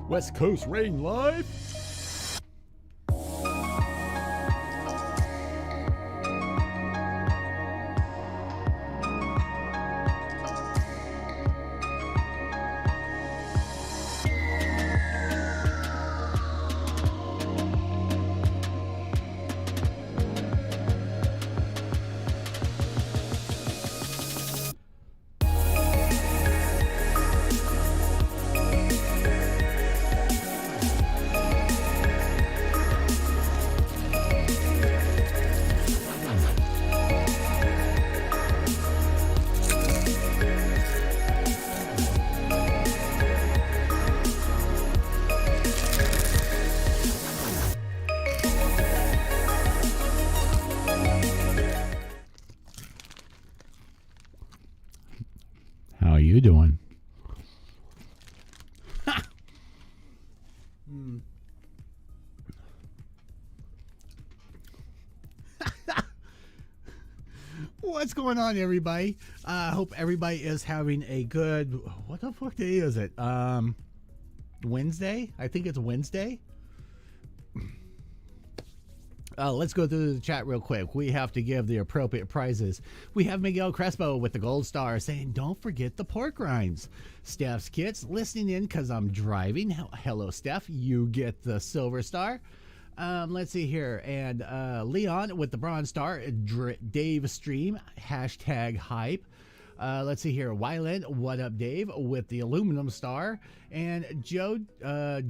West Coast Rain Live. How are you doing? What's going on, everybody? I hope everybody is having a good... What the fuck day is it? Wednesday? I think it's Wednesday. Let's go through the chat real quick. We have to give the appropriate prizes. We have Miguel Crespo with the gold star saying, don't forget the pork rinds. Steph's Kits listening in because I'm driving. Hello, Steph. You get the silver star. Let's see here. And Leon with the bronze star. Dave Stream. Hashtag hype. Let's see here. Wyland, what up, Dave, with the aluminum star. And Joe,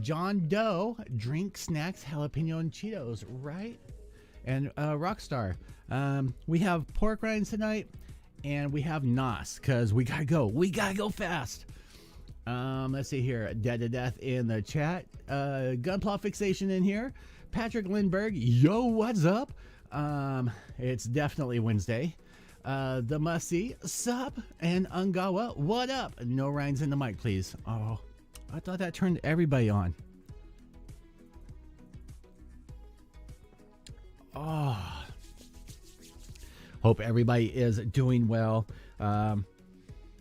John Doe, drink, snacks, jalapeno, and Cheetos, right? And Rockstar. We have pork rinds tonight, and we have NOS, because we gotta go. We gotta go fast. Let's see here. Dead to Death in the chat. Gunpla Fixation in here. Patrick Lindbergh, yo, what's up? It's definitely Wednesday. The Mussy, sup, and Ungawa, what up? No rinds in the mic, please. Oh, I thought that turned everybody on. Oh, hope everybody is doing well.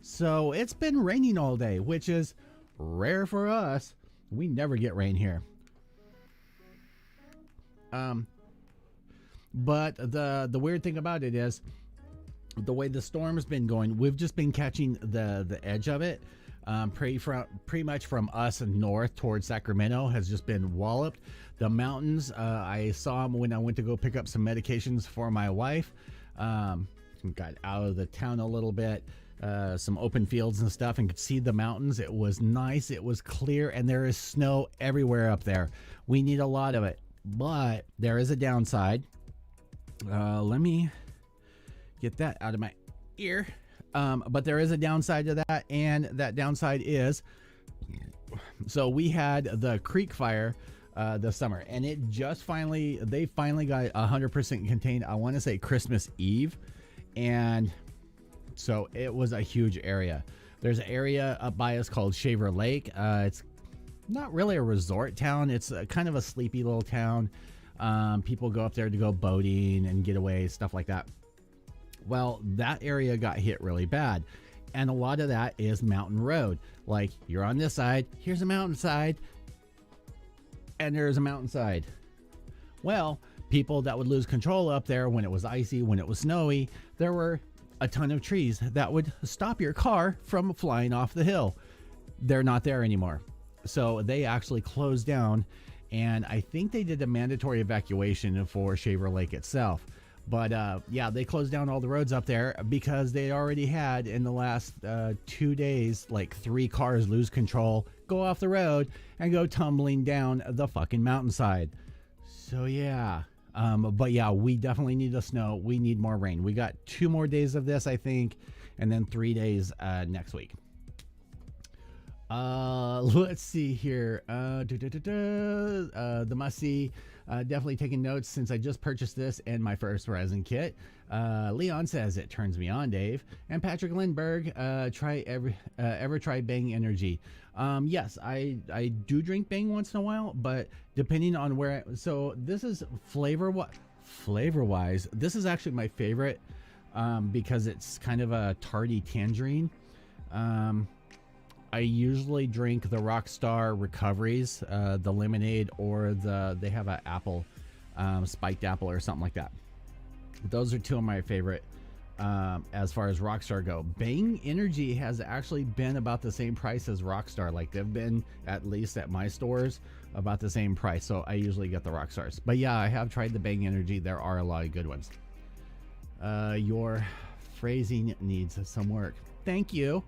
So it's been raining all day, which is rare for us. We never get rain here. But the weird thing about it is, the way the storm's been going, we've just been catching the edge of it. Pretty much from us and north towards Sacramento has just been walloped. The mountains, I saw them when I went to go pick up some medications for my wife. Got out of the town a little bit, some open fields and stuff, and could see the mountains. It was nice. It was clear, and there is snow everywhere up there. We need a lot of it, but there is a downside. Let me get that out of my ear. But there is a downside to that, and that downside is, so we had the creek fire this summer, and they finally got 100% contained. I want to say Christmas Eve, and so it was a huge area. There's an area up by us called Shaver Lake. It's not really a resort town. It's kind of a sleepy little town. People go up there to go boating and get away, stuff like that. Well, that area got hit really bad, and a lot of that is mountain road. Like, you're on this side, here's a mountainside, and there's a mountainside. Well, people that would lose control up there when it was icy, when it was snowy, there were a ton of trees that would stop your car from flying off the hill. They're not there anymore. So they actually closed down, and I think they did a mandatory evacuation for Shaver Lake itself. But yeah, they closed down all the roads up there because they already had in the last 2 days, like 3 cars lose control, go off the road, and go tumbling down the fucking mountainside. So yeah, but yeah, we definitely need the snow. We need more rain. We got 2 more days of this, I think, and then 3 days next week. Let's see here. The Mussy. Definitely taking notes since I just purchased this and my first resin kit. Leon says it turns me on, Dave. And Patrick Lindbergh, ever try Bang Energy? Yes, I do drink Bang once in a while, but depending on where. So this is flavor wise, this is actually my favorite because it's kind of a tarty tangerine. I usually drink the Rockstar Recoveries, the lemonade, or they have an apple, spiked apple or something like that. Those are two of my favorite as far as Rockstar go. Bang Energy has actually been about the same price as Rockstar. Like they've been, at least at my stores, about the same price. So I usually get the Rockstars. But yeah, I have tried the Bang Energy. There are a lot of good ones. Your phrasing needs some work. Thank you.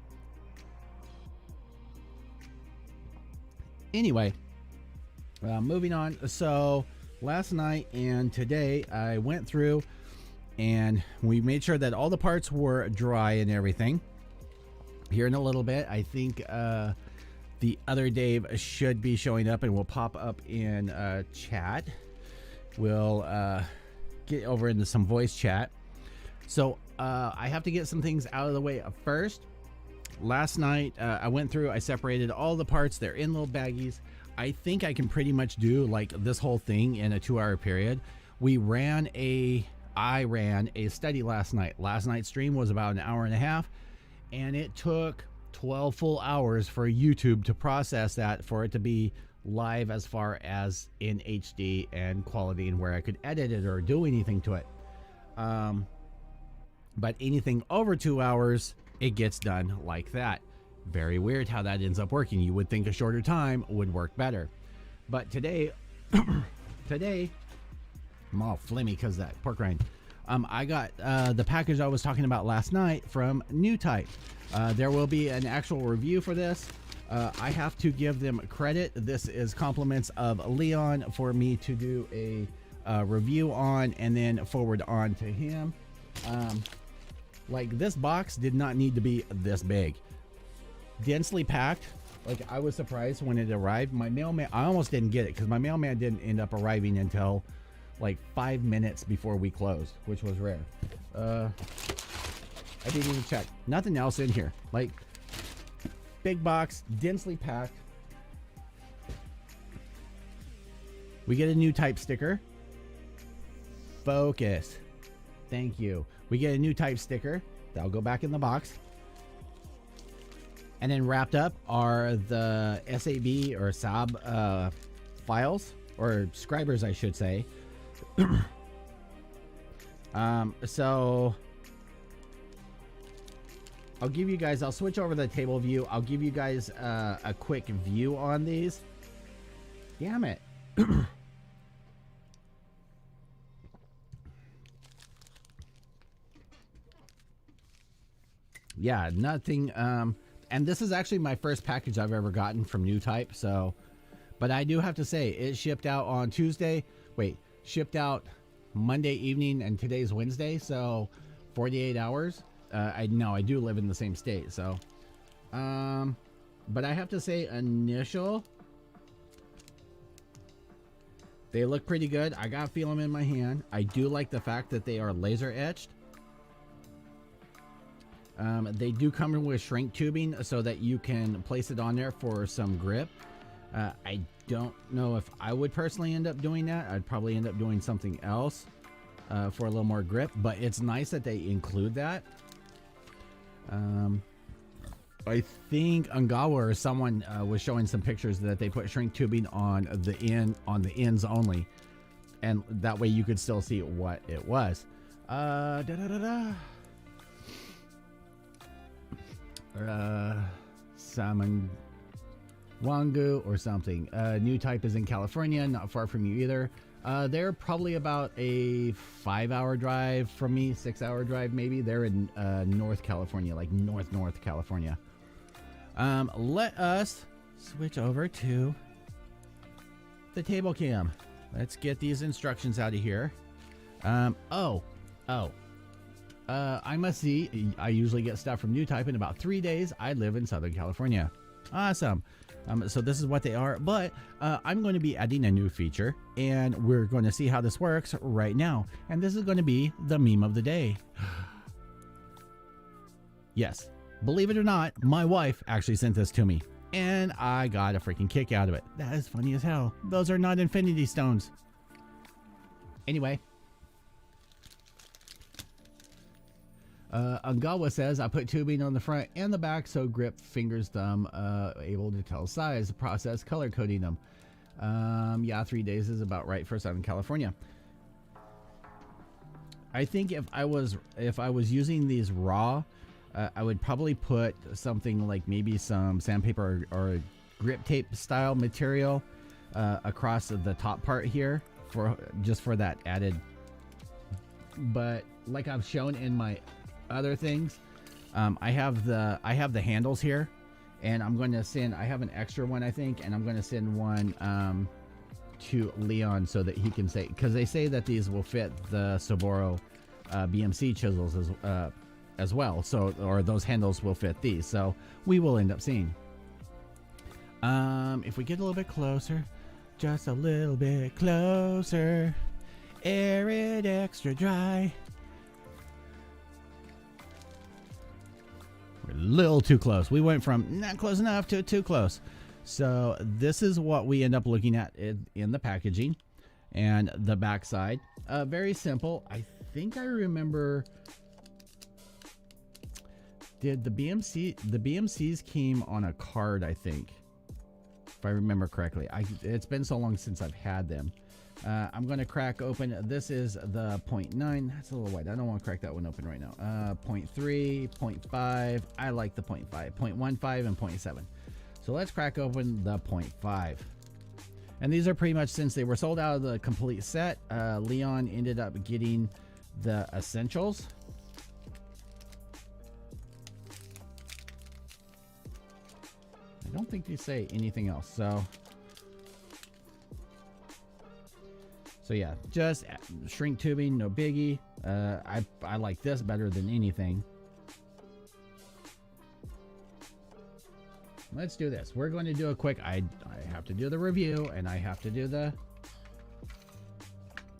Anyway, moving on. So last night and today I went through and we made sure that all the parts were dry and everything. Here in a little bit, I think the other Dave should be showing up and will pop up in chat. We'll get over into some voice chat. So I have to get some things out of the way first. Last night I went through, I separated all the parts. They're in little baggies. I think I can pretty much do like this whole thing in a 2-hour period. I ran a study last night. Last night's stream was about an hour and a half, and it took 12 full hours for YouTube to process that, for it to be live as far as in HD and quality and where I could edit it or do anything to it. But anything over 2 hours, it gets done like that. Very weird how that ends up working. You would think a shorter time would work better. But today, I'm all flimmy because of that pork rind. I got the package I was talking about last night from New Type. There will be an actual review for this. I have to give them credit. This is compliments of Leon for me to do a review on and then forward on to him. Like, this box did not need to be this big. Densely packed. Like, I was surprised when it arrived. My mailman, I almost didn't get it because my mailman didn't end up arriving until like 5 minutes before we closed, which was rare. I didn't even check. Nothing else in here. Like, big box, densely packed. We get a New Type sticker. Focus. Thank you. We get a New Type sticker. That'll go back in the box. And then wrapped up are the SAB or SAB files, or scribers, I should say. So I'll give you guys, I'll switch over the table view. I'll give you guys a quick view on these. Damn it. Yeah, nothing. And this is actually my first package I've ever gotten from New Type. So, but I do have to say, it shipped out on Tuesday. Wait, shipped out Monday evening, and today's Wednesday. So 48 hours. I know I do live in the same state. So, but I have to say, initial, they look pretty good. I got to feel them in my hand. I do like the fact that they are laser etched. They do come with shrink tubing so that you can place it on there for some grip. I don't know if I would personally end up doing that. I'd probably end up doing something else for a little more grip, but it's nice that they include that. I think Ungawa or someone was showing some pictures that they put shrink tubing on the ends only, and that way you could still see what it was. Salmon Wangu or something. New Type is in California, not far from you either. They're probably about a 5-hour drive from me, 6-hour drive maybe. They're in North California, like North California. Let us switch over to the table cam. Let's get these instructions out of here. I must see. I usually get stuff from New Type in about 3 days. I live in Southern California. Awesome. So this is what they are, but I'm going to be adding a new feature, and we're going to see how this works right now. And this is going to be the meme of the day. Yes, believe it or not, my wife actually sent this to me, and I got a freaking kick out of it. That is funny as hell. Those are not infinity stones. Anyway. Ungawa says, I put tubing on the front and the back so grip, fingers, thumb, able to tell size, process, color coding them. Yeah, 3 days is about right for Southern California. I think if I was using these raw, I would probably put something like maybe some sandpaper or grip tape style material across the top part here for that added. But like I've shown in my other things, I have the handles here, and I'm going to send. I have an extra one, I think, and I'm going to send one to Leon so that he can say, because they say that these will fit the Saburo BMC chisels as well. So, or those handles will fit these. So we will end up seeing. If we get a little bit closer, just a little bit closer, air it extra dry. We're a little too close. We went from not close enough to too close. So this is what we end up looking at in the packaging and the back side. Very simple. I think I remember, did the BMCs came on a card, I think, if I remember correctly. It's been so long since I've had them. I'm going to crack open. This is the 0.9. That's a little wide. I don't want to crack that one open right now. 0.3, 0.5. I like the 0.5, 0.15, and 0.7. So let's crack open the 0.5. And these are pretty much, since they were sold out of the complete set, Leon ended up getting the essentials. I don't think they say anything else. So yeah, just shrink tubing, no biggie. I like this better than anything. Let's do this. We're going to do a quick, I have to do the review, and I have to do the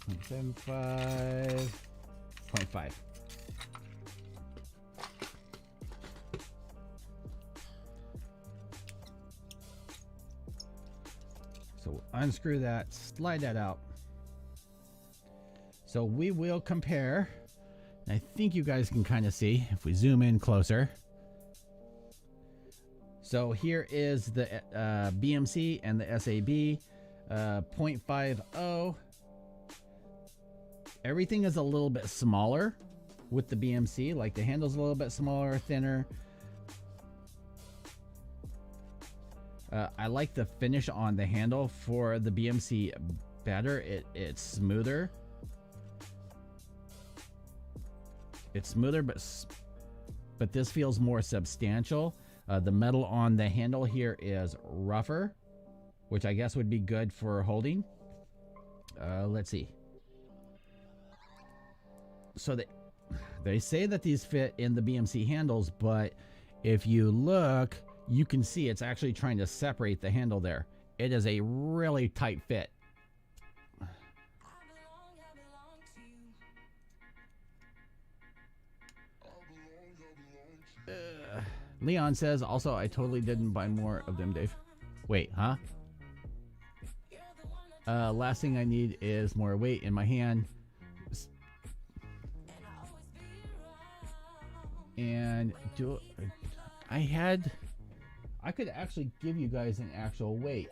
0.75, 0.5. So unscrew that, slide that out. So we will compare. And I think you guys can kind of see if we zoom in closer. So here is the BMC and the SAB 0.50. Everything is a little bit smaller with the BMC. Like the handle's a little bit smaller, thinner. I like the finish on the handle for the BMC better. It's smoother. It's smoother, but this feels more substantial. The metal on the handle here is rougher, which I guess would be good for holding. Let's see. So they say that these fit in the BMC handles, but if you look, you can see it's actually trying to separate the handle there. It is a really tight fit. Leon says, also, I totally didn't buy more of them, Dave. Wait, huh? Last thing I need is more weight in my hand. And I could actually give you guys an actual weight.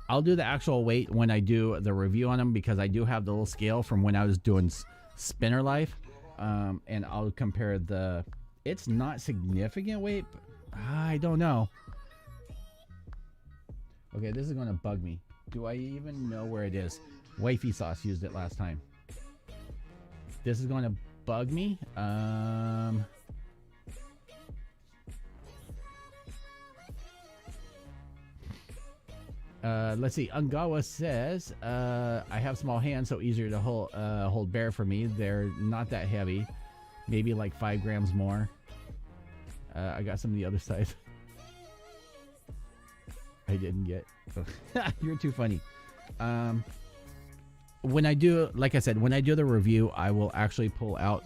I'll do the actual weight when I do the review on them, because I do have the little scale from when I was doing Spinner Life. And I'll compare the... It's not significant weight, but I don't know. Okay, this is going to bug me. Do I even know where it is? Wifey Sauce used it last time. This is going to bug me. Let's see. Ungawa says, I have small hands, so easier to hold bare for me. They're not that heavy. Maybe like 5 grams more. I got some of the other side. I didn't get. You're too funny. When I do, like I said, when I do the review, I will actually pull out.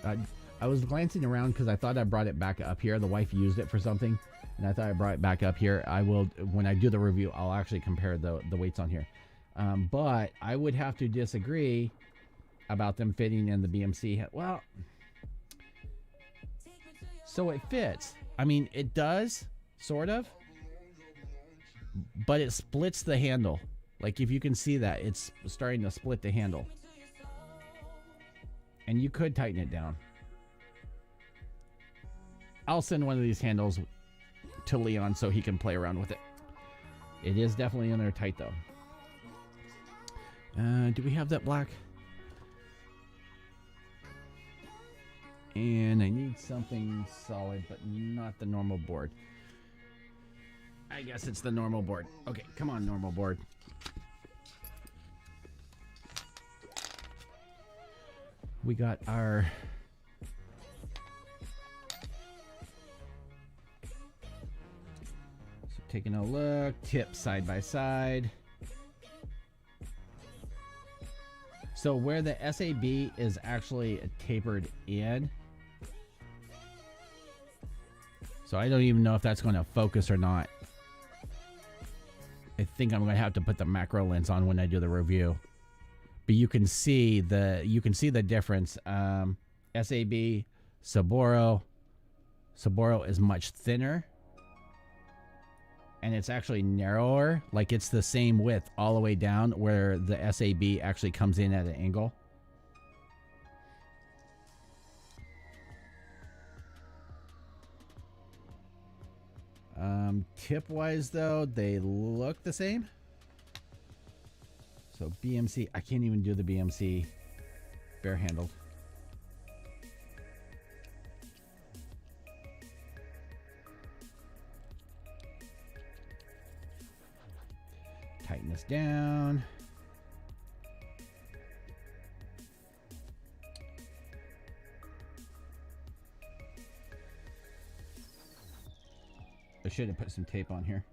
I was glancing around because I thought I brought it back up here. The wife used it for something, and I thought I brought it back up here. I will, when I do the review, I'll actually compare the weights on here. But I would have to disagree about them fitting in the BMC. Well, So it fits. I mean, it does, sort of, but it splits the handle. Like, if you can see that, it's starting to split the handle. And you could tighten it down. I'll send one of these handles to Leon so he can play around with it. It is definitely in there tight, though. Do we have that black? And I need something solid, but not the normal board. I guess it's the normal board. Okay, come on, normal board. We got our... So taking a look, tip side by side. So where the SAB is actually tapered in. So I don't even know if that's going to focus or not. I think I'm going to have to put the macro lens on when I do the review. But you can see the difference. SAB, Saburo is much thinner, and it's actually narrower. Like, it's the same width all the way down, where the SAB actually comes in at an angle. Tip wise though, they look the same. So BMC, I can't even do the BMC bare-handled. Tighten this down. I should have put some tape on here.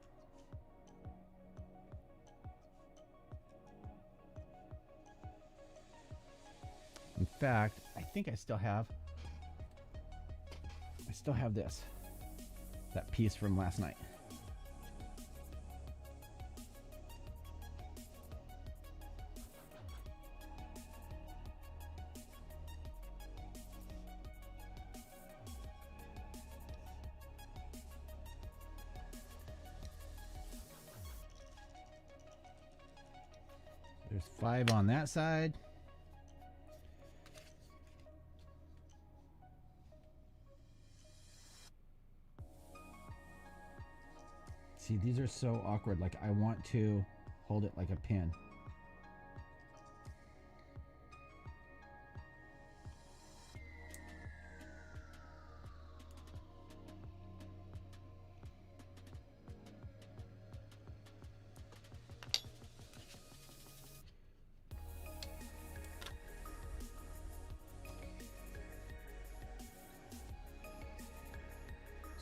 In fact, I think I still have this. That piece from last night. There's 5 on that side. See, these are so awkward. Like, I want to hold it like a pin.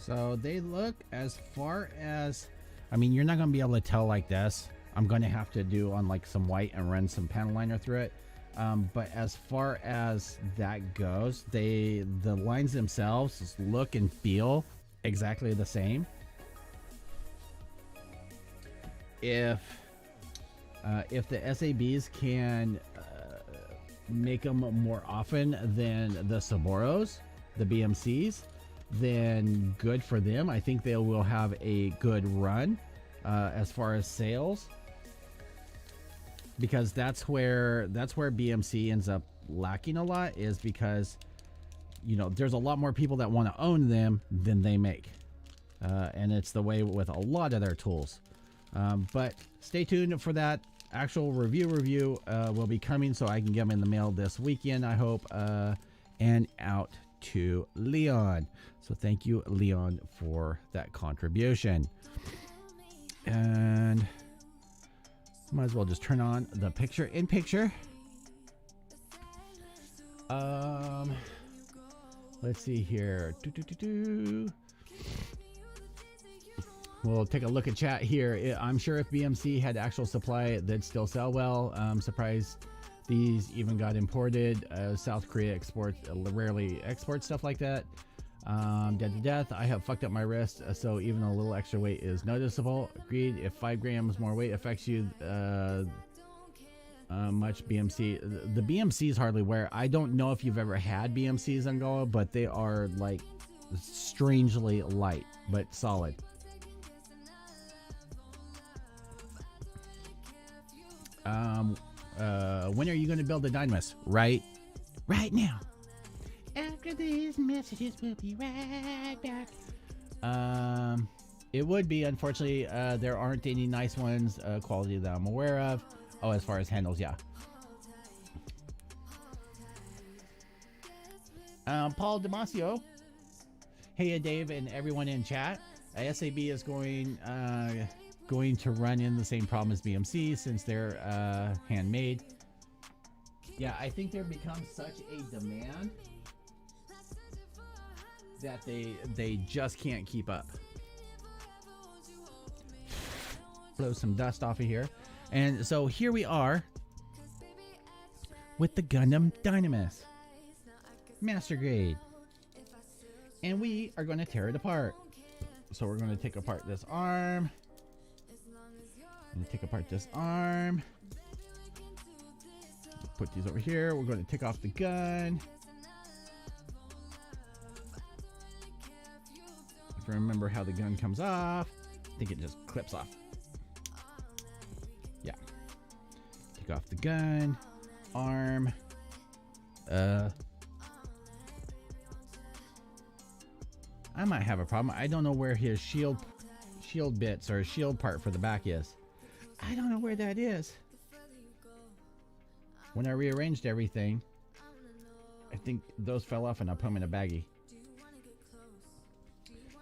So they look, as far as, I mean, you're not going to be able to tell like this. I'm going to have to do on like some white and run some panel liner through it. But as far as that goes, the lines themselves look and feel exactly the same. If the SABs can make them more often than the Saboros, the BMCs, then good for them. I think they will have a good run as far as sales, because that's where BMC ends up lacking a lot, is because, you know, there's a lot more people that want to own them than they make, and it's the way with a lot of their tools. But stay tuned for that actual review will be coming, so I can get them in the mail this weekend, I hope, and out to Leon. So thank you, Leon, for that contribution. And might as well just turn on the picture in picture. Let's see here. We'll take a look at chat here. I'm sure if BMC had actual supply, they'd still sell well. Surprised these even got imported. South Korea rarely exports stuff like that. Dead to death. I have fucked up my wrist, so even a little extra weight is noticeable. Agreed. If 5 grams more weight affects you much, BMC. The BMCs hardly wear. I don't know if you've ever had BMCs, Angola, but they are like strangely light, but solid. When are you going to build the Dynames? Right now. After these messages, we'll be right back. It would be, unfortunately, there aren't any nice ones, quality that I'm aware of. Oh, as far as handles, yeah. Paul Damasio. Hey, Dave, and everyone in chat. SAB is going to run in the same problem as BMC since they're handmade. Yeah, I think there becomes such a demand that they just can't keep up. Blow some dust off of here. And so here we are with the Gundam Dynames. Master grade. And we are going to tear it apart. So we're going to take apart this arm. And take apart this arm. Put these over here. We're going to take off the gun. If I remember how the gun comes off, I think it just clips off. Yeah. Take off the gun, arm. I might have a problem. I don't know where his shield bits or shield part for the back is. I don't know where that is. When I rearranged everything, I think those fell off and I put them in a baggie.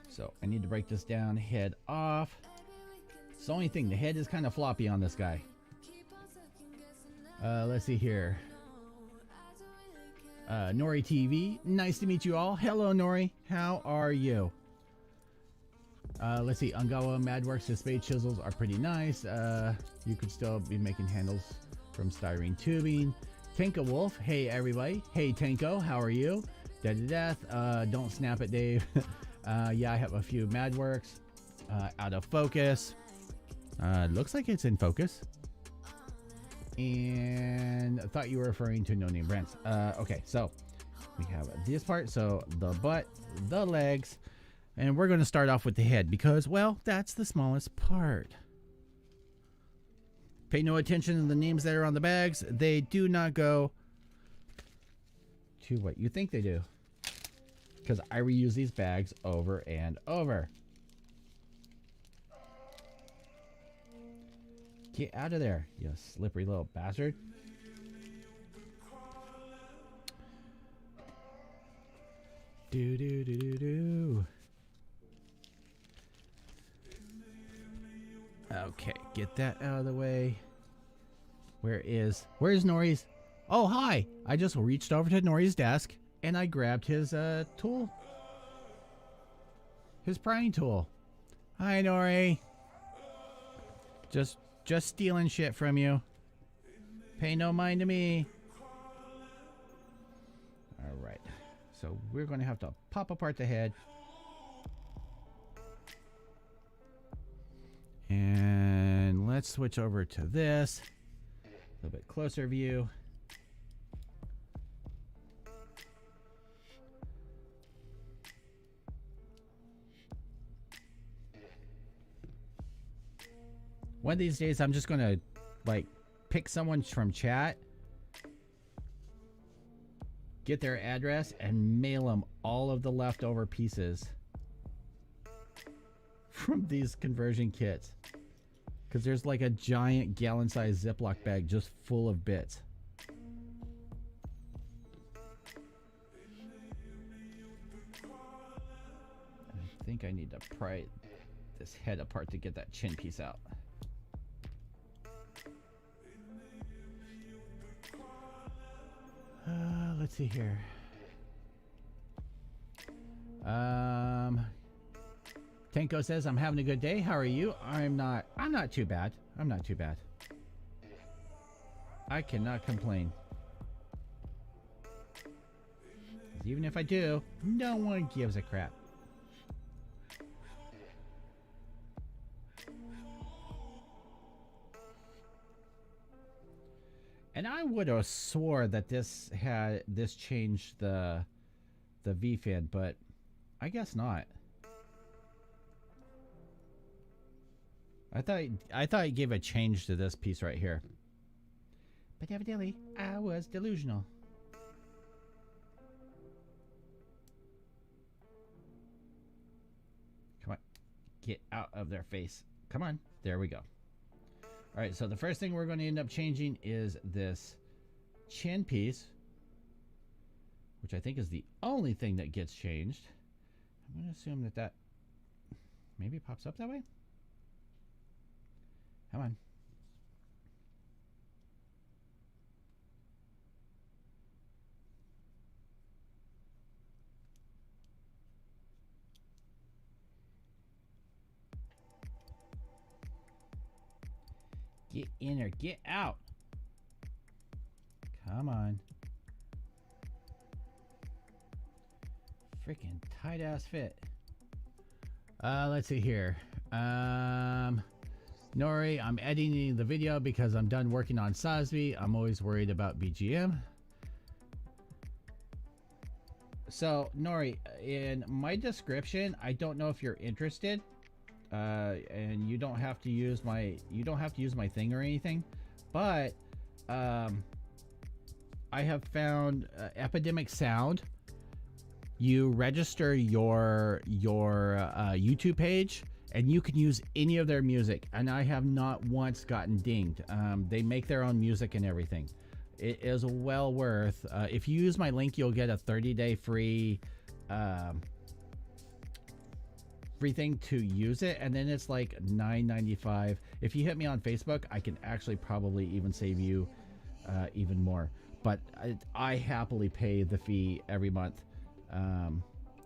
So I need to break this down, head off. It's the only thing, the head is kind of floppy on this guy. Let's see here. Nori TV, nice to meet you all. Hello, Nori. How are you? Let's see. Ungawa Madworks, his spade chisels are pretty nice. You could still be making handles from styrene tubing. Tanko Wolf, hey everybody. Hey Tanko, how are you? Dead to death. Don't snap it, Dave. Yeah, I have a few Madworks. Out of focus. Looks like it's in focus. And I thought you were referring to No Name Brands. Okay, so we have this part. So the butt, the legs, and we're going to start off with the head because, well, that's the smallest part. Pay no attention to the names that are on the bags. They do not go to what you think they do. Because I reuse these bags over and over. Get out of there, you slippery little bastard. Do. Okay, get that out of the way. Where's Nori's? Oh, hi. I just reached over to Nori's desk and I grabbed his tool. His prying tool. Hi, Nori. Just stealing shit from you. Pay no mind to me. All right. So we're going to have to pop apart the head. And let's switch over to this. A little bit closer view. One of these days, I'm just going to, like, pick someone from chat, get their address, and mail them all of the leftover pieces from these conversion kits. Because there's, like, a giant gallon-sized Ziploc bag just full of bits. I think I need to pry this head apart to get that chin piece out. Let's see here. Tanko says, I'm having a good day. How are you? I'm not too bad. I'm not too bad. I cannot complain. Even if I do, no one gives a crap. And I would have swore that this changed the V-fin, but I guess not. I thought it gave a change to this piece right here. But evidently, I was delusional. Come on. Get out of their face. Come on. There we go. Alright, so the first thing we're going to end up changing is this chin piece, which I think is the only thing that gets changed. I'm going to assume that that maybe pops up that way. Come on. Get in or get out. Come on. Freaking tight ass fit. Let's see here. Nori, I'm editing the video because I'm done working on Sosby. I'm always worried about BGM. So, Nori, in my description, I don't know if you're interested, and you don't have to use my thing or anything, but I have found Epidemic Sound. You register your YouTube page, and you can use any of their music, and I have not once gotten dinged. They make their own music and everything. It is well worth. If you use my link, you'll get a 30-day free thing to use it, and then it's like $9.95. If you hit me on Facebook, I can actually probably even save you even more. But I happily pay the fee every month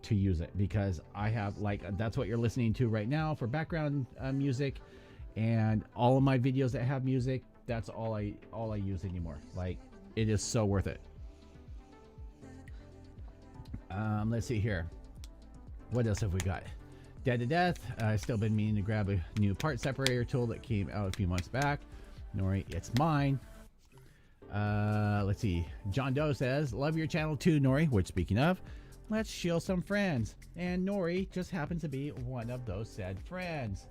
to use it, because I have, like, that's what you're listening to right now for background music, and all of my videos that have music, that's all I use anymore. Like, it is so worth it. Let's see here. What else have we got? Dead to Death. I've still been meaning to grab a new part separator tool that came out a few months back. Nori, it's mine. Let's see. John Doe says, love your channel too, Nori, which, speaking of, let's shill some friends. And Nori just happens to be one of those said friends.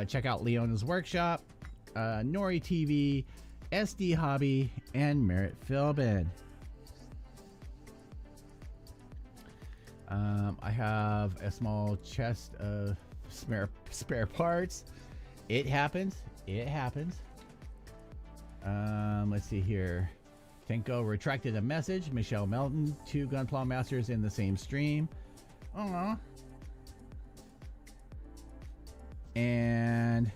Check out Leona's Workshop, Nori TV, SD Hobby, and Merritt Philbin. I have a small chest of spare parts. It happens. It happens. Let's see here. Tenko retracted a message. Michelle Melton, 2 Gunpla Masters in the same stream. Aww. And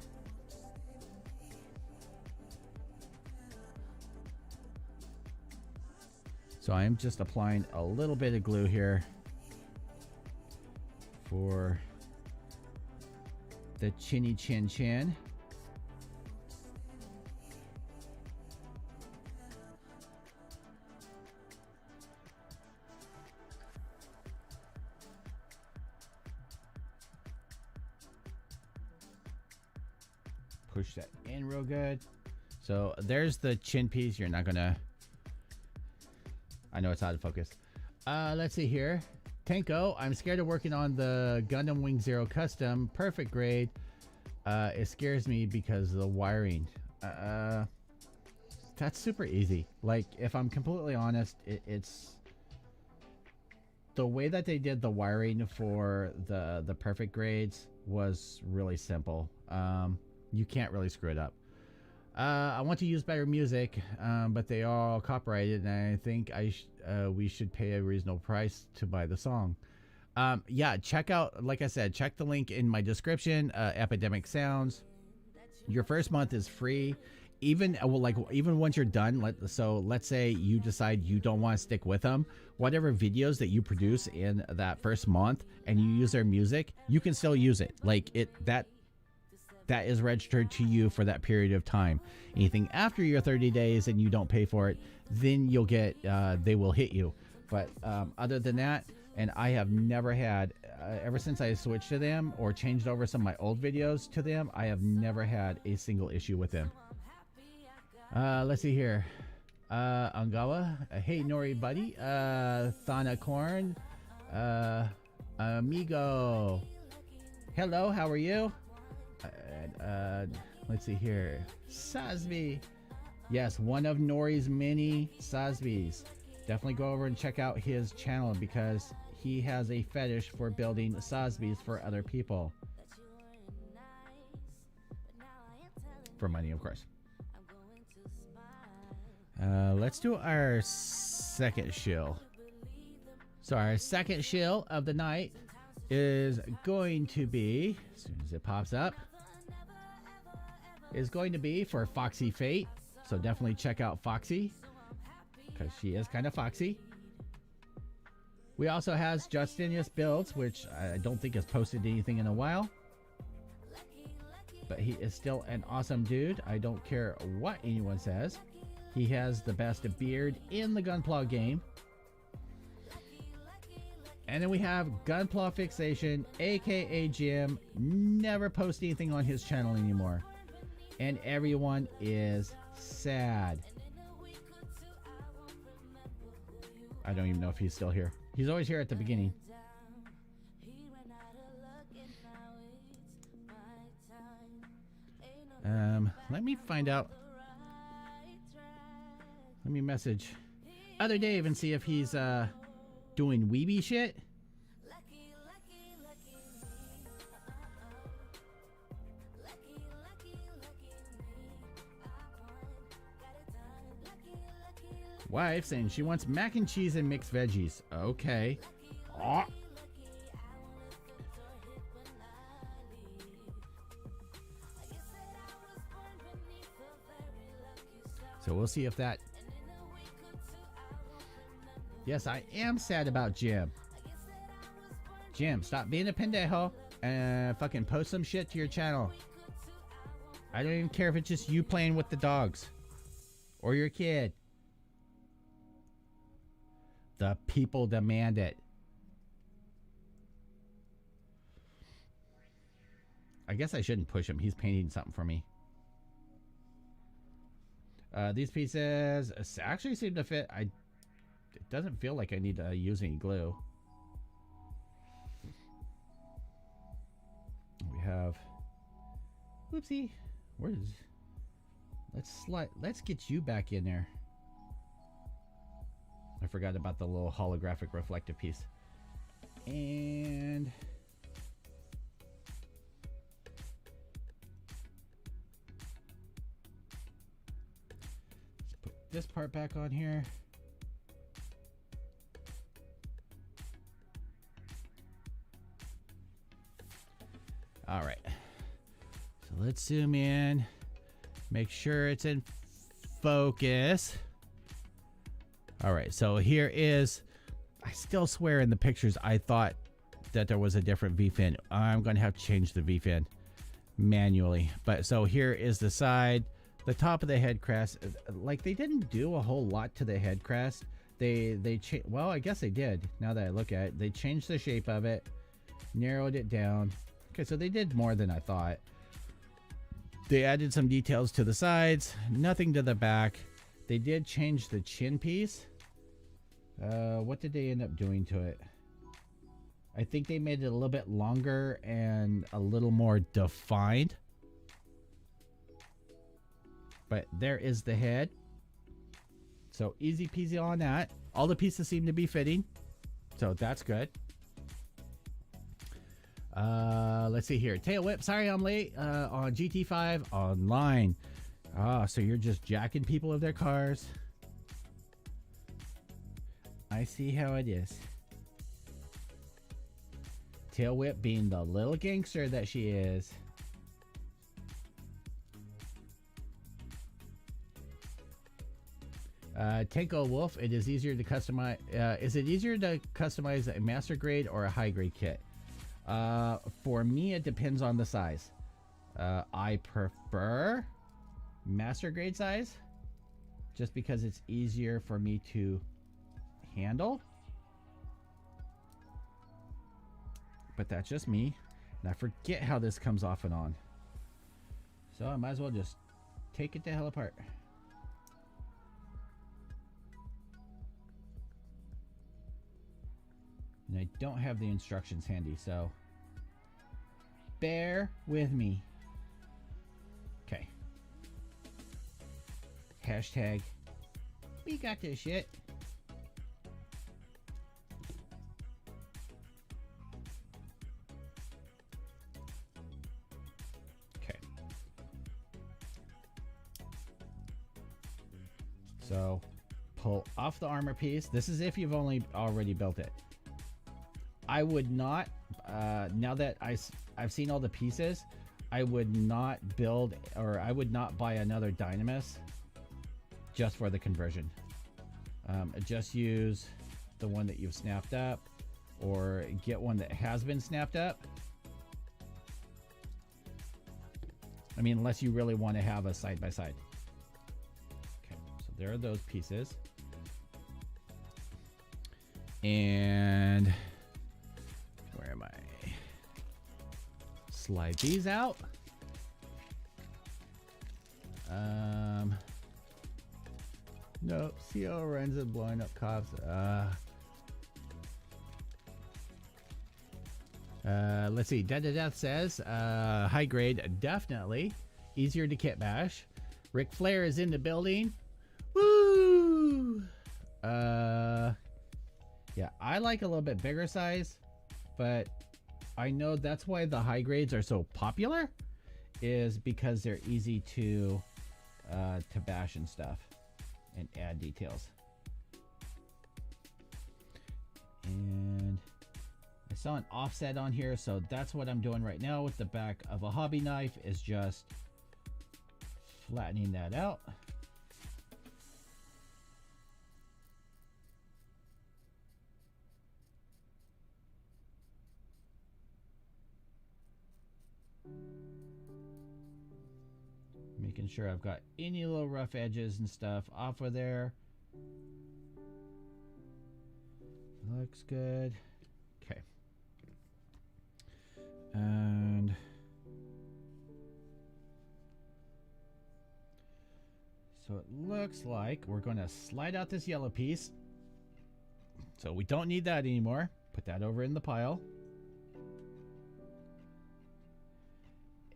so I'm just applying a little bit of glue here for the chinny chin chin. Push that in real good. So there's the chin piece. You're not gonna, I know it's out of focus. Let's see here. Tenko, I'm scared of working on the Gundam Wing Zero custom perfect grade. It scares me because of the wiring. That's super easy. Like, if I'm completely honest, it's the way that they did the wiring for the perfect grades was really simple. You can't really screw it up. I want to use better music, but they are all copyrighted, and I think we should pay a reasonable price to buy the song. Yeah, check out, like I said, check the link in my description. Epidemic Sounds. Your first month is free. Even once you're done. So let's say you decide you don't want to stick with them. Whatever videos that you produce in that first month, and you use their music, you can still use it. Like that is registered to you for that period of time. Anything after your 30 days and you don't pay for it, then you'll get, they will hit you. But other than that, and I have never had, ever since I switched to them or changed over some of my old videos to them, I have never had a single issue with them. Let's see here. Angawa, hey Nori buddy, Thana Corn, Amigo. Hello, how are you? Let's see here. Sasbi. Yes, one of Nori's many Sasbis. Definitely go over and check out his channel because he has a fetish for building Sasbis for other people. For money, of course. Let's do our second shill. So our second shill of the night is going to be, as soon as it pops up, is going to be for Foxy Fate. So definitely check out Foxy because she is kind of foxy. We also has Justinius Builds, which I don't think has posted anything in a while. But he is still an awesome dude. I don't care what anyone says. He has the best beard in the Gunpla game. And then we have Gunpla Fixation, aka Jim. Never post anything on his channel anymore. And everyone is sad. I don't even know if he's still here. He's always here at the beginning. Let me find out. Let me message Other Dave and see if he's doing weeby shit. Wife saying she wants mac and cheese and mixed veggies. Okay. Oh. So we'll see if that... Yes, I am sad about Jim. Jim, stop being a pendejo and fucking post some shit to your channel. I don't even care if it's just you playing with the dogs. Or your kid. The people demand it. I guess I shouldn't push him. He's painting something for me. These pieces actually seem to fit. It doesn't feel like I need to use any glue. We have... Whoopsie. Where is... Let's get you back in there. I forgot about the little holographic reflective piece. And... let's put this part back on here. All right. So let's zoom in. Make sure it's in focus. All right, so here is, I still swear in the pictures I thought that there was a different V-fin. I'm going to have to change the V-fin manually. But so here is the side, the top of the head crest. Like they didn't do a whole lot to the head crest. Well, I guess they did now that I look at it. They changed the shape of it, narrowed it down. Okay, so they did more than I thought. They added some details to the sides, nothing to the back. They did change the chin piece. What did they end up doing to it? I think they made it a little bit longer and a little more defined. But there is the head. So easy peasy on that. All the pieces seem to be fitting. So that's good. Let's see here. Tail whip. Sorry I'm late on GT5 online. So you're just jacking people of their cars. I see how it is. Tail whip being the little gangster that she is. Tenko Wolf, it is easier to customize. Is it easier to customize a master grade or a high grade kit? For me, it depends on the size. I prefer master grade size just because it's easier for me to handle. But that's just me. And I forget how this comes off and on. So I might as well just take it the hell apart. And I don't have the instructions handy, so bear with me. Okay. Hashtag, we got this shit. Okay. So pull off the armor piece. This is if you've already built it. I would not, now that I've seen all the pieces, I would not build, or I would not buy another Dynames just for the conversion. Just use the one that you've snapped up, or get one that has been snapped up. I mean, unless you really want to have a side-by-side. Okay, so there are those pieces. And where am I? Slide these out. No, CO runs and blowing up cops. Let's see. Death says high grade, definitely easier to kit bash. Ric Flair is in the building. Woo! Yeah, I like a little bit bigger size, but I know that's why the high grades are so popular, is because they're easy to bash and stuff and add details. And I saw an offset on here, so that's what I'm doing right now with the back of a hobby knife, is just flattening that out. Making sure I've got any little rough edges and stuff off of there. Looks good. Okay. And so it looks like we're going to slide out this yellow piece. So we don't need that anymore. Put that over in the pile.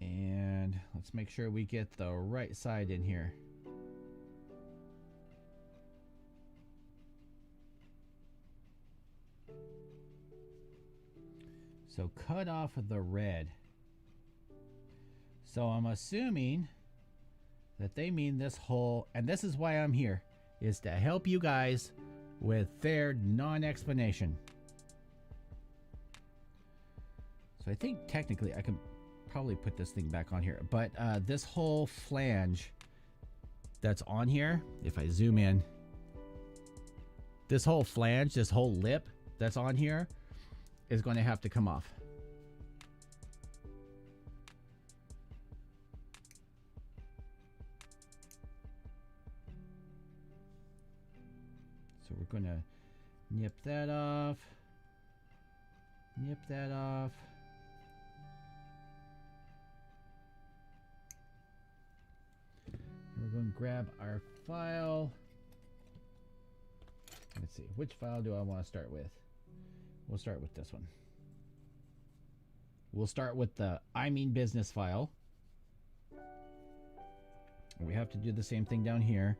And let's make sure we get the right side in here. So cut off the red. So I'm assuming that they mean this whole, and this is why I'm here, is to help you guys with their non-explanation. So I think technically I can probably put this thing back on here, but this whole flange that's on here, if I zoom in, this whole flange, this whole lip that's on here is going to have to come off. So we're going to nip that off, nip that off. And we're going to grab our file. Let's see, which file do I want to start with? We'll start with this one. We'll start with the I Mean Business file. We have to do the same thing down here.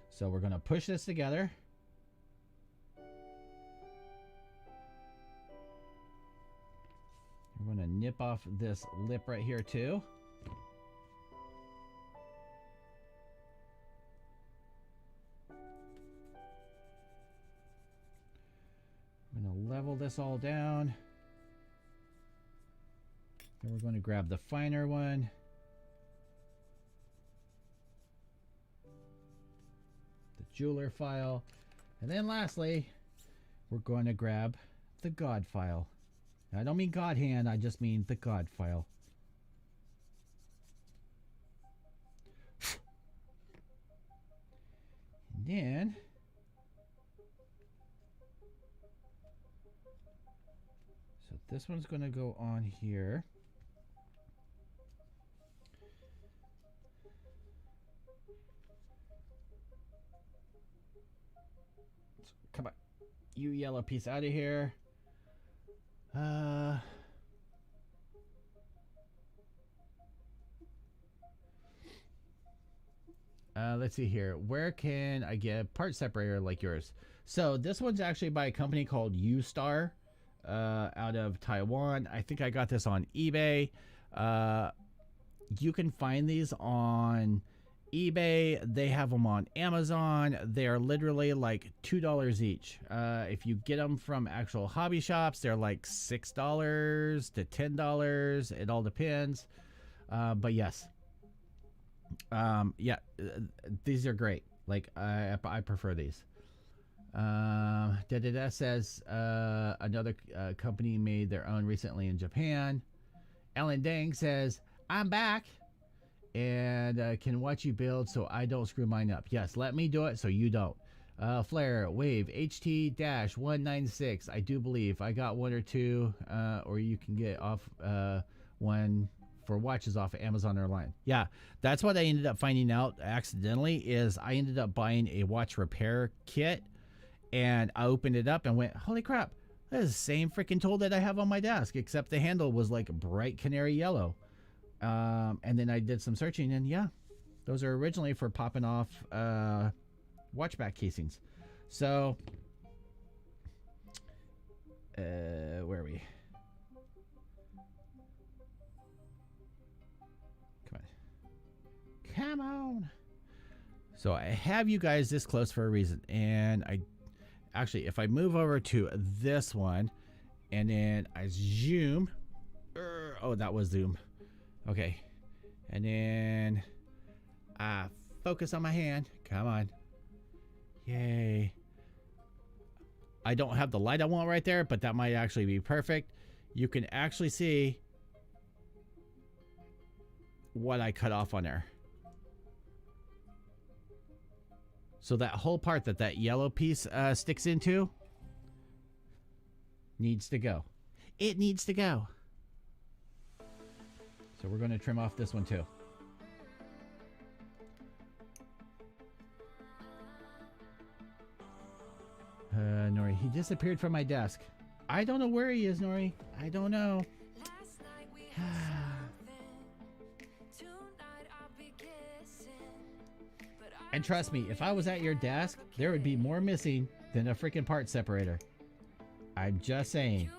So we're going to push this together. We're going to nip off this lip right here too. I'm going to level this all down. Then we're going to grab the finer one. The jeweler file. And then lastly, we're going to grab the God file. Now, I don't mean God hand, I just mean the God file. And then so this one's going to go on here. So, come on, you yellow piece out of here. Let's see here. Where can I get a part separator like yours? So this one's actually by a company called U-Star, out of Taiwan. I think I got this on eBay. You can find these on eBay. They have them on Amazon. They are literally like $2 each. If you get them from actual hobby shops, they're like $6 to $10. It all depends. But yes. Yeah, these are great. Like I prefer these. Da says another company made their own recently in Japan. Ellen Dang says, I'm back and can watch you build so I don't screw mine up. Yes, let me do it so you don't. Flare Wave HT-196. I do believe I got one or two, or you can get off one for watches off of Amazon or line. Yeah, that's what I ended up finding out accidentally. Is I ended up buying a watch repair kit, and I opened it up and went, holy crap, that is the same freaking tool that I have on my desk, except the handle was like bright canary yellow. And then I did some searching, and yeah, those are originally for popping off watch back casings. So where are we? Come on. So I have you guys this close for a reason. And I actually, if I move over to this one and then I zoom. Oh, that was zoom. Okay. And then I focus on my hand. Come on. Yay. I don't have the light I want right there, but that might actually be perfect. You can actually see what I cut off on there. So that whole part that yellow piece sticks into needs to go. It needs to go. So we're going to trim off this one too. Nori, he disappeared from my desk. I don't know where he is, Nori. I don't know. And trust me, if I was at your desk, there would be more missing than a freaking part separator. I'm just saying.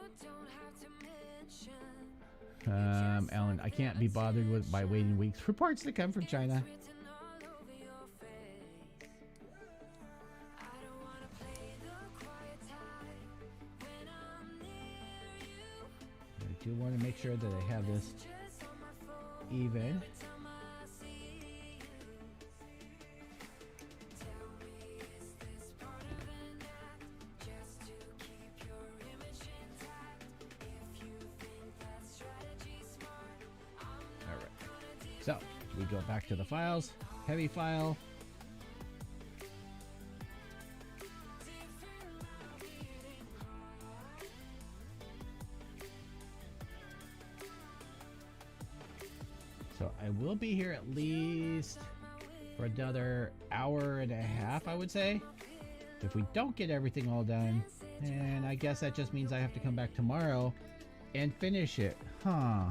Alan, I can't be bothered by waiting weeks for parts to come from China. I do want to make sure that I have this even. So we go back to the files, heavy file. So I will be here at least for another hour and a half, I would say. If we don't get everything all done, and I guess that just means I have to come back tomorrow and finish it. Huh.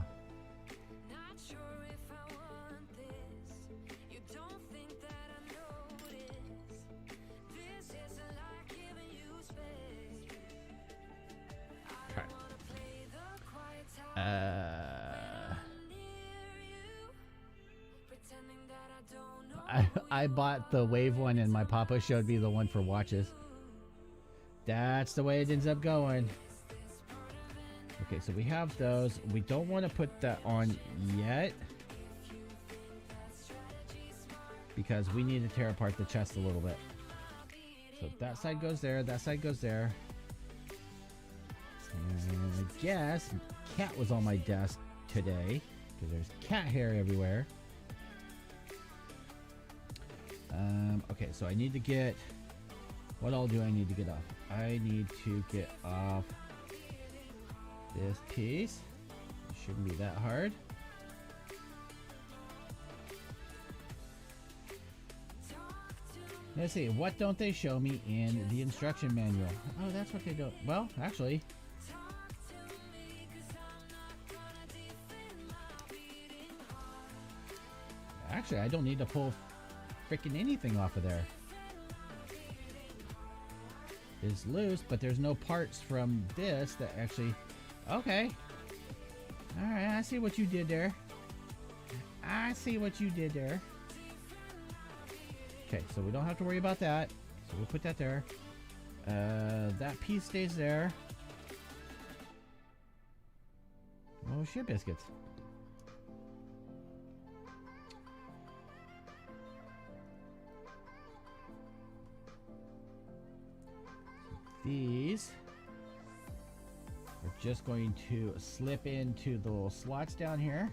I bought the wave one and my papa showed me the one for watches. That's the way it ends up going. Okay, so we have those. We don't want to put that on yet because we need to tear apart the chest a little bit. So that side goes there, that side goes there. And I guess cat was on my desk today because there's cat hair everywhere. Okay, so I need to get, what all do I need to get off? I need to get off this piece. It shouldn't be that hard. Let's see, what don't they show me in the instruction manual? Oh, that's what they do. Well, actually, Actually, I don't need to pull freaking anything off of there. It's loose, but there's no parts from this that actually... Okay. Alright, I see what you did there. I see what you did there. Okay, so we don't have to worry about that. So we'll put that there. That piece stays there. Oh shit, biscuits. These are just going to slip into the little slots down here.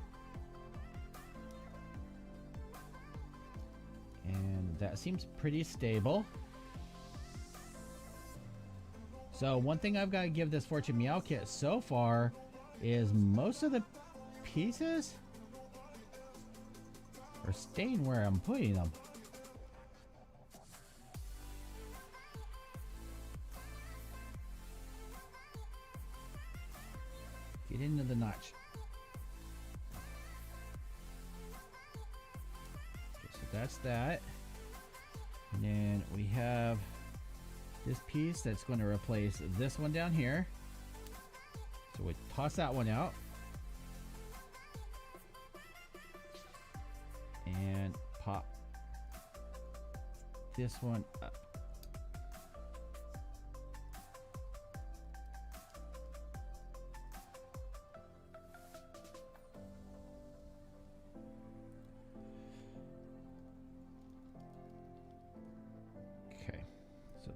And that seems pretty stable. So one thing I've got to give this Fortune Meow kit so far is most of the pieces are staying where I'm putting them. Get into the notch. Okay, so that's that. And then we have this piece that's going to replace this one down here. So we toss that one out. And pop this one up.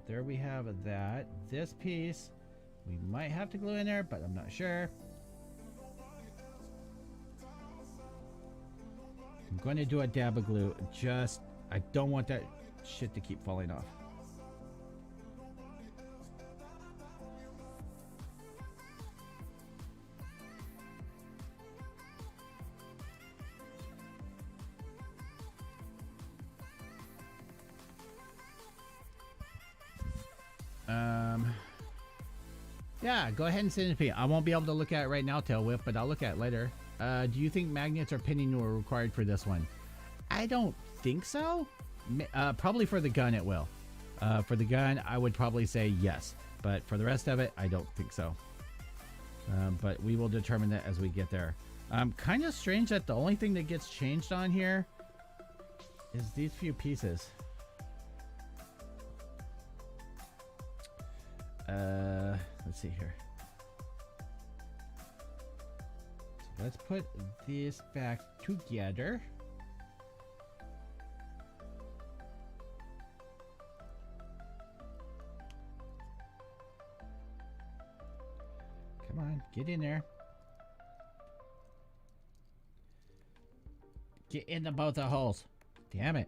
There we have that. This piece we might have to glue in there, but I'm not sure. I'm going to do a dab of glue. Just, I don't want that shit to keep falling off. Yeah, go ahead and send it to me. I won't be able to look at it right now, Tail Whip, but I'll look at it later. Do you think magnets or pinning were required for this one? I don't think so. Probably for the gun it will. For the gun, I would probably say yes. But for the rest of it, I don't think so. But we will determine that as we get there. Kind of strange that the only thing that gets changed on here is these few pieces. Let's see here. So let's put this back together. Come on, get in there. Get into both the holes. Damn it.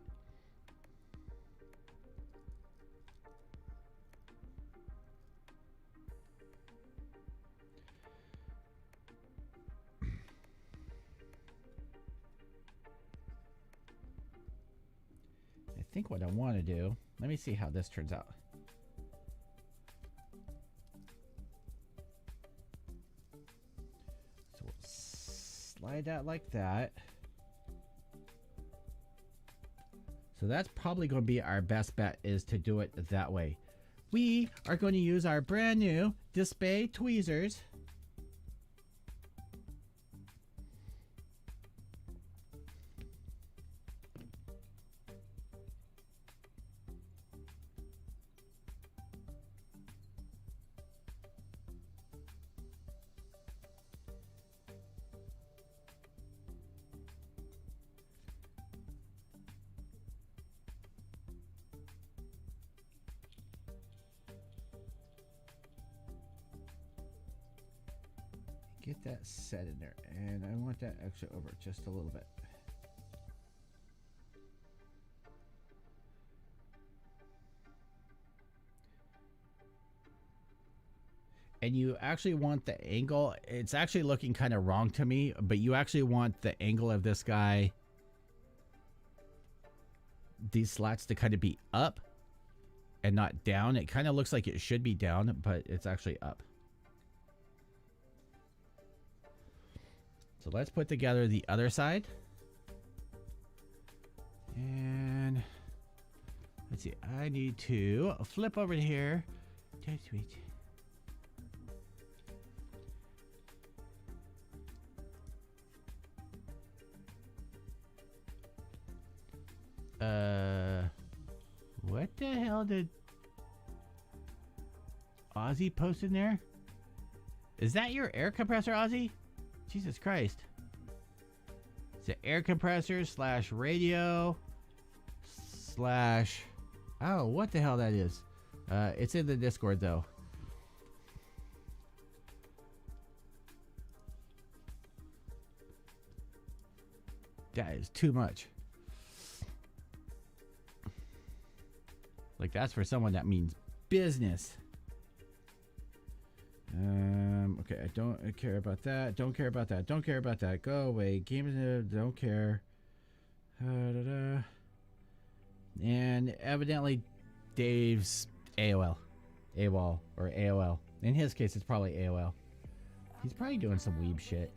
I think what I want to do, let me see how this turns out. So we'll slide that like that. So that's probably going to be our best bet, is to do it that way. We are going to use our brand new Display tweezers. Get that set in there, and I want that extra over just a little bit. And you actually want the angle, it's actually looking kind of wrong to me, but you actually want the angle of this guy, these slats, to kind of be up and not down. It kind of looks like it should be down, but it's actually up. So let's put together the other side. And let's see, I need to flip over to here. Sweet. What the hell did Ozzy post in there? Is that your air compressor, Ozzy? Jesus Christ. It's an air compressor / radio / oh, what the hell that is. It's in the Discord though. That is too much. Like, that's for someone that means business. Okay, I don't care about that. Don't care about that. Don't care about that. Go away. Game, don't care. And evidently, Dave's AOL. AWOL or AOL. In his case, it's probably AOL. He's probably doing some weeb shit.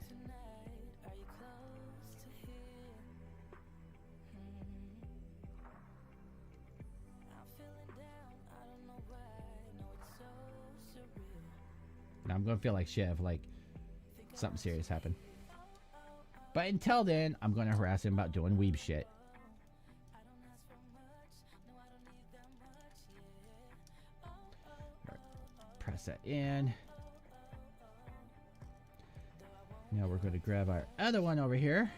And I'm gonna feel like shit if like something serious happened. But until then, I'm gonna harass him about doing weeb shit. Right, press that in. Now we're going to grab our other one over here.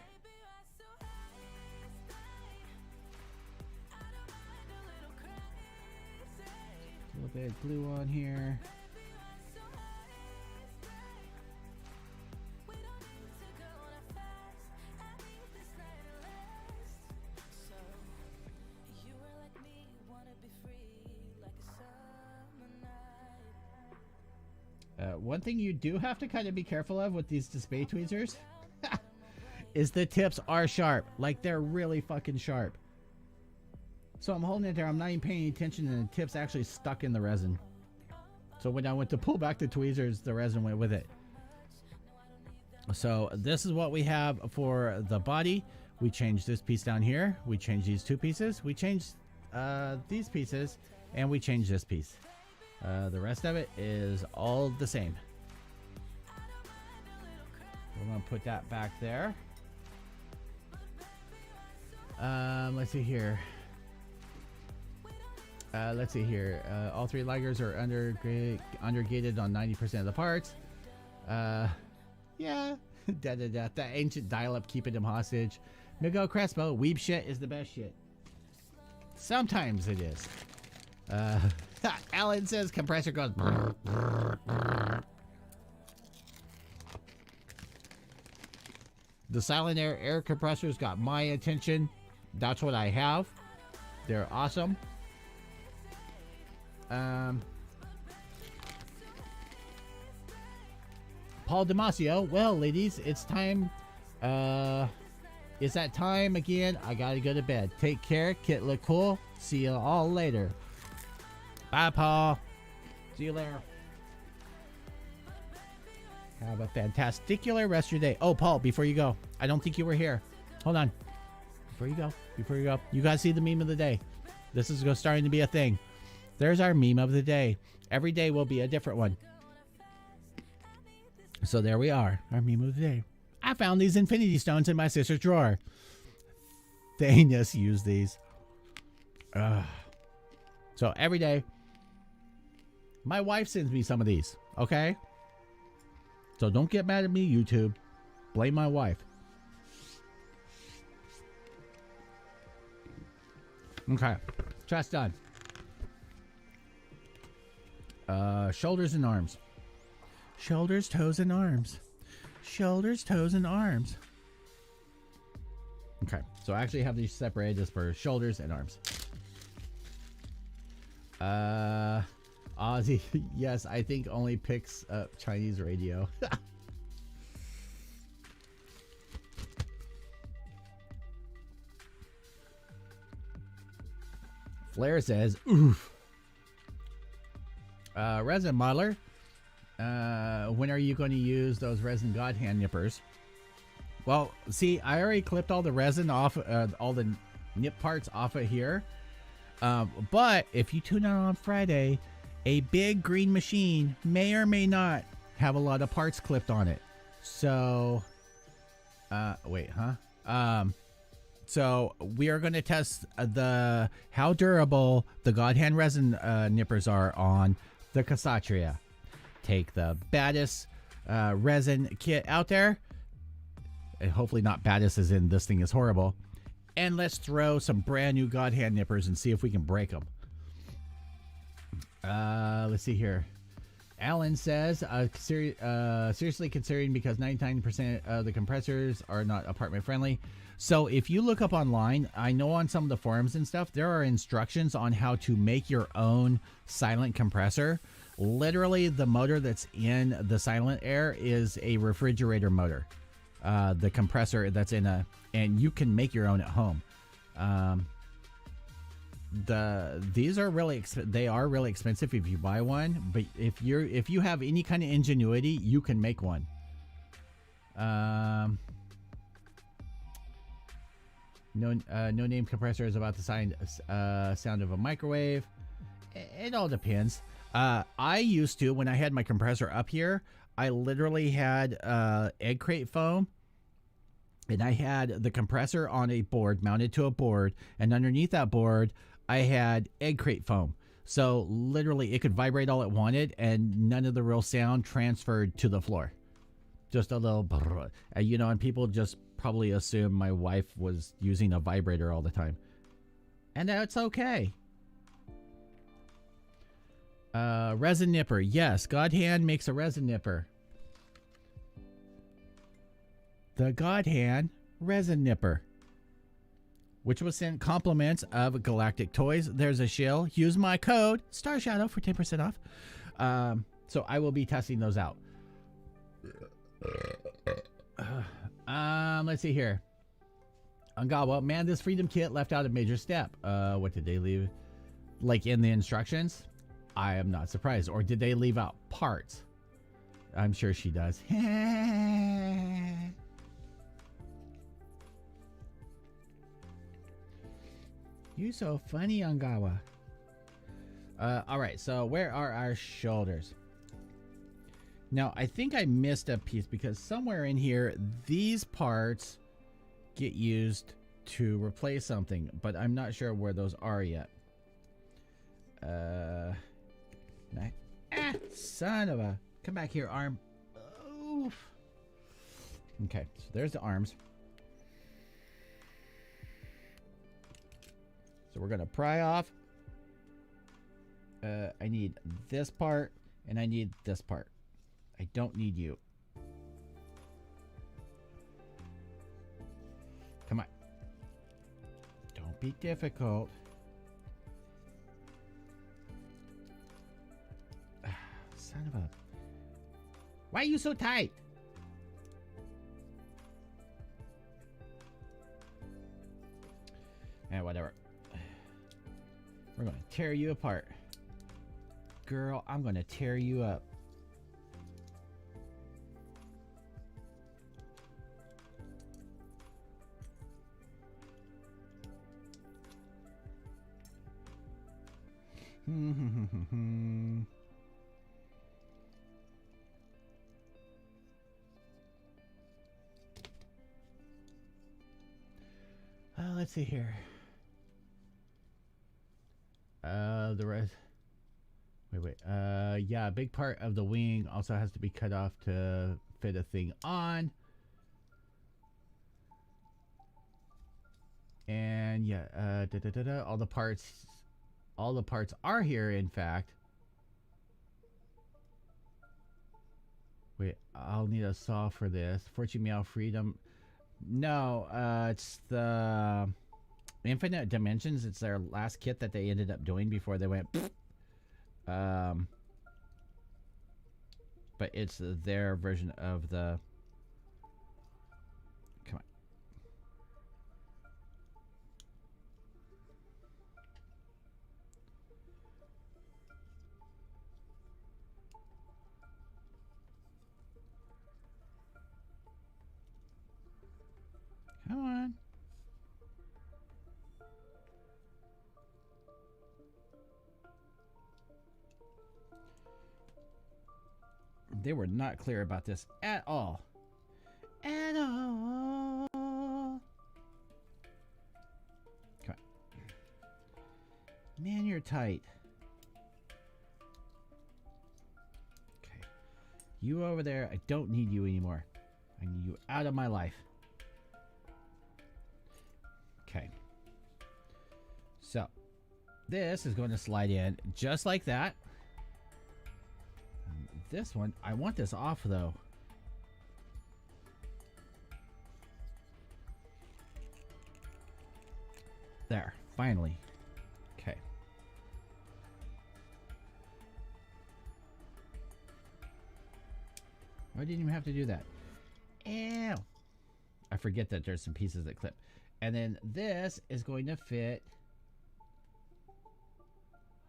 A little bit of glue on here. One thing you do have to kind of be careful of with these display tweezers is the tips are sharp. Like, they're really fucking sharp. So I'm holding it there, I'm not even paying attention, and the tip's actually stuck in the resin. So when I went to pull back the tweezers, the resin went with it. So this is what we have for the body. We changed this piece down here. We changed these two pieces. We changed these pieces, and we changed this piece. The rest of it is all the same. We're going to put that back there. Let's see here. All three ligers are undergated on 90% of the parts. Yeah. That ancient dial-up keeping him hostage. Miguel Crespo, weeb shit is the best shit. Sometimes it is. Alan says compressor goes brr, brr, brr. The silent air compressors got my attention. That's what I have. They're awesome. Paul Damasio, well, ladies, it's time. It's that time again. I gotta go to bed. Take care. Kit look cool. See you all later. Bye, Paul. See you later. Have a fantasticular rest of your day. Oh, Paul, before you go, I don't think you were here. Hold on. Before you go, you guys see the meme of the day. This is starting to be a thing. There's our meme of the day. Every day will be a different one. So there we are, our meme of the day. I found these infinity stones in my sister's drawer. Thanos used these. So every day, my wife sends me some of these, okay? So don't get mad at me, YouTube. Blame my wife. Okay, chest done. Shoulders and arms. Shoulders, toes, and arms. Shoulders, toes, and arms. Okay, so I actually have these separated just for shoulders and arms. Ozzy, yes, I think only picks up Chinese radio. Flair says, oof. Resin modeler, when are you going to use those resin god hand nippers? Well, see, I already clipped all the resin off, all the nip parts off of here. But if you tune in on Friday, a big green machine may or may not have a lot of parts clipped on it. So, wait, huh? So we are going to test how durable the God Hand resin nippers are on the Kshatriya. Take the baddest resin kit out there, and hopefully not baddest as in this thing is horrible, and let's throw some brand new God Hand nippers and see if we can break them. Let's see here. Alan says, seriously considering because 99% of the compressors are not apartment friendly. So if you look up online, I know on some of the forums and stuff, there are instructions on how to make your own silent compressor. Literally, the motor that's in the Silent Air is a refrigerator motor. The compressor that's in and you can make your own at home. These are really they are really expensive if you buy one, but if you have any kind of ingenuity, you can make one. No name compressor is about the sound of a microwave. It all depends. I used to, when I had my compressor up here, I literally had egg crate foam, and I had the compressor on a board mounted to a board, and underneath that board I had egg crate foam. So literally it could vibrate all it wanted and none of the real sound transferred to the floor. Just a little brrr. You know, and people just probably assume my wife was using a vibrator all the time. And that's okay. Resin nipper. Yes, God Hand makes a resin nipper. The God Hand resin nipper, which was sent compliments of Galactic Toys. There's a shill. Use my code Starshadow for 10% off. So I will be testing those out. Let's see here. Angawa, man, this Freedom Kit left out a major step. What did they leave? Like in the instructions? I am not surprised. Or did they leave out parts? I'm sure she does. You so funny, Angawa. Alright, so where are our shoulders? Now, I think I missed a piece because somewhere in here, these parts get used to replace something, but I'm not sure where those are yet. Son of a... Come back here, arm. Oof. Okay, so there's the arms. So we're going to pry off. I need this part, and I need this part. I don't need you. Come on. Don't be difficult. Son of a... Why are you so tight? Whatever. We're going to tear you apart. Girl, I'm going to tear you up. Let's see here. The rest. Wait. Yeah, a big part of the wing also has to be cut off to fit a thing on. And yeah, all the parts are here, in fact. Wait, I'll need a saw for this. Fortune Meow Freedom. No, it's the Infinite Dimensions. It's their last kit that they ended up doing before they went. But it's their version of the. Come on. Come on. They were not clear about this at all. At all. Come on. Man, you're tight. Okay. You over there, I don't need you anymore. I need you out of my life. Okay. So, this is going to slide in just like that. This one, I want this off though. There, finally. Okay. I didn't even have to do that. Ew. I forget that there's some pieces that clip. And then this is going to fit,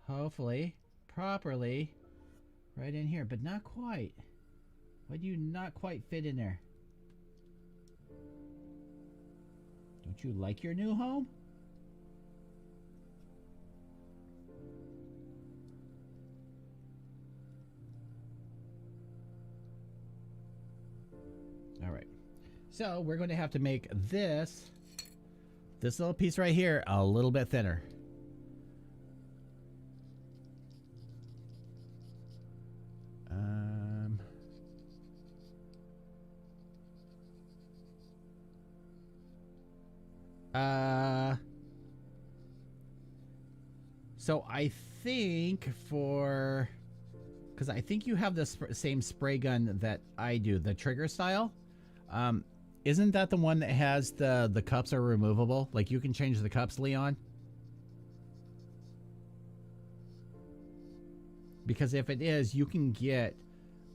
hopefully, properly, right in here, but not quite. Why do you not quite fit in there? Don't you like your new home? All right. So we're going to have to make this little piece right here a little bit thinner. So I think because I think you have the same spray gun that I do, the trigger style. Isn't that the one that has the cups are removable? Like you can change the cups, Leon? Because if it is, you can get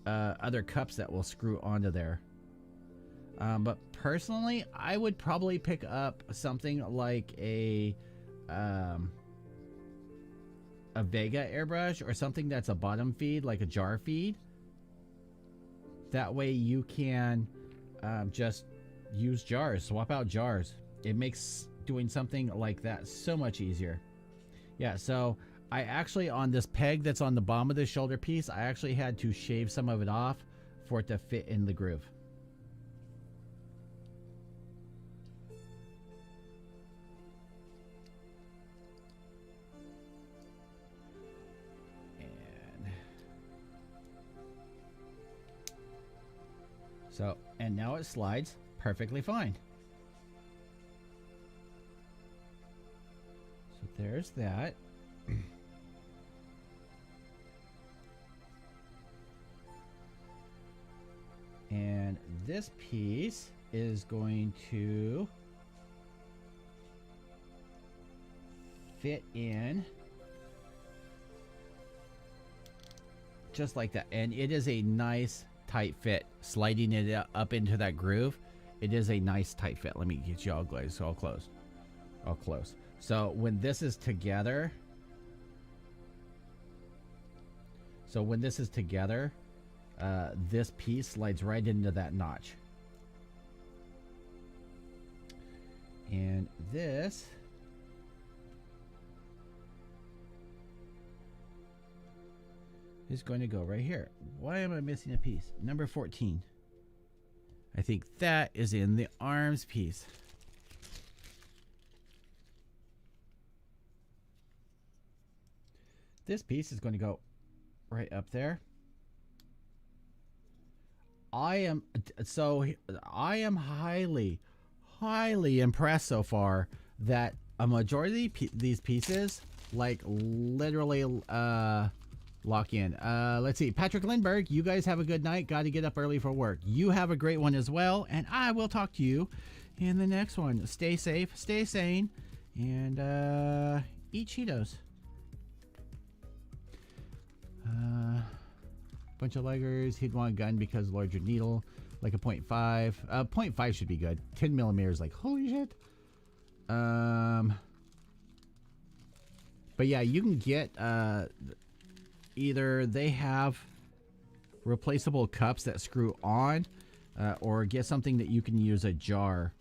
other cups that will screw onto there. But personally, I would probably pick up something like a Vega airbrush or something that's a bottom feed, like a jar feed. That way you can just use jars, swap out jars. It makes doing something like that so much easier. Yeah, so I actually, on this peg that's on the bottom of the shoulder piece, I actually had to shave some of it off for it to fit in the groove. So, and now it slides perfectly fine. So there's that. And this piece is going to fit in just like that. And it is a nice tight fit, sliding it up into that groove. It is a nice tight fit. Let me get you all glazed, all close. So when this is together, this piece slides right into that notch. And this is going to go right here. Why am I missing a piece? Number 14. I think that is in the arms piece. This piece is going to go right up there. I am highly impressed so far that a majority of these pieces, like, literally lock in. Let's see. Patrick Lindbergh, you guys have a good night. Got to get up early for work. You have a great one as well, and I will talk to you in the next one. Stay safe, stay sane, and eat Cheetos. Bunch of leggers. He'd want a gun because larger needle, like a 0.5. 0.5 should be good. 10 millimeters, like, holy shit. But yeah, you can get either they have replaceable cups that screw on, or get something that you can use a jar.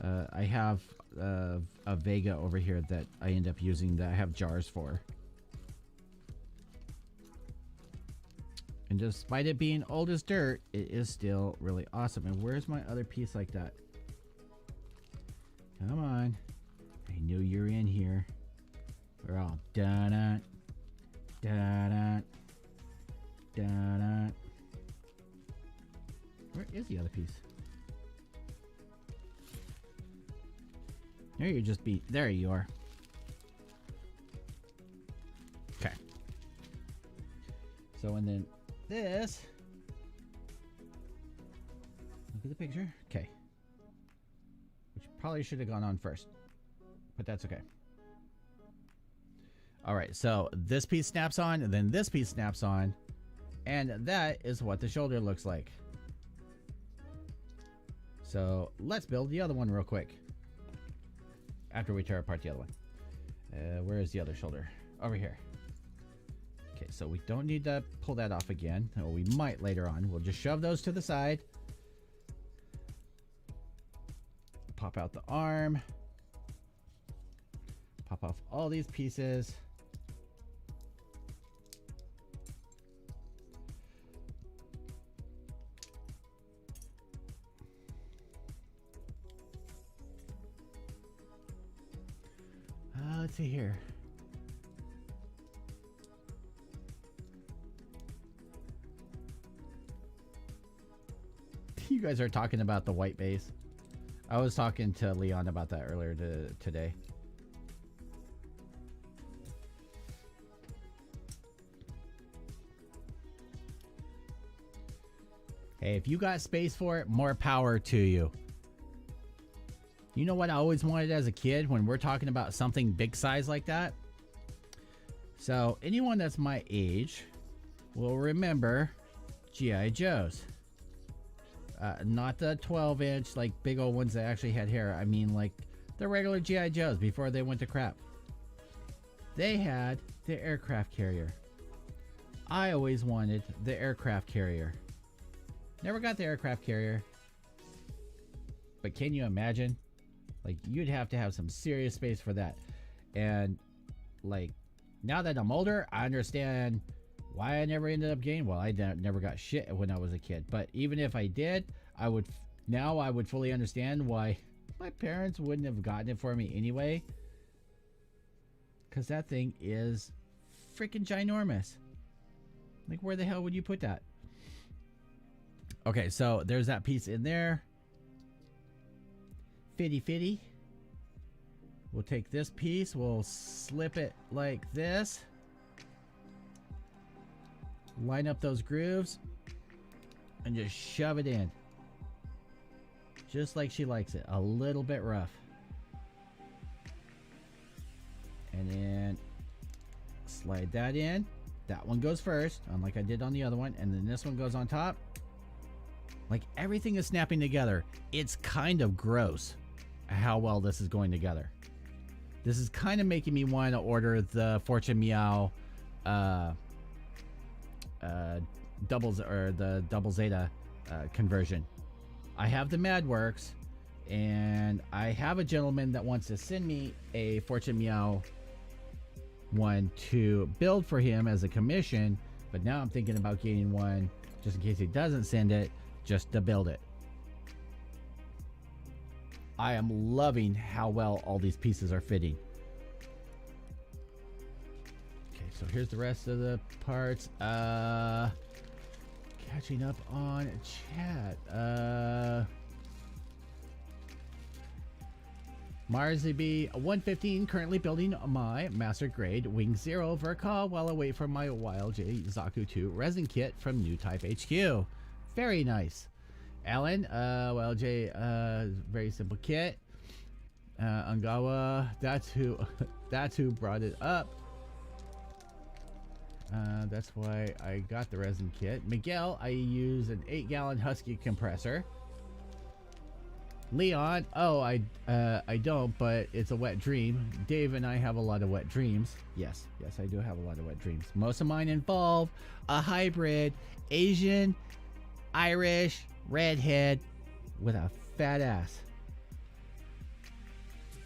I have a Vega over here that I end up using that I have jars for. And despite it being old as dirt, it is still really awesome. And where's my other piece like that? Come on. I knew you were in here. We're all da-da, da-da, da-da. Where is the other piece? There you just be. There you are. Okay. So and then this. Look at the picture. Okay. Which probably should have gone on first, but that's okay. All right. So this piece snaps on, and then this piece snaps on, and that is what the shoulder looks like. So let's build the other one real quick. After we tear apart the other one. Where is the other shoulder? Over here. Okay, so we don't need to pull that off again. Or we might later on. We'll just shove those to the side. Pop out the arm. Pop off all these pieces. Let's see here. You guys are talking about the white base. I was talking to Leon about that earlier today. Hey, if you got space for it, more power to you. You know what I always wanted as a kid when we're talking about something big size like that? So anyone that's my age will remember G.I. Joes. Not the 12-inch, like big old ones that actually had hair. I mean like the regular G.I. Joes before they went to crap. They had the aircraft carrier. I always wanted the aircraft carrier. Never got the aircraft carrier. But can you imagine? Like, you'd have to have some serious space for that. And, like, now that I'm older, I understand why I never ended up getting. Well, I never got shit when I was a kid. But even if I did, I would fully understand why my parents wouldn't have gotten it for me anyway. Because that thing is freaking ginormous. Like, where the hell would you put that? Okay, so there's that piece in there. Fitty. We'll take this piece, we'll slip it like this. Line up those grooves and just shove it in. Just like she likes it, a little bit rough. And then slide that in. That one goes first, unlike I did on the other one, and then this one goes on top. Like, everything is snapping together. It's kind of gross how well this is going together. This is kind of making me want to order the Fortune Meow doubles, or the double Zeta conversion. I have the MadWorks, and I have a gentleman that wants to send me a Fortune Meow one to build for him as a commission, but now I'm thinking about getting one just in case he doesn't send it, just to build it. I am loving how well all these pieces are fitting. Okay, so here's the rest of the parts. Catching up on chat. Marziby 115, currently building my master grade Wing Zero Verka while I wait for my YLJ Zaku 2 resin kit from New Type HQ. Very nice. Alan, YLJ, very simple kit. Angawa, that's who brought it up. That's why I got the resin kit. Miguel, I use an 8-gallon Husky compressor. Leon, oh, I don't, but it's a wet dream. Dave and I have a lot of wet dreams. Yes, I do have a lot of wet dreams. Most of mine involve a hybrid Asian, Irish, redhead with a fat ass.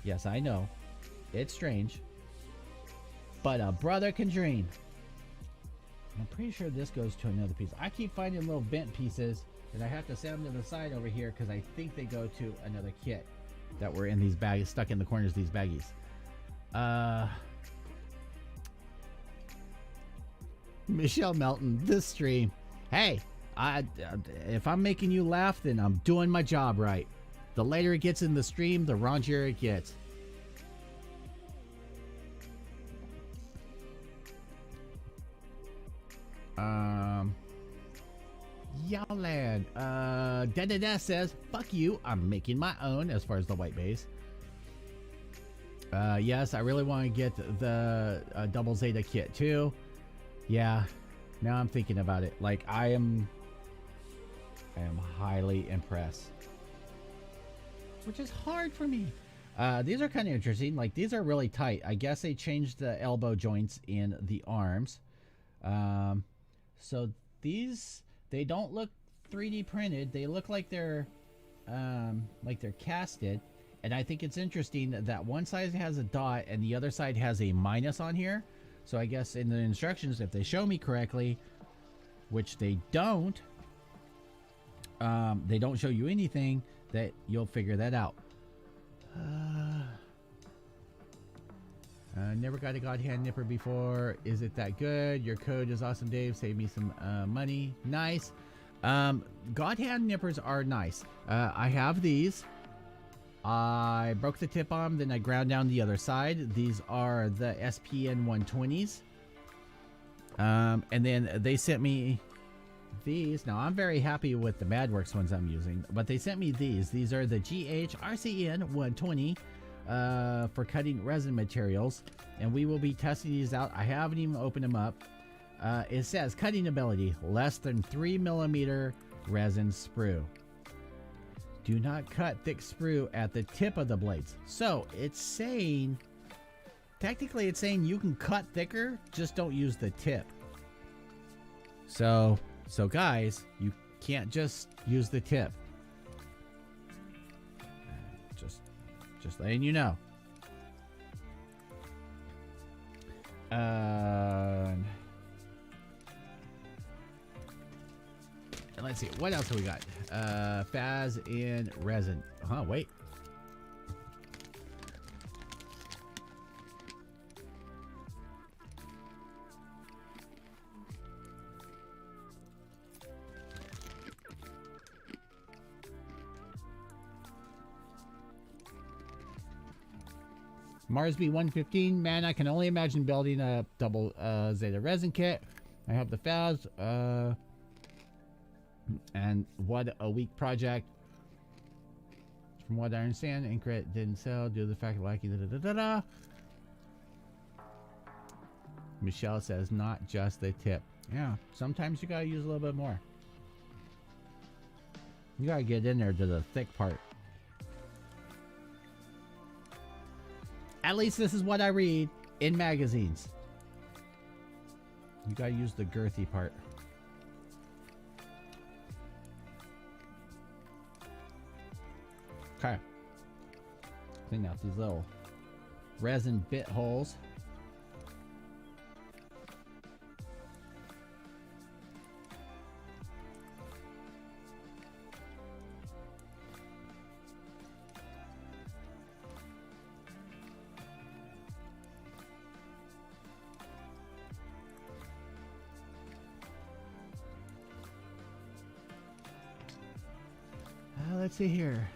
Yes, I know. It's strange. But a brother can dream. I'm pretty sure this goes to another piece. I keep finding little bent pieces and I have to set them to the side over here because I think they go to another kit that were in these bags, stuck in the corners of these baggies. Michelle Melton, this stream. Hey, if I'm making you laugh, then I'm doing my job right. The later it gets in the stream, the raunchier it gets. Yowland. Da says, fuck you, I'm making my own as far as the white base. Yes, I really want to get the double Zeta kit too. Yeah, now I'm thinking about it. Like, I am highly impressed. Which is hard for me. These are kind of interesting. Like, these are really tight. I guess they changed the elbow joints in the arms. So these, they don't look 3D printed. They look like they're casted. And I think it's interesting that one side has a dot and the other side has a minus on here. So I guess in the instructions, if they show me correctly, which they don't show you anything, that you'll figure that out. Never got a God Hand Nipper before. Is it that good? Your code is awesome, Dave. Save me some money. Nice. God Hand Nippers are nice. I have these. I broke the tip on them, then I ground down the other side. These are the SPN 120s. And then they sent me these. Now, I'm very happy with the MadWorks ones I'm using, but they sent me these. These are the GH RCN 120 for cutting resin materials, and we will be testing these out. I haven't even opened them up. It says cutting ability, less than 3mm resin sprue. Do not cut thick sprue at the tip of the blades. So it's saying, technically it's saying you can cut thicker, just don't use the tip. So guys, you can't just use the tip. Just letting you know. And let's see, what else have we got? Faz in resin. Wait. Marsby 115, man, I can only imagine building a double Zeta resin kit. I have the Faz, and what a weak project. From what I understand, Inkret didn't sell due to the fact of lacking da-da-da-da-da. Michelle says, not just the tip. Yeah, sometimes you gotta use a little bit more. You gotta get in there to the thick part. At least this is what I read in magazines. You gotta use the girthy part. Okay. Clean out these little resin bit holes. Let's see here.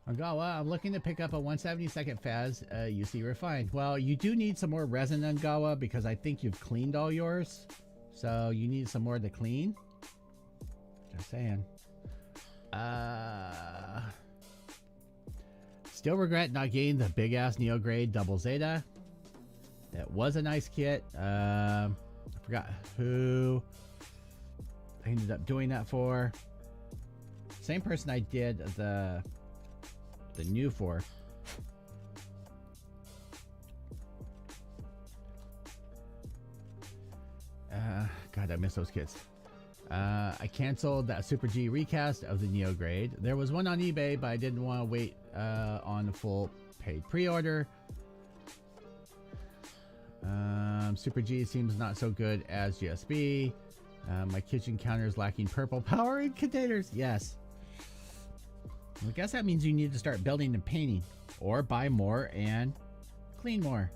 Ungawa, I'm looking to pick up a 1/72 Faz UC refined. Well, you do need some more resin, Ungawa, because I think you've cleaned all yours. So you need some more to clean. Just saying. Still regret not getting the big ass Neo Grade Double Zeta. That was a nice kit. I forgot who I ended up doing that for. Same person I did the new for. God, I miss those kits. I canceled that Super G recast of the Neo Grade. There was one on eBay, but I didn't want to wait on a full paid pre-order. Super G seems not so good as GSB. My kitchen counter is lacking purple power in containers. Yes. I guess that means you need to start building and painting, or buy more and clean more.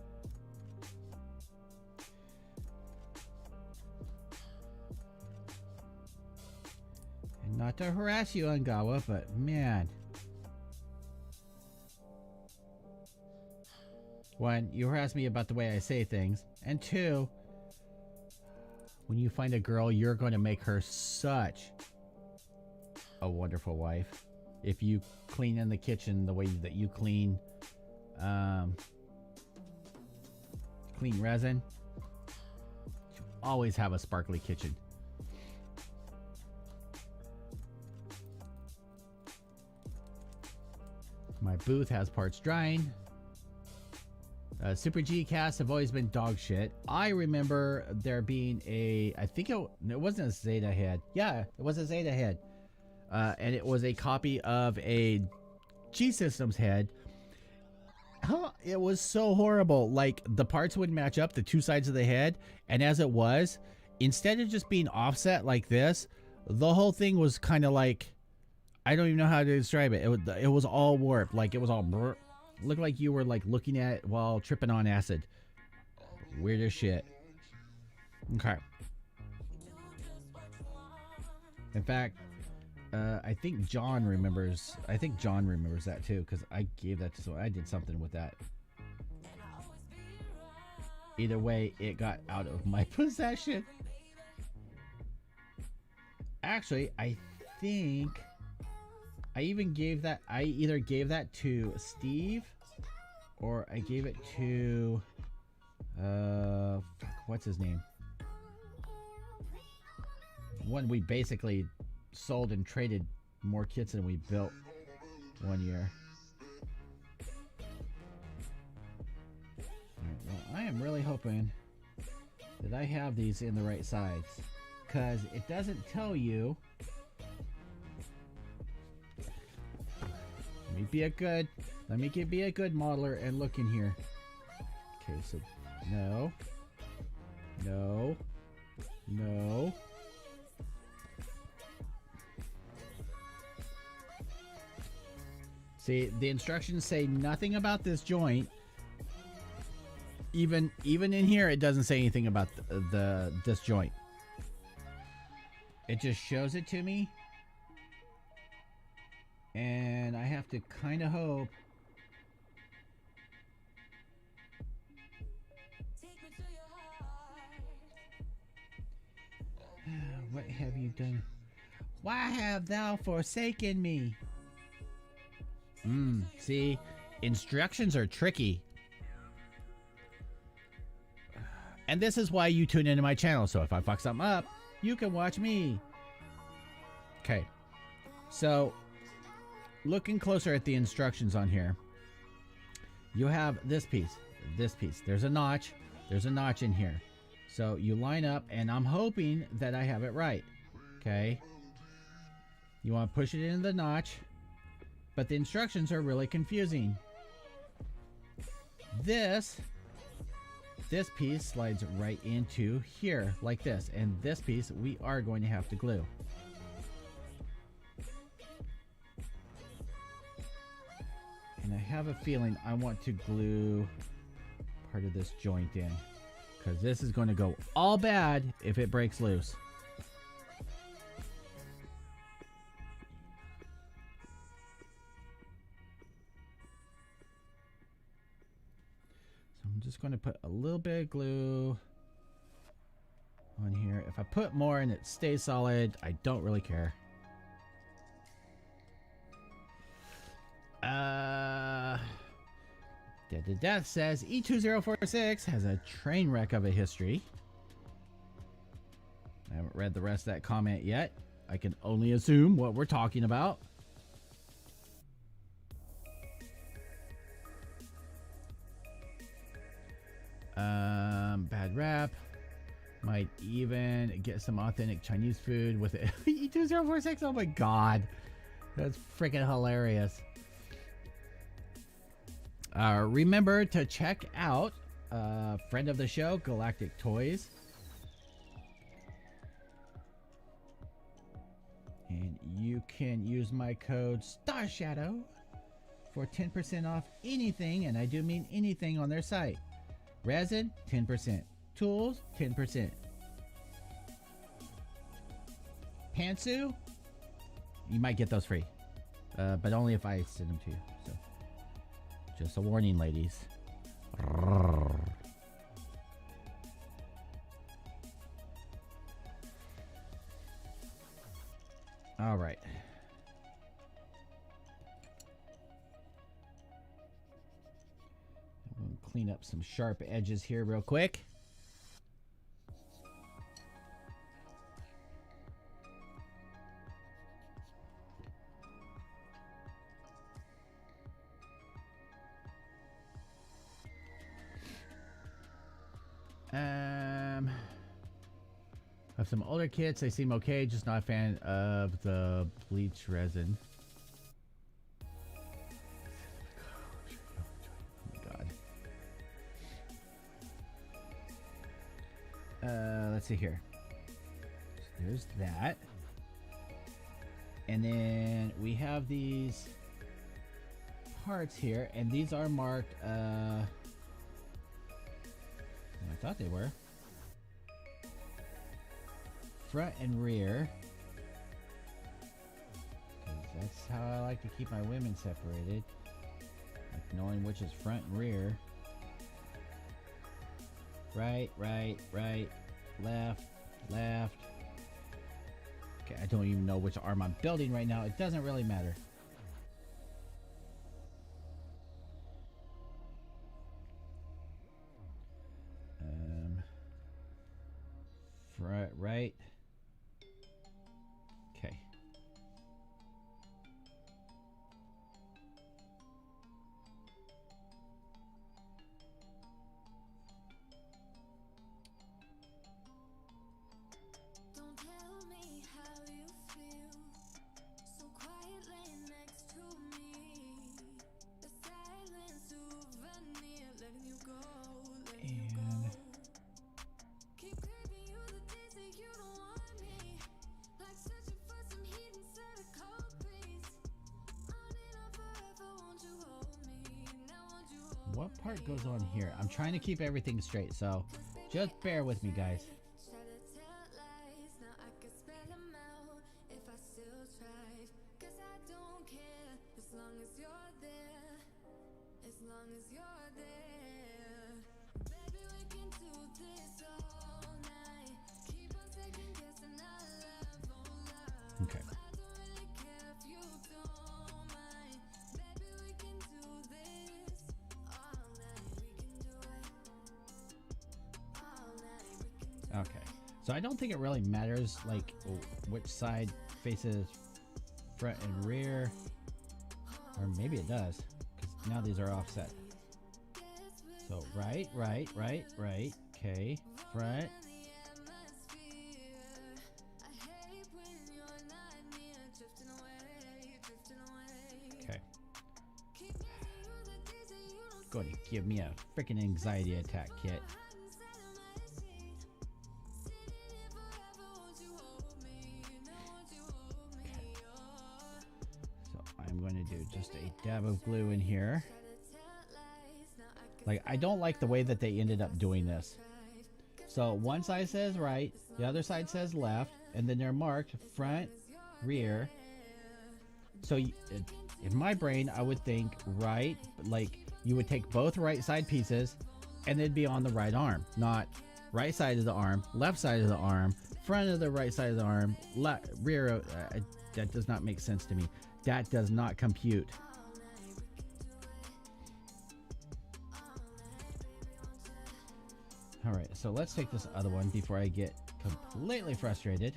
And not to harass you, Angawa, but man. One, you harass me about the way I say things. And two, when you find a girl, you're going to make her such a wonderful wife. If you clean in the kitchen the way that you clean resin, you always have a sparkly kitchen. My booth has parts drying. Super G casts have always been dog shit. I remember there being I think it wasn't a Zeta head. Yeah, it was a Zeta head. And it was a copy of a G-Systems head. It was so horrible. Like, the parts wouldn't match up, the two sides of the head. And as it was, instead of just being offset like this, the whole thing was kind of like, I don't even know how to describe it. It was all warped. Like, it was all brr. Looked like you were like looking at it while tripping on acid. Weird as shit. Okay. In fact, I think John remembers. I think John remembers that too, because I gave that to someone. I did something with that. Either way, it got out of my possession. Actually, I think I even gave that. I either gave that to Steve, or I gave it to what's his name? One we basically sold and traded more kits than we built one year. Alright, well, I am really hoping that I have these in the right size, because it doesn't tell you. Let me be a good modeler and look in here. Okay, so no. See, the instructions say nothing about this joint. Even in here, it doesn't say anything about this joint. It just shows it to me, and I have to kind of hope. What have you done? Why have thou forsaken me? See, instructions are tricky. And this is why you tune into my channel, so if I fuck something up, you can watch me. Okay, so looking closer at the instructions on here, you have this piece. There's a notch in here. So you line up, and I'm hoping that I have it right. Okay, you want to push it into the notch, but the instructions are really confusing. This piece slides right into here like this, and this piece we are going to have to glue. And I have a feeling I want to glue part of this joint in, because this is going to go all bad if it breaks loose. So I'm just going to put a little bit of glue on here. If I put more and it stays solid, I don't really care. Dead to Death says E2046 has a train wreck of a history. I haven't read the rest of that comment yet. I can only assume what we're talking about. Bad rap. Might even get some authentic Chinese food with it. E2046, oh my god. That's freaking hilarious. Remember to check out friend of the show, Galactic Toys. And you can use my code Starshadow for 10% off anything, and I do mean anything on their site. Resin, 10%. Tools, 10%. Pantsu, you might get those free, but only if I send them to you. So, just a warning, ladies. All right. I'm going to clean up some sharp edges here real quick. Of some older kits, they seem okay, just not a fan of the bleach resin. Oh my god. Let's see here. So there's that. And then we have these parts here, and these are marked, I thought they were. Front and rear. That's how I like to keep my women separated. Like knowing which is front and rear. Right, right, right, left, left. Okay, I don't even know which arm I'm building right now. It doesn't really matter. Front, right. Okay. Don't tell me how you feel, so quietly next to me. The silence souvenir, letting you go, letting you go. Keep craving you the days that you don't want me, like searching for some heat inside a cold breeze. On and on forever, won't you hold me? Now won't you hold me? What part goes on here? I'm trying to keep everything straight, so just bear with me, guys. Try to tell lies, now I could spell them out if I still tried. 'Cause I don't care, as long as you're there, as long as you're there. Baby, we can do this all night. Keep on second guessing our love, oh love. Okay. I don't really care if you don't mind. Baby, we can do this all night. We can do it all night. We can do it. Okay. So I don't think it really matters, like, which side faces front and rear. Or maybe it does, because now these are offset. So right, right, right, right. Okay. Front. Okay. Go to give me a freaking anxiety attack, kit. So I'm going to do just a dab of glue in here. Like, I don't like the way that they ended up doing this. So one side says right, the other side says left, and then they're marked front, rear. So in my brain, I would think right, like you would take both right side pieces and they'd be on the right arm, not right side of the arm, left side of the arm, front of the right side of the arm, rear. That does not make sense to me. That does not compute. All right, so let's take this other one before I get completely frustrated.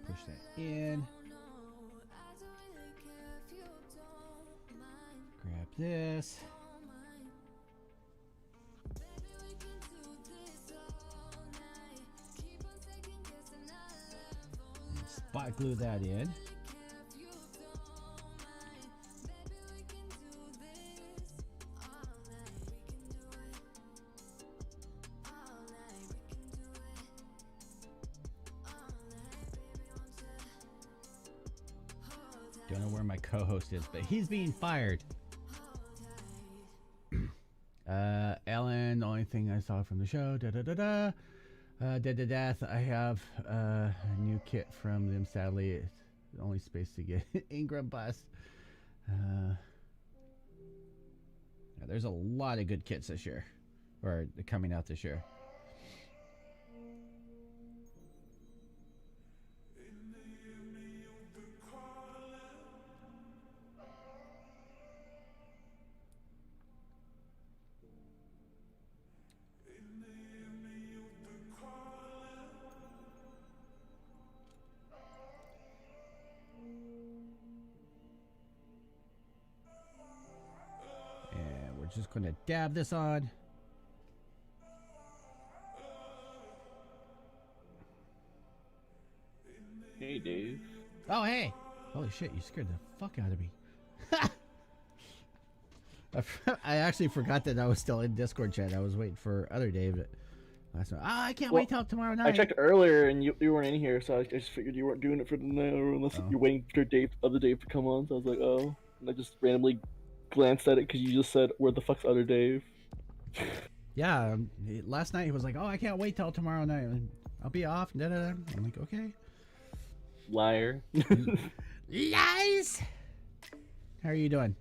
Push that in. this. Spot glue that in. Don't know where my co-host is, but he's being fired. Ellen, the only thing I saw from the show, Dead to Death. I have a new kit from them. Sadly, it's the only space to get Ingram bus. Yeah, there's a lot of good kits this year, or coming out this year. Just gonna dab this on. Hey, Dave. Oh, hey! Holy shit, you scared the fuck out of me. I actually forgot that I was still in Discord chat. I was waiting for other Dave. Last night. I can't wait till tomorrow night. I checked earlier and you weren't in here, so I just figured you weren't doing it for the night, or unless you're waiting for other Dave to come on. So I was like, oh. And I just randomly glanced at it because you just said, where the fuck's other Dave? Yeah, last night he was like, oh, I can't wait till tomorrow night. I'll be off. Da, da, da. I'm like, okay. Liar. Lies! How are you doing?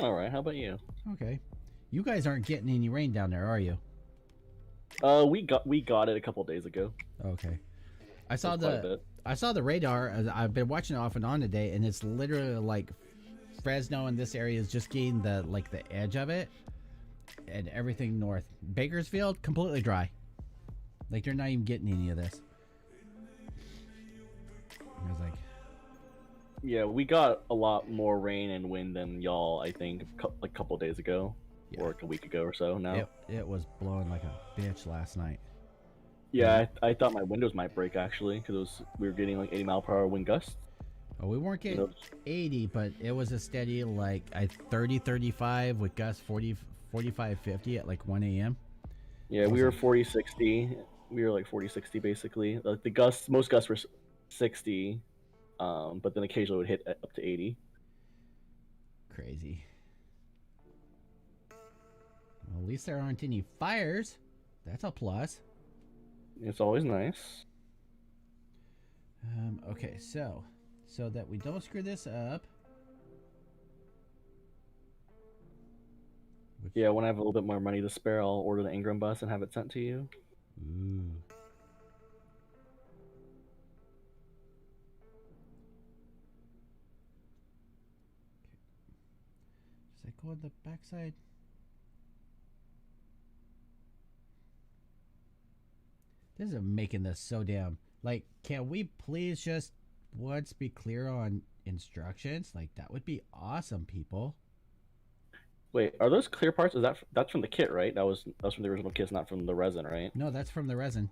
Alright, how about you? Okay. You guys aren't getting any rain down there, are you? We got it a couple days ago. Okay. I saw the radar. I've been watching it off and on today, and it's literally like Fresno in this area is just getting the edge of it, and everything north. Bakersfield completely dry. Like they're not even getting any of this. I was like, yeah, we got a lot more rain and wind than y'all. I think like a couple days ago, or like a week ago or so. Now it was blowing like a bitch last night. Yeah, I thought my windows might break actually because we were getting like 80-mile-per-hour wind gusts. Oh, we weren't getting 80, but it was a steady like 30, 35 with gusts 40, 45, 50 at like 1 a.m. Yeah, we were 40, 60. We were like 40, 60 basically. Like the gusts, most gusts were 60, but then occasionally would hit up to 80. Crazy. Well, at least there aren't any fires. That's a plus. It's always nice. Okay, so that we don't screw this up. Yeah, when I have a little bit more money to spare, I'll order the Ingram bus and have it sent to you. Ooh. Does that go on the backside? This is making this so damn... Like, can we please just once be clear on instructions? Like, that would be awesome, people. Wait, are those clear parts? That's from the kit, right? That's from the original kit, not from the resin, right? No, that's from the resin.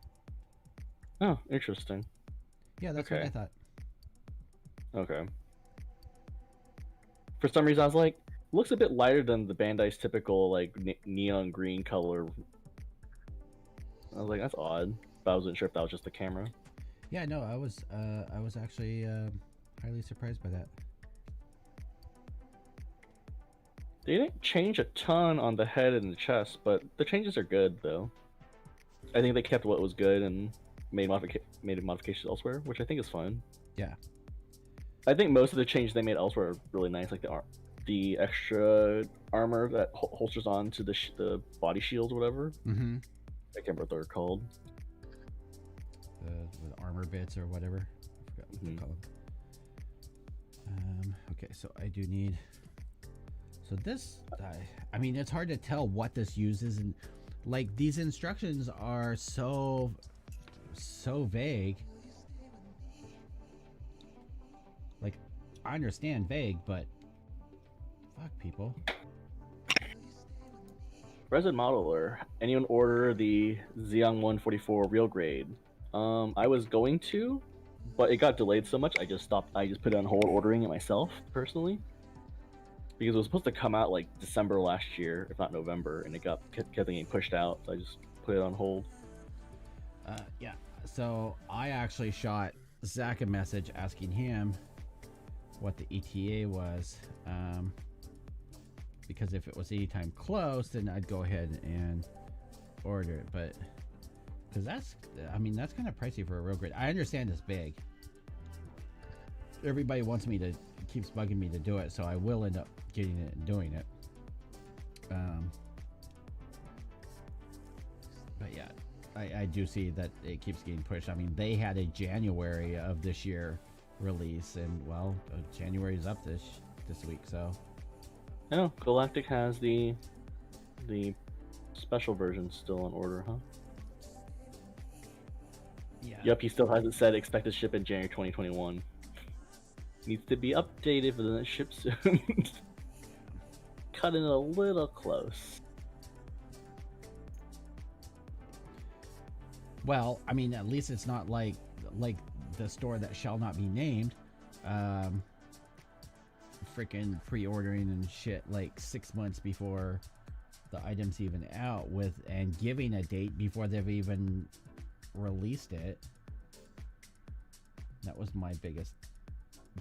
Oh, interesting. Yeah, that's what I thought. Okay. For some reason, I was like, looks a bit lighter than the Bandai's typical like neon green color. I was like, that's odd. But I wasn't sure if that was just the camera. Yeah, no, I was actually highly surprised by that. They didn't change a ton on the head and the chest, but the changes are good though. I think they kept what was good and made modifications elsewhere, which I think is fine. Yeah. I think most of the changes they made elsewhere are really nice, like the extra armor that holsters on to the body shields or whatever. Mm-hmm. I can't remember what they're called. The armor bits or whatever. I forgot what they call them. Okay, so I do need... So this... I mean, it's hard to tell what this uses, and like these instructions are so vague. Like, I understand vague, but Fuck people. Resin Modeler. Anyone order the Xeon 144 real grade? I was going to, but it got delayed so much I just stopped. I just put it on hold ordering it myself personally because it was supposed to come out like December last year, if not November, and it kept getting pushed out. So I just put it on hold. Yeah. So I actually shot Zach a message asking him what the ETA was, because if it was anytime close, then I'd go ahead and order it. But because that's kind of pricey for a real grade. I understand it's big. Everybody keeps bugging me to do it, so I will end up getting it and doing it. But yeah, I do see that it keeps getting pushed. I mean, they had a January of this year release, and well, January is up this week, so. Oh, Galactic has the special version still on order, huh? Yeah. Yep, he still has it said expect to ship in January 2021. Needs to be updated, but then it ships soon. Cutting it a little close. Well, I mean, at least it's not like the store that shall not be named, freaking pre-ordering and shit like 6 months before the item's even out and giving a date before they've even released it. That was my biggest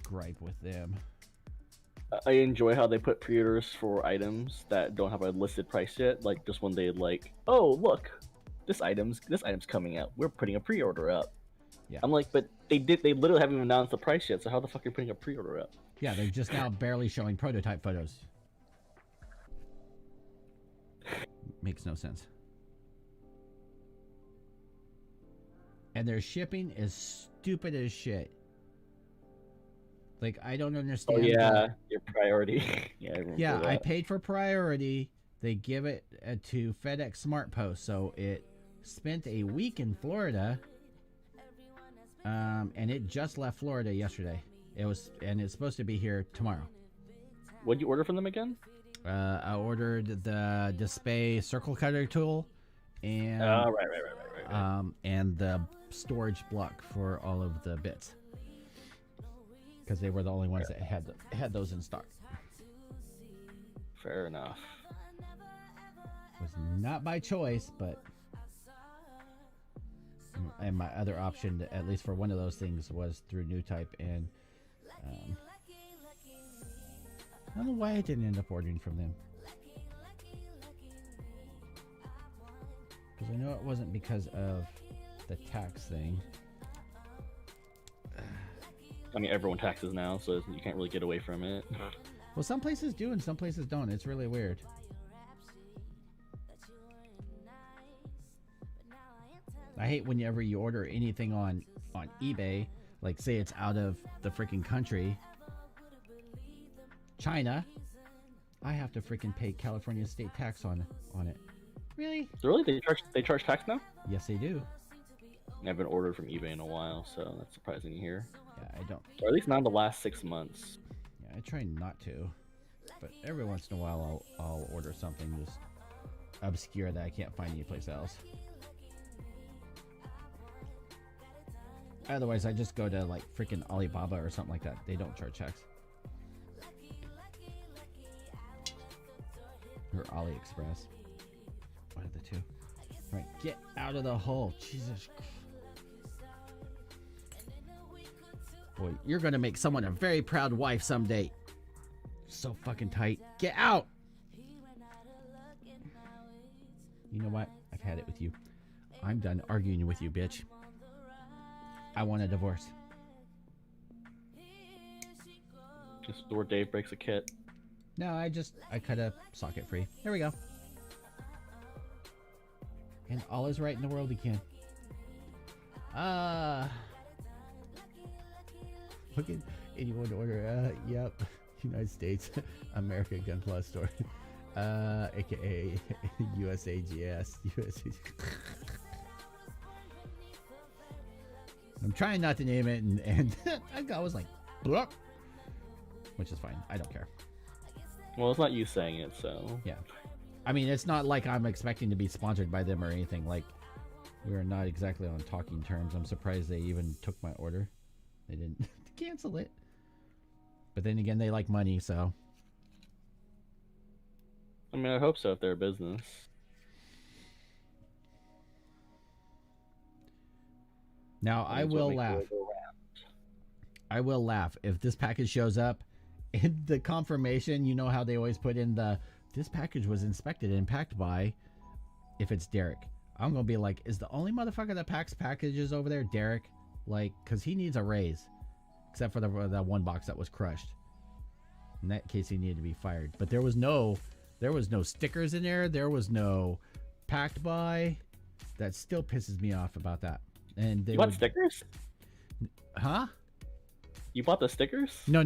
gripe with them. I enjoy how they put pre-orders for items that don't have a listed price yet. Like just when they oh look, this item's coming out. We're putting a pre-order up. Yeah. I'm like, but they literally haven't even announced the price yet. So how the fuck are you putting a pre-order up? Yeah, they're just now barely showing prototype photos. Makes no sense. And their shipping is stupid as shit. Like, I don't understand. Oh yeah, your priority. Yeah, I paid for priority. They give it to FedEx Smart Post, so it spent a week in Florida, and it just left Florida yesterday. It's supposed to be here tomorrow. What'd you order from them again? I ordered the display circle cutter tool, and right. and the storage block for all of the bits, because they were the only ones that had those in stock. Fair enough. Was not by choice, but and my other option, at least for one of those things, was through New Type, and I don't know why I didn't end up ordering from them. Because I know it wasn't because of the tax thing. I mean, everyone taxes now, so you can't really get away from it. Well, some places do and some places don't. It's really weird. I hate whenever you order anything on eBay, like say it's out of the freaking country, China, I have to freaking pay California state tax on it. Really? So really, they charge tax now? Yes, they do. I haven't ordered from eBay in a while, so that's surprising to hear. Yeah, I don't. Or at least not in the last 6 months. Yeah, I try not to, but every once in a while I'll order something just obscure that I can't find anyplace else. Otherwise, I just go to like freaking Alibaba or something like that. They don't charge tax. Or AliExpress. One of the two. Right, get out of the hole. Jesus. Boy, you're gonna make someone a very proud wife someday. So fucking tight. Get out! You know what? I've had it with you. I'm done arguing with you, bitch. I want a divorce. Just where Dave breaks a kit. No, I cut a socket free. There we go. And all is right in the world again. Look at anyone order. Yep. United States America Gun Plus store. AKA USAGS. I'm trying not to name it, and I was like, blup, which is fine. I don't care. Well, it's not you saying it, so. Yeah. I mean, it's not like I'm expecting to be sponsored by them or anything. Like, we are not exactly on talking terms. I'm surprised they even took my order. They didn't cancel it. But then again, they like money, so. I mean, I hope so if they're a business. Now, I That's what will makes the laugh. world go round. I will laugh if this package shows up in the confirmation. You know how they always put in this package was inspected and packed by, if it's Derek. I'm going to be like, is the only motherfucker that packs packages over there Derek? Like, because he needs a raise. Except for that one box that was crushed. In that case, he needed to be fired. But there was no stickers in there. There was no packed by. That still pisses me off about that. And they You bought stickers? Huh? You bought the stickers? No.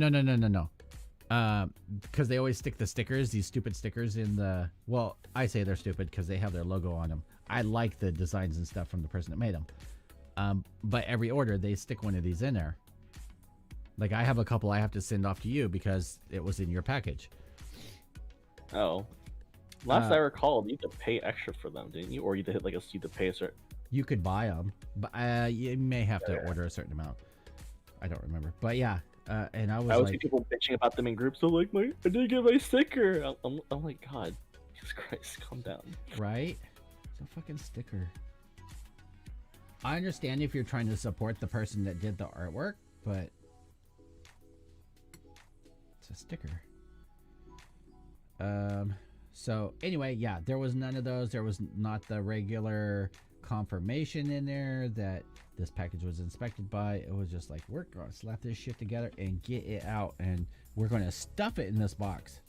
Because they always stick the stickers, these stupid stickers in the. Well, I say they're stupid because they have their logo on them. I like the designs and stuff from the person that made them. But every order they stick one of these in there. Like I have a couple I have to send off to you because it was in your package. Oh. Last I recall, you had to pay extra for them, didn't you? Or you had to pay a certain. You could buy them, but you may have to order a certain amount. I don't remember, but yeah. And I always see people bitching about them in groups. They're like, I didn't get my sticker. I'm like, God, Jesus Christ, calm down. Right? It's a fucking sticker. I understand if you're trying to support the person that did the artwork, but it's a sticker. So anyway, yeah, there was none of those. There was not the regular confirmation in there that this package was inspected by. It was just like, we're gonna slap this shit together and get it out, and we're gonna stuff it in this box.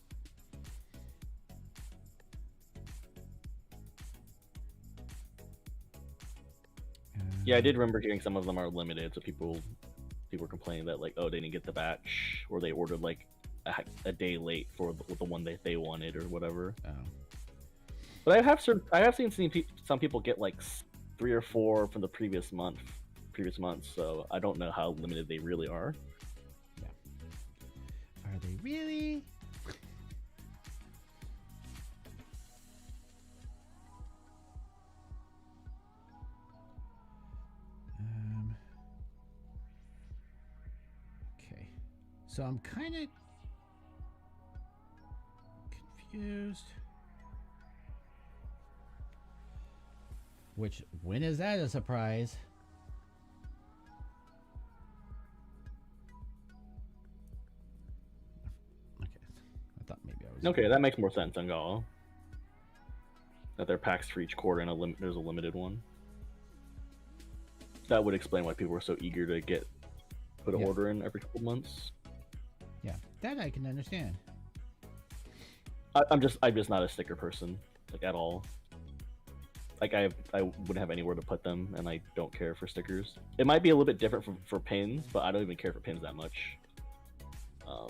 Yeah, I did remember hearing some of them are limited, so people were complaining that like, oh, they didn't get the batch, or they ordered like a day late for the one that they wanted or whatever. Oh. But I have seen some people get like 3 or 4 from the previous month, so I don't know how limited they really are. Yeah. Are they really? Okay. So I'm kind of confused. Which, when is that a surprise? Okay. I thought maybe I was... Okay, that makes more sense, Angala. That they're packs for each quarter and there's a limited one. That would explain why people were so eager to put an order in every couple months. Yeah, that I can understand. I'm just not a sticker person, like at all. Like I wouldn't have anywhere to put them, and I don't care for stickers. It might be a little bit different for pins, but I don't even care for pins that much. I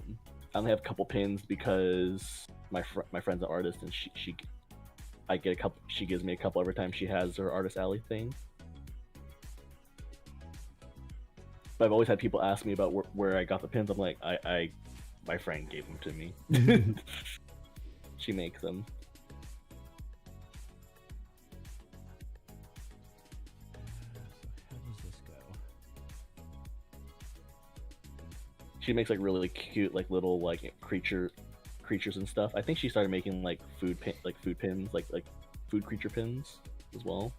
only have a couple pins because my friend's an artist, and I get a couple. She gives me a couple every time she has her Artist Alley thing. But I've always had people ask me about where I got the pins. I'm like, my friend gave them to me. She makes them. She makes like really cute like little like creatures and stuff. I think she started making like food pins, like food creature pins as well.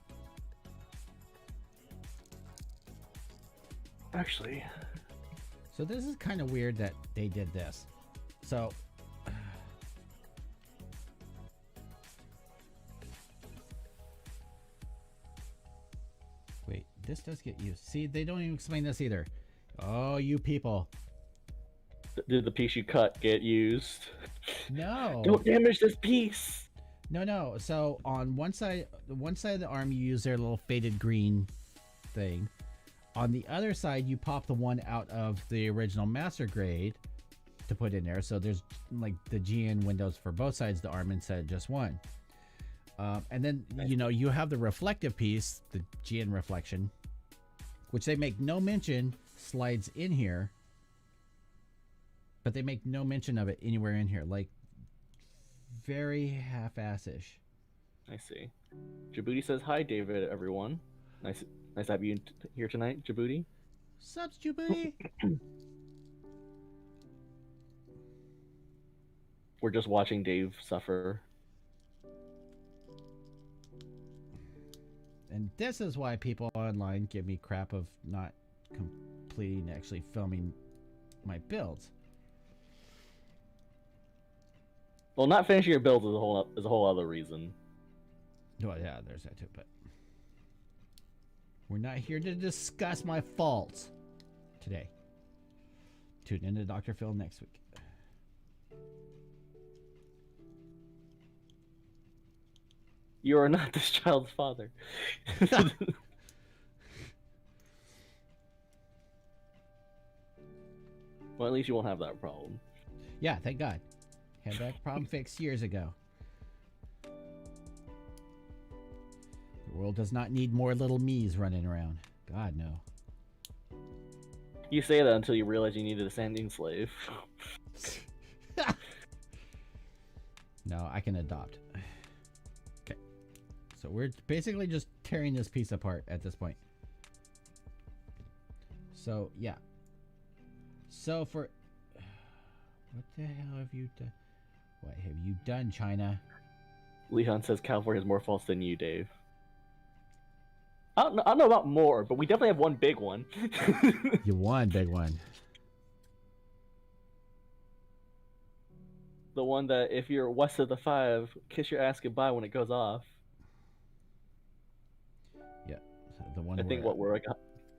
Actually, so this is kind of weird that they did this. So wait, this does get used. See, they don't even explain this either. Oh, you people. Did the piece you cut get used? No. Don't damage this piece. No. So on one side of the arm, you use their little faded green thing. On the other side, you pop the one out of the original master grade to put in there. So there's like the GN windows for both sides of the arm instead of just one. And then, you have the reflective piece, the GN reflection, which they make no mention slides in here. But they make no mention of it anywhere in here. Like, very half-assish. I see. Djibouti says hi, David. Everyone, nice to have you here tonight, Djibouti. Sups, Djibouti? We're just watching Dave suffer. And this is why people online give me crap of not completing, actually filming my builds. Well, not finishing your builds is a whole other reason. Well, yeah, there's that too, but we're not here to discuss my faults today. Tune in to Dr. Phil next week. You are not this child's father. Well, at least you won't have that problem. Yeah, thank God. Had that problem fixed years ago. The world does not need more little me's running around. God, no. You say that until you realize you needed a sanding slave. No, I can adopt. Okay. So we're basically just tearing this piece apart at this point. So, yeah. So for... What the hell have you done? What have you done, China? Leon says California has more faults than you, Dave. I don't know about more, but we definitely have one big one. You won, big one. The one that if you're west of the 5, kiss your ass goodbye when it goes off. Yeah, the one. I think what we're like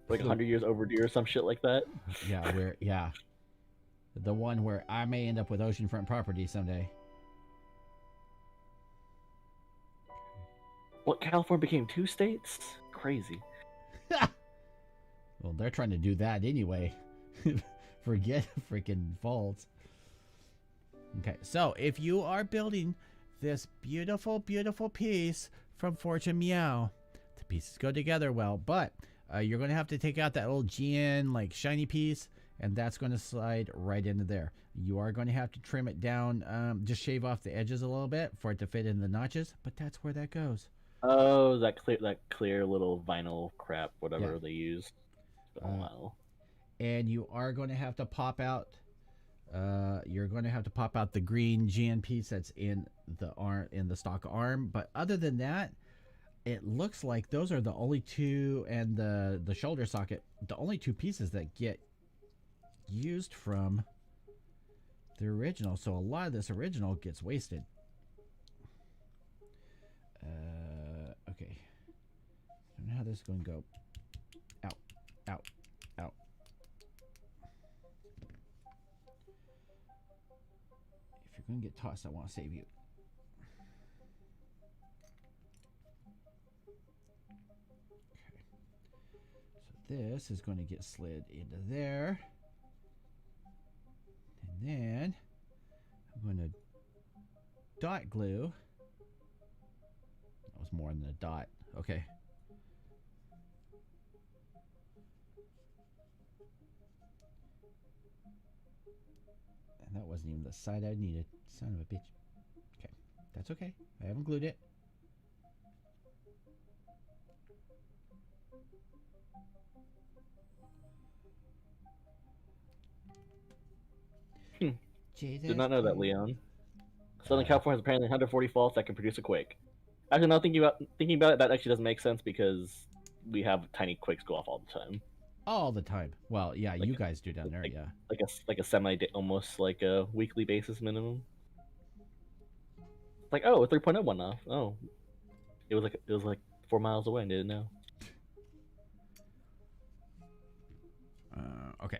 100 years overdue or some shit like that. Yeah, the one where I may end up with oceanfront property someday. What, California became 2 states? Crazy. Well, they're trying to do that anyway. Forget freaking faults. Okay, so if you are building this beautiful, beautiful piece from Fortune Meow, the pieces go together well, but you're going to have to take out that little GN like shiny piece, and that's going to slide right into there. You are going to have to trim it down, just shave off the edges a little bit for it to fit in the notches, but that's where that goes. Oh, that clear little vinyl crap, whatever they use. Oh wow. And you are going to have to pop out. You're going to have to pop out the green GN piece that's in the arm, in the stock arm. But other than that, it looks like those are the only two, and the shoulder socket, the only two pieces that get used from the original. So a lot of this original gets wasted. Okay. I don't know how this is going to go. Out, out, out. If you're going to get tossed, I want to save you. Okay. So this is going to get slid into there. And then I'm going to dot glue. That was more than a dot. Okay. And that wasn't even the side I needed. Son of a bitch. Okay. That's okay. I haven't glued it. Did not know that, Leon. Southern California has apparently 140 faults that can produce a quake. Actually, now thinking about it, that actually doesn't make sense because we have tiny quakes go off all the time. All the time. Well, yeah, you guys do down there, yeah. Like a semi-day, almost like a weekly basis minimum. Like, oh, a 3.0 went off. Oh, it was like 4 miles away and didn't know. Okay.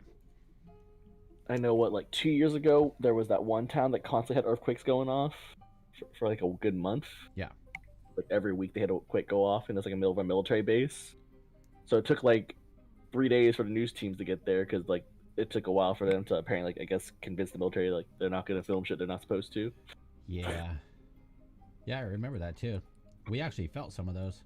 I know what, like 2 years ago, there was that one town that constantly had earthquakes going off for like a good month. Yeah. Like every week they had a quake go off, and it's like a middle of a military base. So it took like 3 days for the news teams to get there because like it took a while for them to apparently, like, I guess, convince the military like they're not going to film shit they're not supposed to. Yeah. Yeah, I remember that too. We actually felt some of those,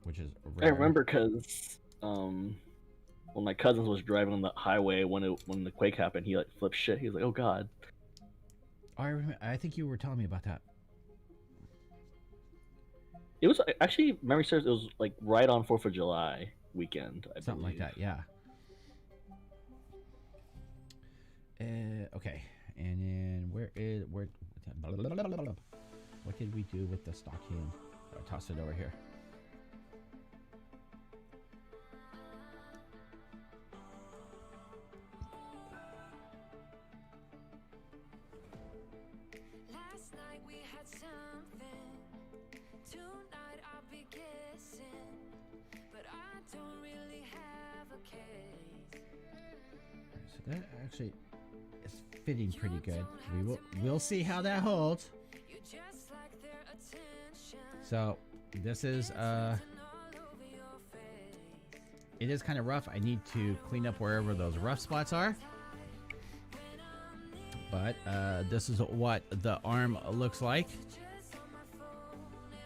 which is rare. I remember because when my cousin was driving on the highway when the quake happened, he like flipped shit. He was like, "Oh God." Oh, I think you were telling me about that. It was actually, memory serves, it was like right on 4th of July weekend, I Something believe. like that, yeah. Okay, and then what did we do with the stock hand? I'll toss it over here. Last night we had something. Tonight I'll be guessing. But I don't really have a case. So that actually is fitting pretty good. We'll see how that holds. You just like their attention. So this is All over your face. it is kind of rough. I need to clean up wherever those rough spots are. But this is what the arm looks like. Just on my phone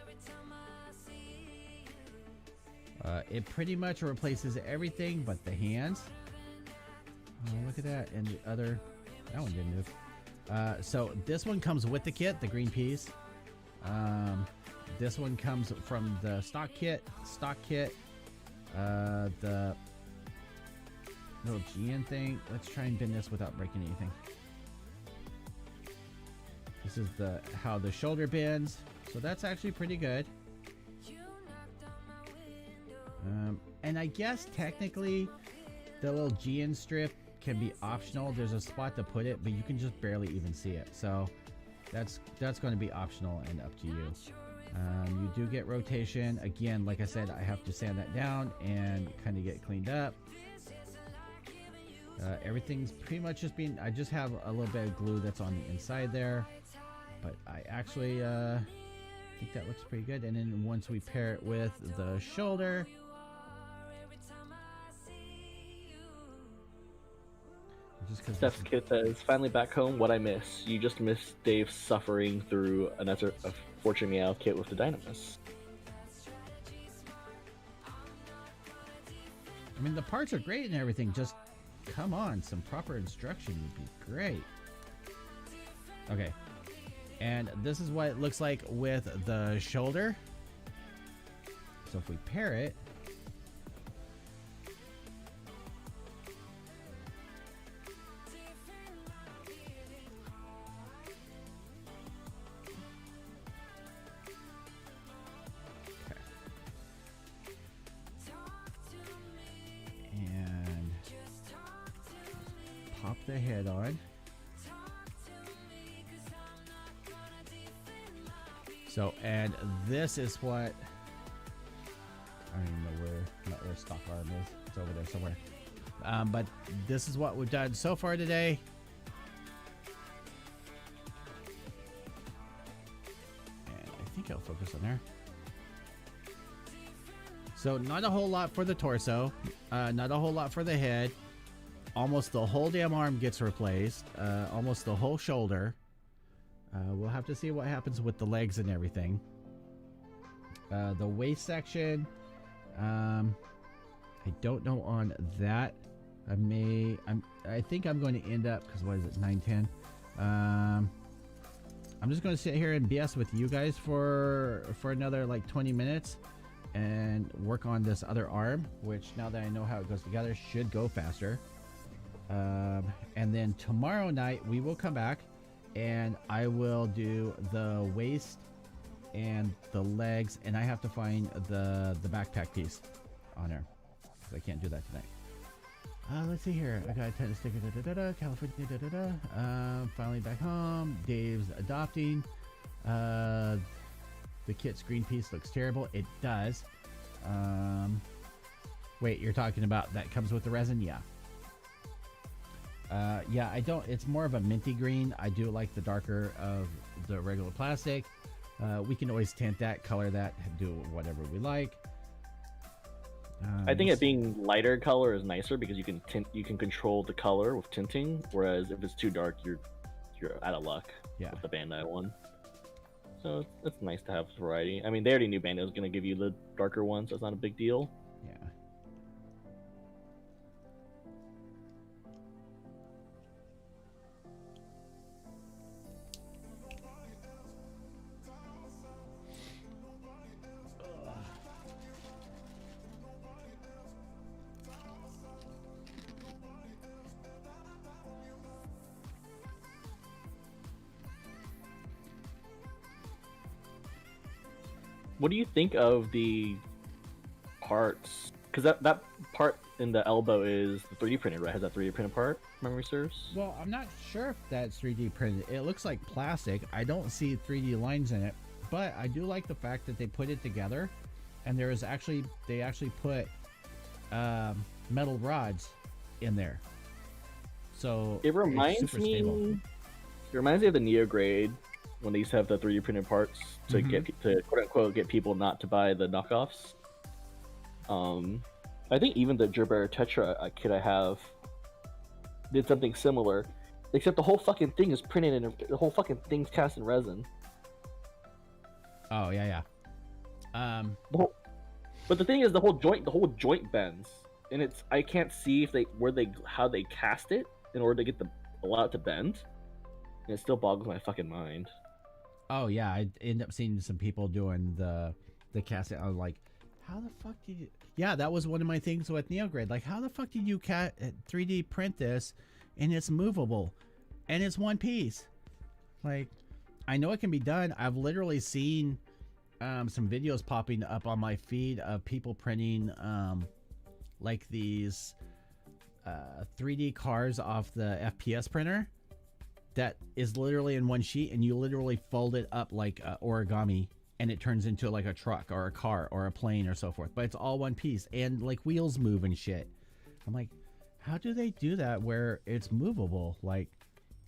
every time I see you. It pretty much replaces everything but the hands. Oh, look at that. And the other, that one didn't move. So this one comes with the kit, the green peas. This one comes from the stock kit. The little GN thing. Let's try and bend this without breaking anything. This is how the shoulder bends. So that's actually pretty good. You knocked on my window. And I guess technically the little GN strip can be optional. There's a spot to put it, but you can just barely even see it. So that's going to be optional and up to you. You do get rotation. Again, like I said, I have to sand that down and kind of get cleaned up. Everything's pretty much just being, I just have a little bit of glue that's on the inside there. But I actually think that looks pretty good. And then once we pair it with the shoulder, just because Steph's kit says, finally back home, what I miss. You just missed Dave suffering through another Fortune Meow kit with the Dynames. I mean, the parts are great and everything. Just come on, some proper instruction would be great. Okay. And this is what it looks like with the shoulder. So if we pair it, okay. And pop the head on. So, and this is what, I don't even know where stock arm is. It's over there somewhere. But this is what we've done so far today. And I think I'll focus on there. So not a whole lot for the torso, not a whole lot for the head. Almost the whole damn arm gets replaced, almost the whole shoulder. We'll have to see what happens with the legs and everything. The waist section, I don't know on that. I think I'm going to end up, because what is it, 9:10? I'm just going to sit here and BS with you guys for another like 20 minutes and work on this other arm, which now that I know how it goes together should go faster. And then tomorrow night we will come back and I will do the waist and the legs, and I have to find the backpack piece on there because I can't do that tonight. Let's see here. I got a tennis sticker. California. Finally back home. Dave's adopting. The kit's green piece looks terrible. It does. Wait, you're talking about that comes with the resin? Yeah. Yeah, I don't. It's more of a minty green. I do like the darker of the regular plastic. We can always tint that, color that, do whatever we like. I think it being lighter color is nicer because you can control the color with tinting. Whereas if it's too dark, you're out of luck with the Bandai one. So it's nice to have variety. I mean, they already knew Bandai was going to give you the darker one, so it's not a big deal. Yeah. What do you think of the parts? Because that part in the elbow is the 3D printed, right? Has that 3D printed part? Memory serves. Well, I'm not sure if that's 3D printed. It looks like plastic. I don't see 3D lines in it, but I do like the fact that they put it together, and they actually put metal rods in there. So It reminds it's super stable. me. It reminds me of the Neo grade when they used to have the 3D printed parts to Mhm. get to quote unquote get people not to buy the knockoffs. I think even the Gerber Tetra kit I have did something similar, except the whole fucking thing is printed and the whole fucking thing's cast in resin. Oh yeah. But the thing is, the whole joint bends, and I can't see how they cast it in order to allow it to bend, and it still boggles my fucking mind. Oh yeah, I end up seeing some people doing the casting. I was like, how the fuck did you? Yeah, that was one of my things with NeoGrid. Like, how the fuck did you 3D print this, and it's movable, and it's one piece? Like, I know it can be done. I've literally seen some videos popping up on my feed of people printing like these 3D cars off the FPS printer that is literally in one sheet, and you literally fold it up like origami, and it turns into like a truck or a car or a plane or so forth. But it's all one piece, and like wheels move and shit. I'm like, how do they do that where it's movable? Like,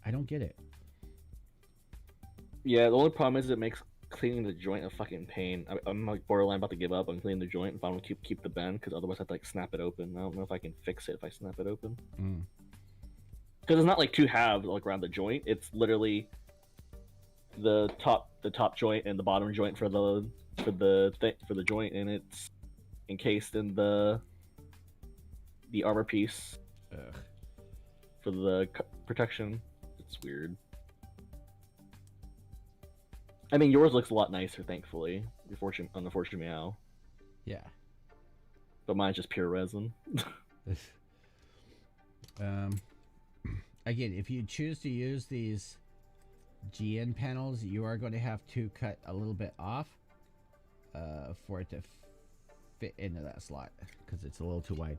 I don't get it. Yeah, the only problem is it makes cleaning the joint a fucking pain. I'm like borderline about to give up on cleaning the joint if I want to keep the bend, because otherwise I have to like snap it open. I don't know if I can fix it if I snap it open. Because it's not like two halves like around the joint. It's literally the top joint and the bottom joint for the joint, and it's encased in the armor piece. Ugh. For the protection. It's weird. I mean, yours looks a lot nicer, thankfully. On the Fortune Meow. Yeah. But mine's just pure resin. Again, if you choose to use these GN panels, you are going to have to cut a little bit off for it to fit into that slot, because it's a little too wide.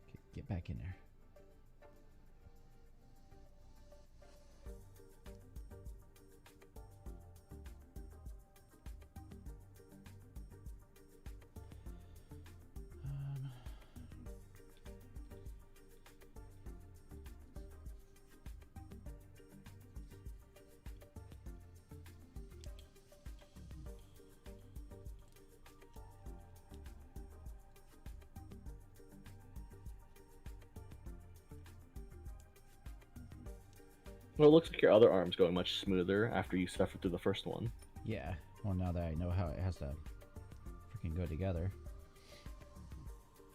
Okay, get back in there. Well, it looks like your other arm's going much smoother after you suffered through the first one. Yeah, well, now that I know how it has to freaking go together.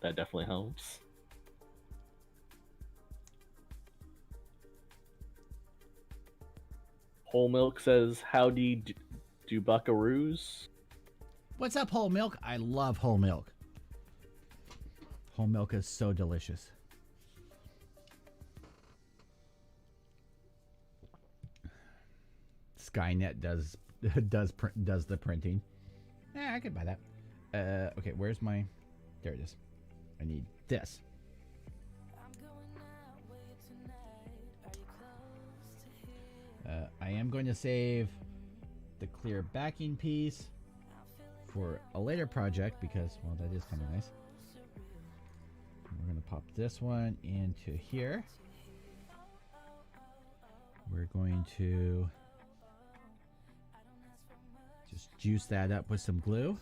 That definitely helps. Whole Milk says, howdy do buckaroos. What's up, Whole Milk? I love Whole Milk. Whole Milk is so delicious. Skynet does the printing. Yeah, I could buy that. Okay, where's my? There it is. I need this. I am going to save the clear backing piece for a later project because, well, that is kind of nice. We're going to pop this one into here. We're going to just juice that up with some glue.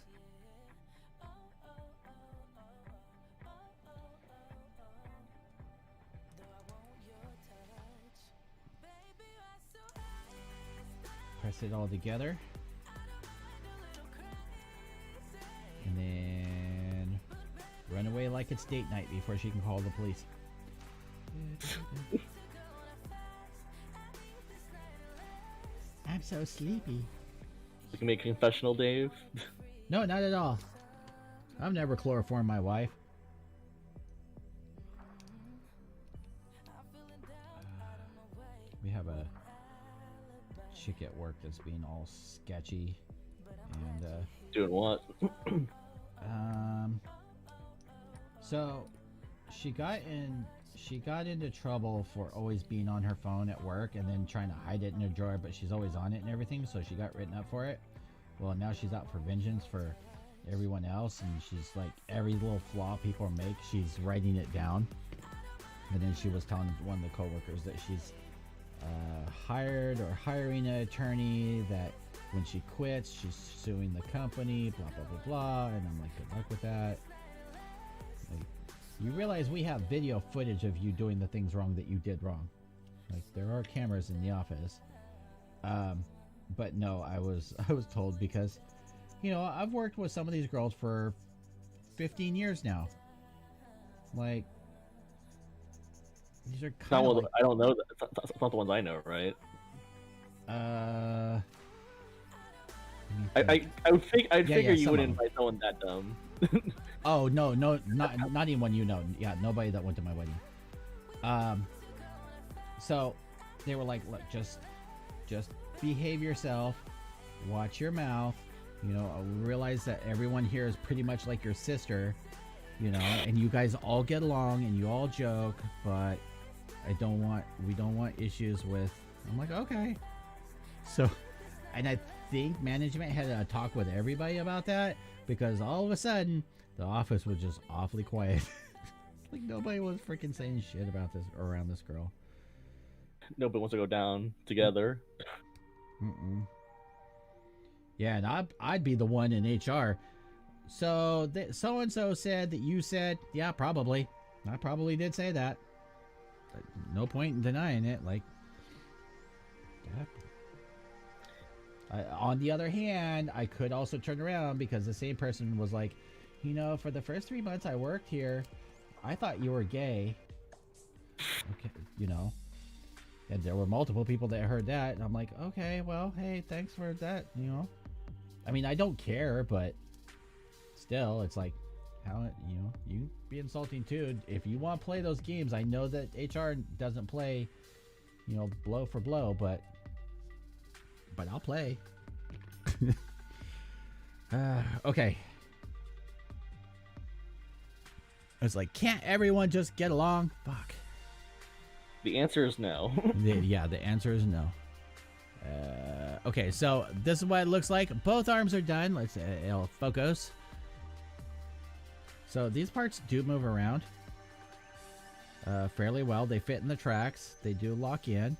Press it all together. And then run away like it's date night before she can call the police. I'm so sleepy. You can make a confessional, Dave. No, not at all. I've never chloroformed my wife. We have a chick at work that's being all sketchy, and Doing what? so she got into trouble for always being on her phone at work and then trying to hide it in her drawer, but she's always on it and everything, so she got written up for it. Well, now she's out for vengeance for everyone else, and she's like, every little flaw people make, she's writing it down. And then she was telling one of the coworkers that she's hiring an attorney, that when she quits she's suing the company, blah blah blah blah. And I'm like, good luck with that. Like, you realize we have video footage of you doing the things wrong that you did wrong. Like, there are cameras in the office. But no, I was told, because you know, I've worked with some of these girls for 15 years now. Like, these are kind of like, I don't know. It's not the ones I know, right? I'd figure you wouldn't invite someone that dumb. Oh no, not anyone you know. Yeah, nobody that went to my wedding. So they were like, look, just behave yourself, watch your mouth. You know, realize that everyone here is pretty much like your sister. You know, and you guys all get along and you all joke, but we don't want issues with. I'm like, okay. So, and I think management had a talk with everybody about that, because all of a sudden the office was just awfully quiet. Like, nobody was freaking saying shit about this around this girl. Nobody wants to go down together. Yeah, and I'd be the one in HR. So so and so said that you said, yeah, probably. I probably did say that. But no point in denying it. Like, yeah. On the other hand, I could also turn around, because the same person was like, you know, for the first 3 months I worked here, I thought you were gay. Okay, you know. And there were multiple people that heard that, and I'm like, okay, well, hey, thanks for that, you know. I mean, I don't care, but still, it's like, how, you know, you be insulting too. If you want to play those games, I know that HR doesn't play, you know, blow for blow, but I'll play. Okay. It's like, can't everyone just get along? Fuck. The answer is no. Yeah, the answer is no. Okay, so this is what it looks like. Both arms are done. Let's it'll focus. So these parts do move around fairly well. They fit in the tracks. They do lock in.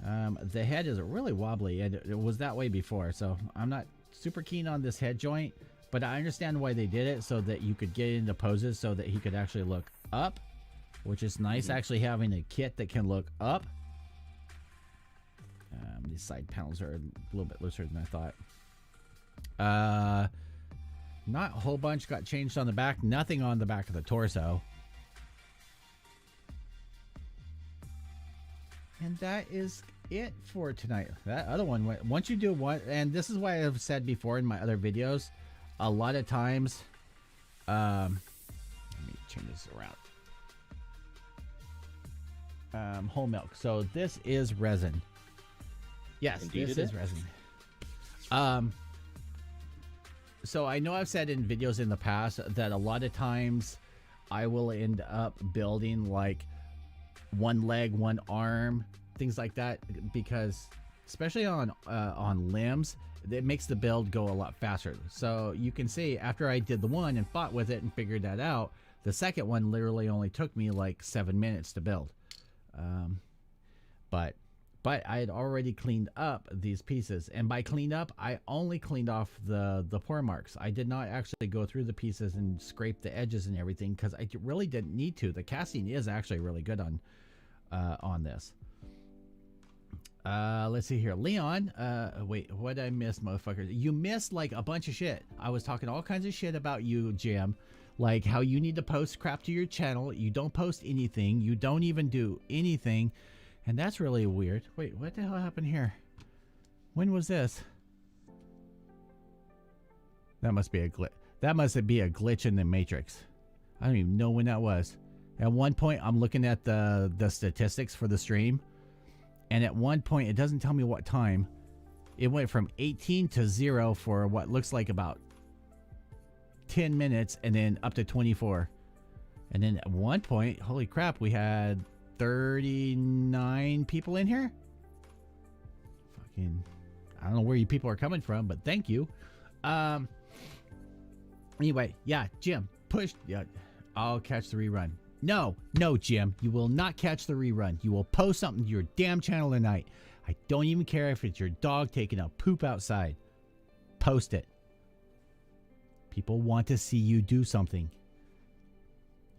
The head is really wobbly, and it was that way before, so I'm not super keen on this head joint, but I understand why they did it, so that you could get into poses so that he could actually look up, which is nice, actually having a kit that can look up. These side panels are a little bit looser than I thought. Not a whole bunch got changed on the back. Nothing on the back of the torso. And that is it for tonight. That other one, once you do one, and this is why I've said before in my other videos, a lot of times, let me change this around. Whole milk. So this is resin. Yes, Indeed this it is resin. So I know I've said in videos in the past that a lot of times I will end up building like one leg, one arm, things like that, because especially on limbs, it makes the build go a lot faster. So you can see, after I did the one and fought with it and figured that out, the second one literally only took me like 7 minutes to build. But I had already cleaned up these pieces, and by clean up, I only cleaned off the pour marks. I did not actually go through the pieces and scrape the edges and everything, because I really didn't need to. The casting is actually really good on this. Let's see here, Leon. Wait, what did I miss, motherfucker? You missed like a bunch of shit. I was talking all kinds of shit about you, Jim, like how you need to post crap to your channel. You don't post anything. You don't even do anything. And that's really weird. Wait, what the hell happened here? When was this? That must be a glitch. That must be a glitch in the Matrix. I don't even know when that was. At one point, I'm looking at the statistics for the stream, and at one point, it doesn't tell me what time. It went from 18 to 0 for what looks like about 10 minutes, and then up to 24. And then at one point, holy crap, we had 39 people in here. Fucking, I don't know where you people are coming from, but thank you. Anyway, yeah, Jim, push. Yeah, I'll catch the rerun. No, Jim, you will not catch the rerun. You will post something to your damn channel tonight. I don't even care if it's your dog taking a poop outside. Post it. People want to see you do something.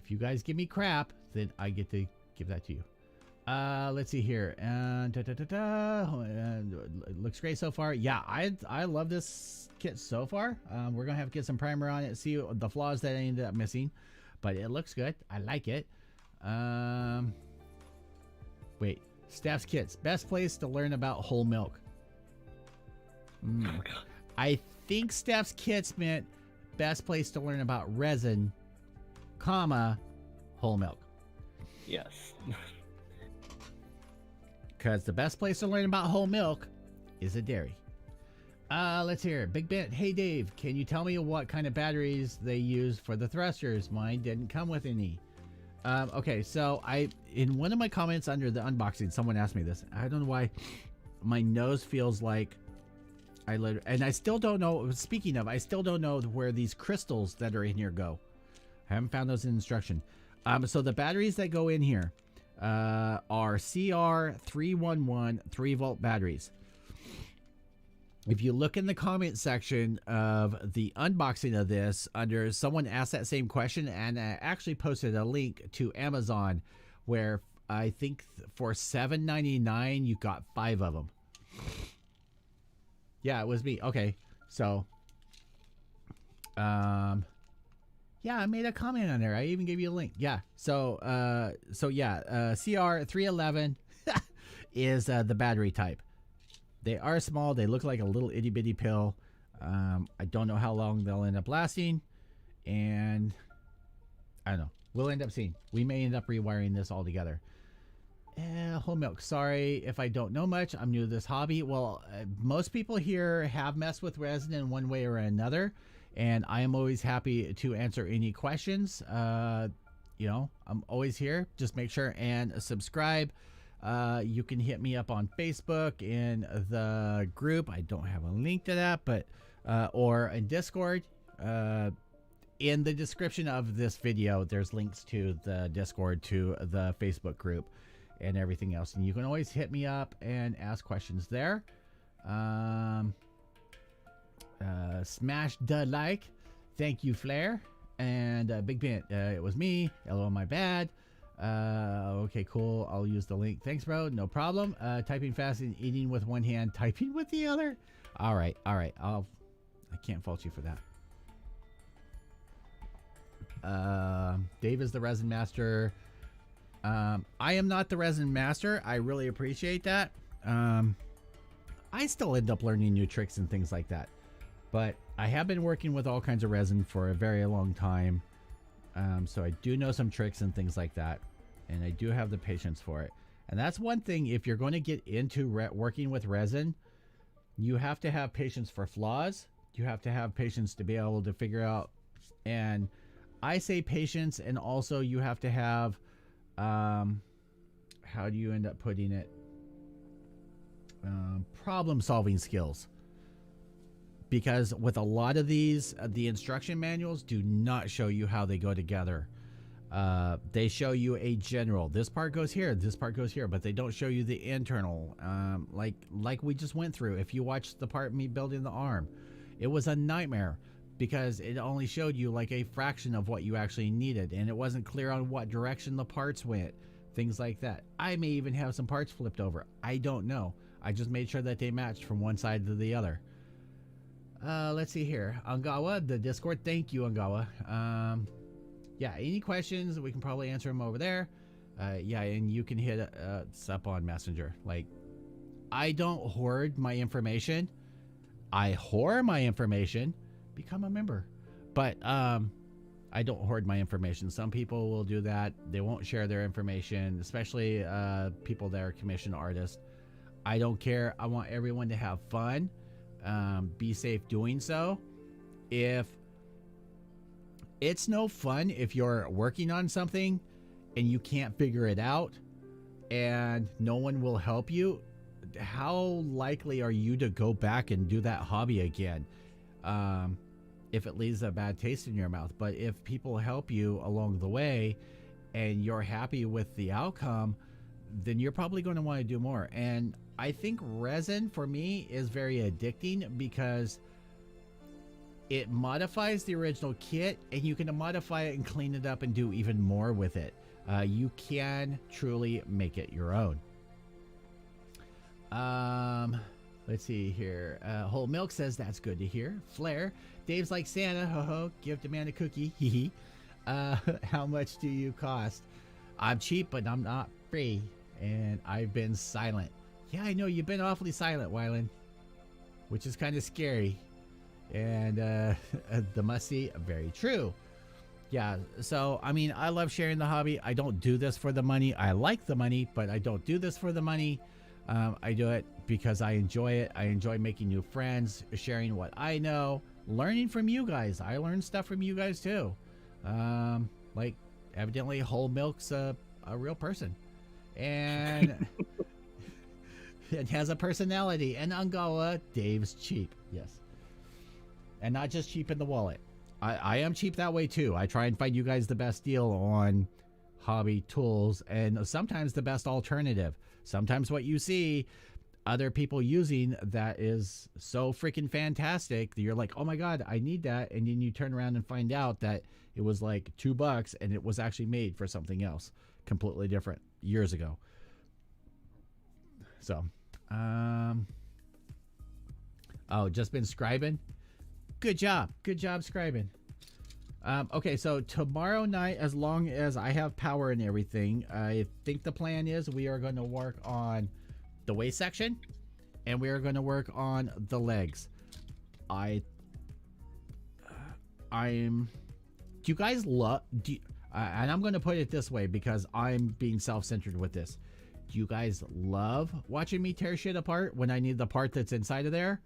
If you guys give me crap, then I get to give that to you. Let's see here. And it looks great so far. Yeah, I love this kit so far. We're gonna have to get some primer on it, see the flaws that I ended up missing, but it looks good. I like it. Wait, Steph's kits, best place to learn about whole milk. Oh God. I think Steph's kits meant best place to learn about resin, comma, whole milk. Yes. Because the best place to learn about whole milk is a dairy. Let's hear it. Big Bent. Hey Dave, can you tell me what kind of batteries they use for the thrusters? Mine didn't come with any. Okay, so in one of my comments under the unboxing, someone asked me this. I don't know why my nose feels like and I still don't know. Speaking of, I still don't know where these crystals that are in here go. I haven't found those in instruction. So the batteries that go in here are CR311 3-volt batteries. If you look in the comment section of the unboxing of this, under someone asked that same question, and I actually posted a link to Amazon where I think for $7.99 you got 5 of them. Yeah, it was me. Okay, so yeah, I made a comment on there. I even gave you a link. Yeah, so yeah, CR311 is the battery type. They are small. They look like a little itty bitty pill. I don't know how long they'll end up lasting, and I don't know. We'll end up seeing. We may end up rewiring this all together. Whole milk. Sorry if I don't know much. I'm new to this hobby. Well, most people here have messed with resin in one way or another, and I am always happy to answer any questions. You know, I'm always here. Just make sure and subscribe. You can hit me up on Facebook in the group. I don't have a link to that, but or in Discord. In the description of this video, there's links to the Discord, to the Facebook group, and everything else. And you can always hit me up and ask questions there. Smash the like. Thank you, Flair. And Big Bent. It was me. Hello, my bad. Okay, cool. I'll use the link. Thanks, bro. No problem. Typing fast and eating with one hand, typing with the other. All right. I can't fault you for that. Dave is the resin master. I am not the resin master. I really appreciate that. I still end up learning new tricks and things like that, but I have been working with all kinds of resin for a very long time. So I do know some tricks and things like that, and I do have the patience for it. And that's one thing, if you're going to get into working with resin, you have to have patience for flaws. You have to have patience to be able to figure out, and I say patience, and also you have to have, how do you end up putting it? Problem solving skills. Because with a lot of these, the instruction manuals do not show you how they go together. They show you a general. This part goes here, this part goes here, but they don't show you the internal. Like we just went through. If you watch the part me building the arm, it was a nightmare because it only showed you like a fraction of what you actually needed, and it wasn't clear on what direction the parts went. Things like that. I may even have some parts flipped over. I don't know. I just made sure that they matched from one side to the other. Let's see here. Angawa, the Discord. Thank you, Angawa. Yeah, any questions, we can probably answer them over there. Yeah, and you can hit us up on Messenger. Like, I don't hoard my information. I whore my information. Become a member. But I don't hoard my information. Some people will do that. They won't share their information, especially people that are commission artists. I don't care. I want everyone to have fun. Be safe doing so. If it's no fun if you're working on something and you can't figure it out and no one will help you, how likely are you to go back and do that hobby again? If it leaves a bad taste in your mouth. But if people help you along the way and you're happy with the outcome, then you're probably going to want to do more. And I think resin for me is very addicting because it modifies the original kit and you can modify it and clean it up and do even more with it. You can truly make it your own. Let's see here. Whole Milk says that's good to hear. Flair, Dave's like Santa. Ho ho. Give the man a cookie. Hee hee. How much do you cost? I'm cheap, but I'm not free. And I've been silent. Yeah, I know you've been awfully silent, Wyland, which is kind of scary. And the must-see, very true. Yeah, so I mean, I love sharing the hobby. I don't do this for the money. I like the money, but I don't do this for the money. I do it because I enjoy it. I enjoy making new friends, sharing what I know, learning from you guys. I learn stuff from you guys too. Like evidently Whole Milk's a real person. And it has a personality. And Angawa, Dave's cheap. Yes. And not just cheap in the wallet. I am cheap that way too. I try and find you guys the best deal on hobby tools and sometimes the best alternative. Sometimes what you see other people using that is so freaking fantastic that you're like, oh my God, I need that. And then you turn around and find out that it was like $2 and it was actually made for something else completely different years ago. So, oh, just been scribing. Good job scribing. Okay, so tomorrow night, as long as I have power and everything, I think the plan is we are going to work on the waist section and we are going to work on the legs. Do you guys love, and I'm going to put it this way because I'm being self-centered with this. Do you guys love watching me tear shit apart when I need the part that's inside of there?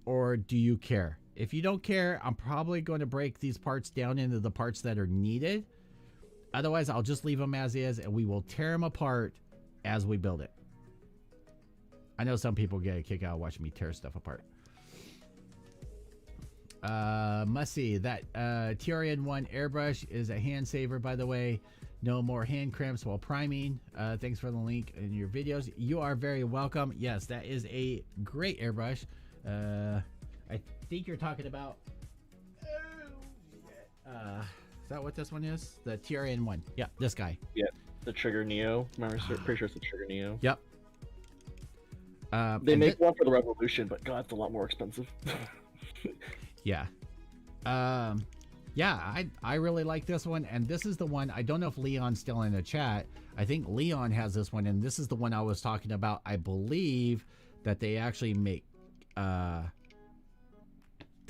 Or do you care? If you don't care, I'm probably going to break these parts down into the parts that are needed. Otherwise, I'll just leave them as is and we will tear them apart as we build it. I know some people get a kick out of watching me tear stuff apart. Must see that TRN1 airbrush is a hand saver, by the way. No more hand cramps while priming. Thanks for the link in your videos. You are very welcome. Yes, that is a great airbrush. I think you're talking about. Is that what this one is? The TRN1. Yeah, this guy. Yeah, the Trigger Neo. Remember, pretty sure it's the Trigger Neo. Yep. They make one for the Revolution, but God, it's a lot more expensive. Yeah. Yeah, I really like this one, and this is the one. I don't know if Leon's still in the chat. I think Leon has this one, and this is the one I was talking about. I believe that they actually make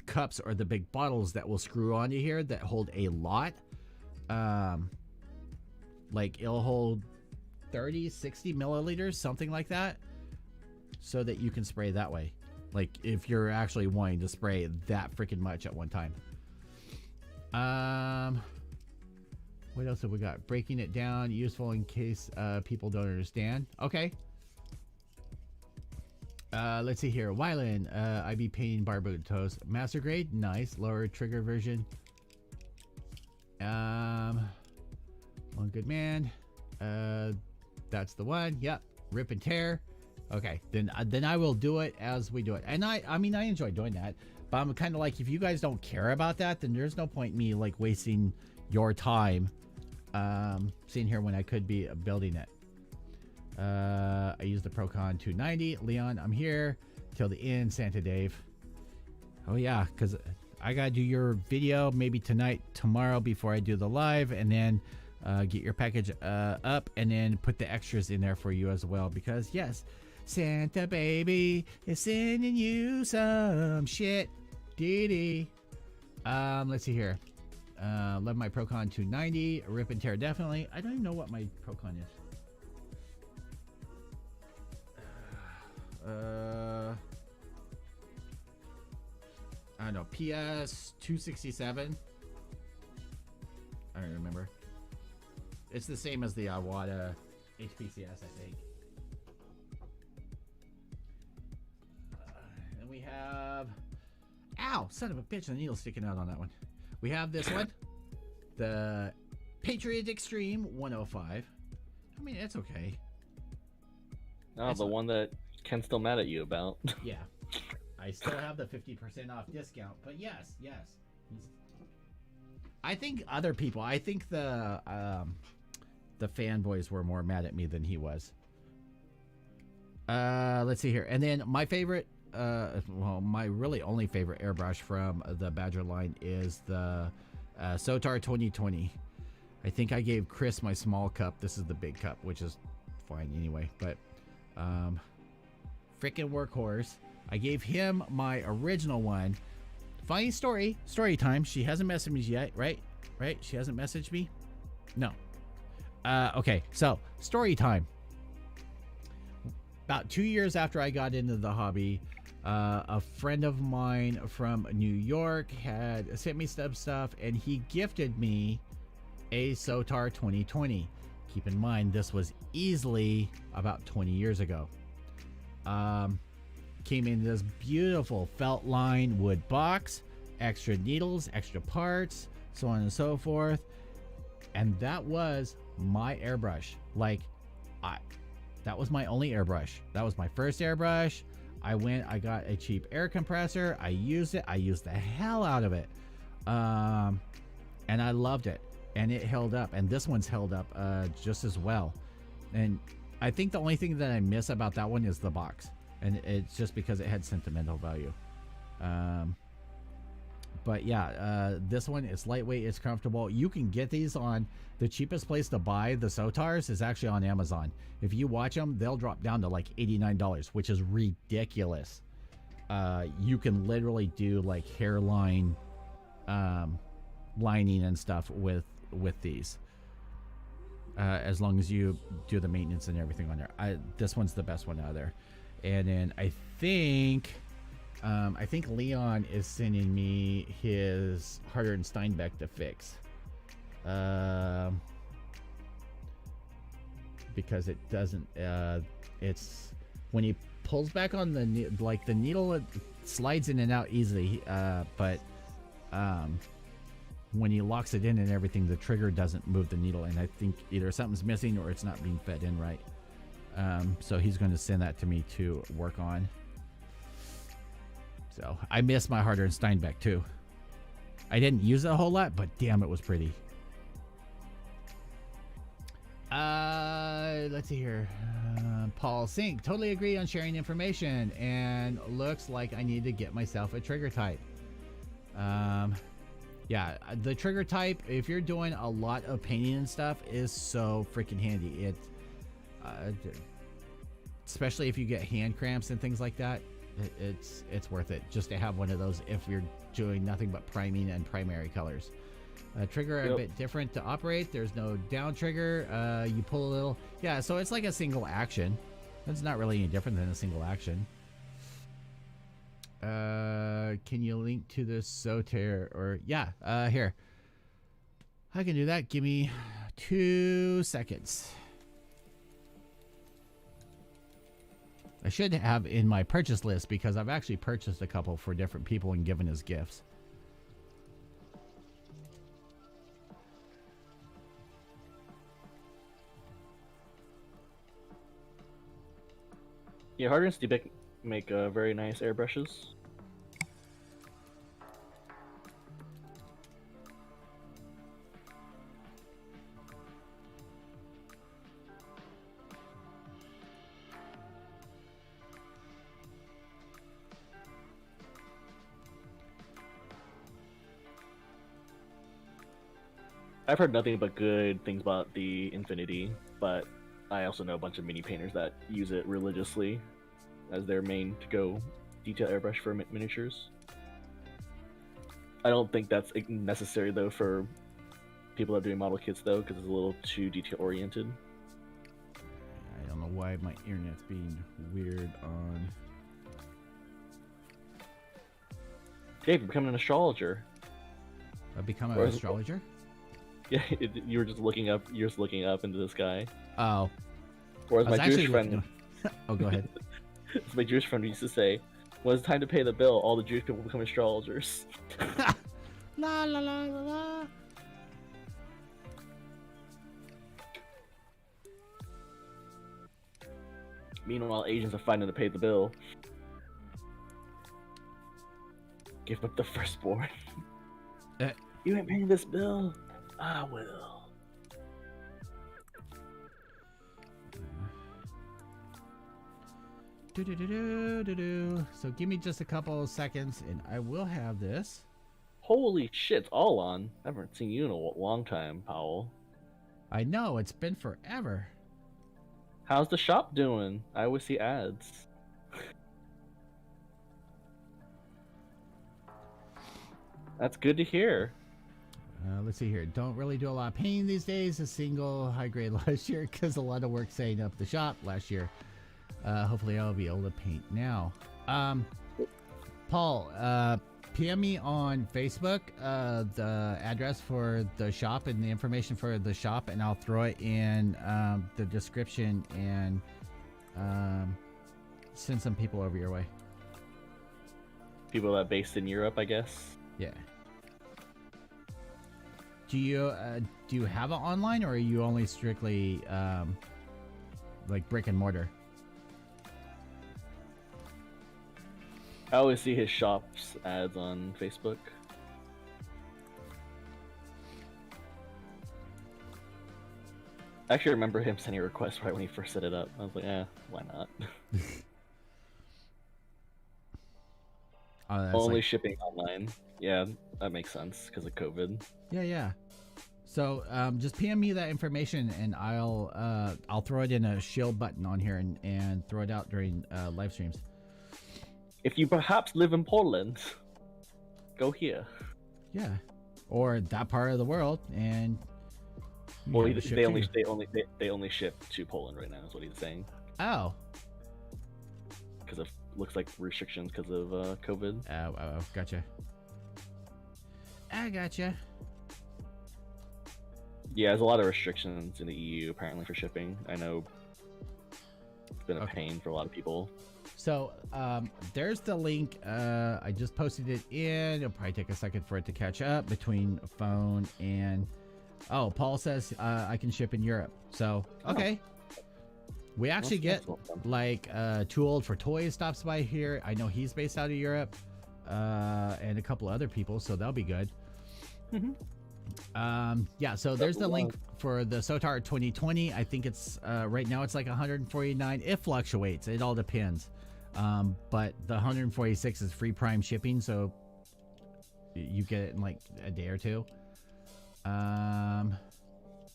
cups or the big bottles that will screw onto here that hold a lot. Like it'll hold 30, 60 milliliters, something like that, so that you can spray that way. Like if you're actually wanting to spray that freaking much at one time. What else have we got? Breaking it down, useful in case people don't understand. Okay. Let's see here. Wyland, I be painting Barbutos. Master grade, nice. Lower trigger version. One good man. That's the one. Yep. Rip and tear. Okay, then I will do it as we do it. And I mean, I enjoy doing that. But I'm kind of like, if you guys don't care about that, then there's no point in me like wasting your time sitting here when I could be building it. I use the Procon 290. Leon, I'm here till the end. Santa Dave. Oh yeah, because I gotta do your video maybe tonight, tomorrow before I do the live, and then get your package up, and then put the extras in there for you as well. Because yes, Santa baby is sending you some shit. Dee. Let's see here. Love my Procon 290. Rip and tear definitely. I don't even know what my Procon is. I don't know, PS 267. I don't remember. It's the same as the Iwata HPCS, I think. And we have, ow, son of a bitch, the needle's sticking out on that one. We have this one, the Patriot Extreme 105. I mean, it's okay. Oh, the one that Ken's still mad at you about. Yeah. I still have the 50% off discount, but yes. I think other people, I think the fanboys were more mad at me than he was. Let's see here. And then my favorite, well, my really only favorite airbrush from the Badger line is the Sotar 2020. I think I gave Chris my small cup. This is the big cup, which is fine anyway, but freaking workhorse. I gave him my original one. Funny story time. She hasn't messaged me yet, right? She hasn't messaged me? No. Okay, so story time. About 2 years after I got into the hobby, a friend of mine from New York had sent me some stuff, and he gifted me a Sotar 2020. Keep in mind, this was easily about 20 years ago. Came in this beautiful felt line wood box, extra needles, extra parts, so on and so forth. And that was my airbrush. Like, that was my only airbrush. That was my first airbrush. I got a cheap air compressor. I used it. I used the hell out of it. And I loved it. And it held up. And this one's held up just as well. And I think the only thing that I miss about that one is the box. And it's just because it had sentimental value. But yeah, this one is lightweight, it's comfortable. You can get these on the cheapest place to buy the Sotars is actually on Amazon. If you watch them, they'll drop down to like $89, which is ridiculous. You can literally do like hairline lining and stuff with these. As long as you do the maintenance and everything on there. This one's the best one out of there. And then I think Leon is sending me his Harder and Steinbeck to fix. Because it doesn't, it's when he pulls back on the needle, it slides in and out easily. But when he locks it in and everything, the trigger doesn't move the needle. And I think either something's missing or it's not being fed in right. So he's going to send that to me to work on. So I miss my Harder and Steinbeck too. I didn't use it a whole lot, but damn, it was pretty. Let's see here. Paul Sink, totally agree on sharing information, and looks like I need to get myself a trigger type. Yeah, the trigger type, if you're doing a lot of painting and stuff, is so freaking handy. It especially if you get hand cramps and things like that, it's worth it just to have one of those if you're doing nothing but priming and primary colors. Trigger a bit different to operate. There's no down trigger. You pull a little. Yeah, so it's like a single action. It's not really any different than a single action. Can you link to the Sotar or yeah, here. I can do that. Give me 2 seconds. I should have in my purchase list because I've actually purchased a couple for different people and given as gifts. Yeah, Harder and Steinbeck make very nice airbrushes. I've heard nothing but good things about the Infinity, but I also know a bunch of mini painters that use it religiously as their main to-go detail airbrush for miniatures. I don't think that's necessary though for people that are doing model kits though, because it's a little too detail oriented. I don't know why my internet's being weird on. Dave, you're becoming an astrologer. I've become an Where's- astrologer? Yeah, you were just looking up. You're just looking up into the sky. Oh. Whereas I was my actually Jewish friend, looking- Oh, go ahead. as my Jewish friend used to say, when it's time to pay the bill, all the Jewish people become astrologers. La la la la la. Meanwhile, Asians are fighting to pay the bill. Give up the firstborn. Eh. You ain't paying this bill. I will. Do do do do do do. So give me just a couple of seconds, and I will have this. Holy shit, it's all on. I haven't seen you in a long time, Powell. I know it's been forever. How's the shop doing? I always see ads. That's good to hear. Let's see here. Don't really do a lot of painting these days. A single high grade last year because a lot of work setting up the shop last year. Hopefully I'll be able to paint now. Paul, PM me on Facebook the address for the shop and the information for the shop, and I'll throw it in the description and send some people over your way. People that are based in Europe, I guess. Yeah. Do you have it online, or are you only strictly like brick and mortar? I always see his shop's ads on Facebook. I actually remember him sending a request right when he first set it up. I was like, why not? Oh, that's Only like- shipping online. Yeah, that makes sense because of COVID. Yeah. So just PM me that information, and I'll throw it in a shield button on here and throw it out during live streams. If you perhaps live in Poland, go here. Yeah, or that part of the world, and you Well, have it shipped they to only you. they only ship to Poland right now. Is what he's saying. Oh, Because of looks like restrictions because of COVID. oh, gotcha. I gotcha. Yeah, there's a lot of restrictions in the EU apparently for shipping. I know it's been a Okay. pain for a lot of people. So there's the link. I just posted it in. It'll probably take a second for it to catch up between phone and. Oh, Paul says I can ship in Europe. So okay. We actually get like Too Old for Toys stops by here. I know he's based out of Europe, and a couple other people, so that'll be good. Yeah, so there's the link for the SOTAR 2020. I think it's right now it's like 149. It fluctuates. It all depends. But the 146 is free prime shipping, so you get it in like a day or two.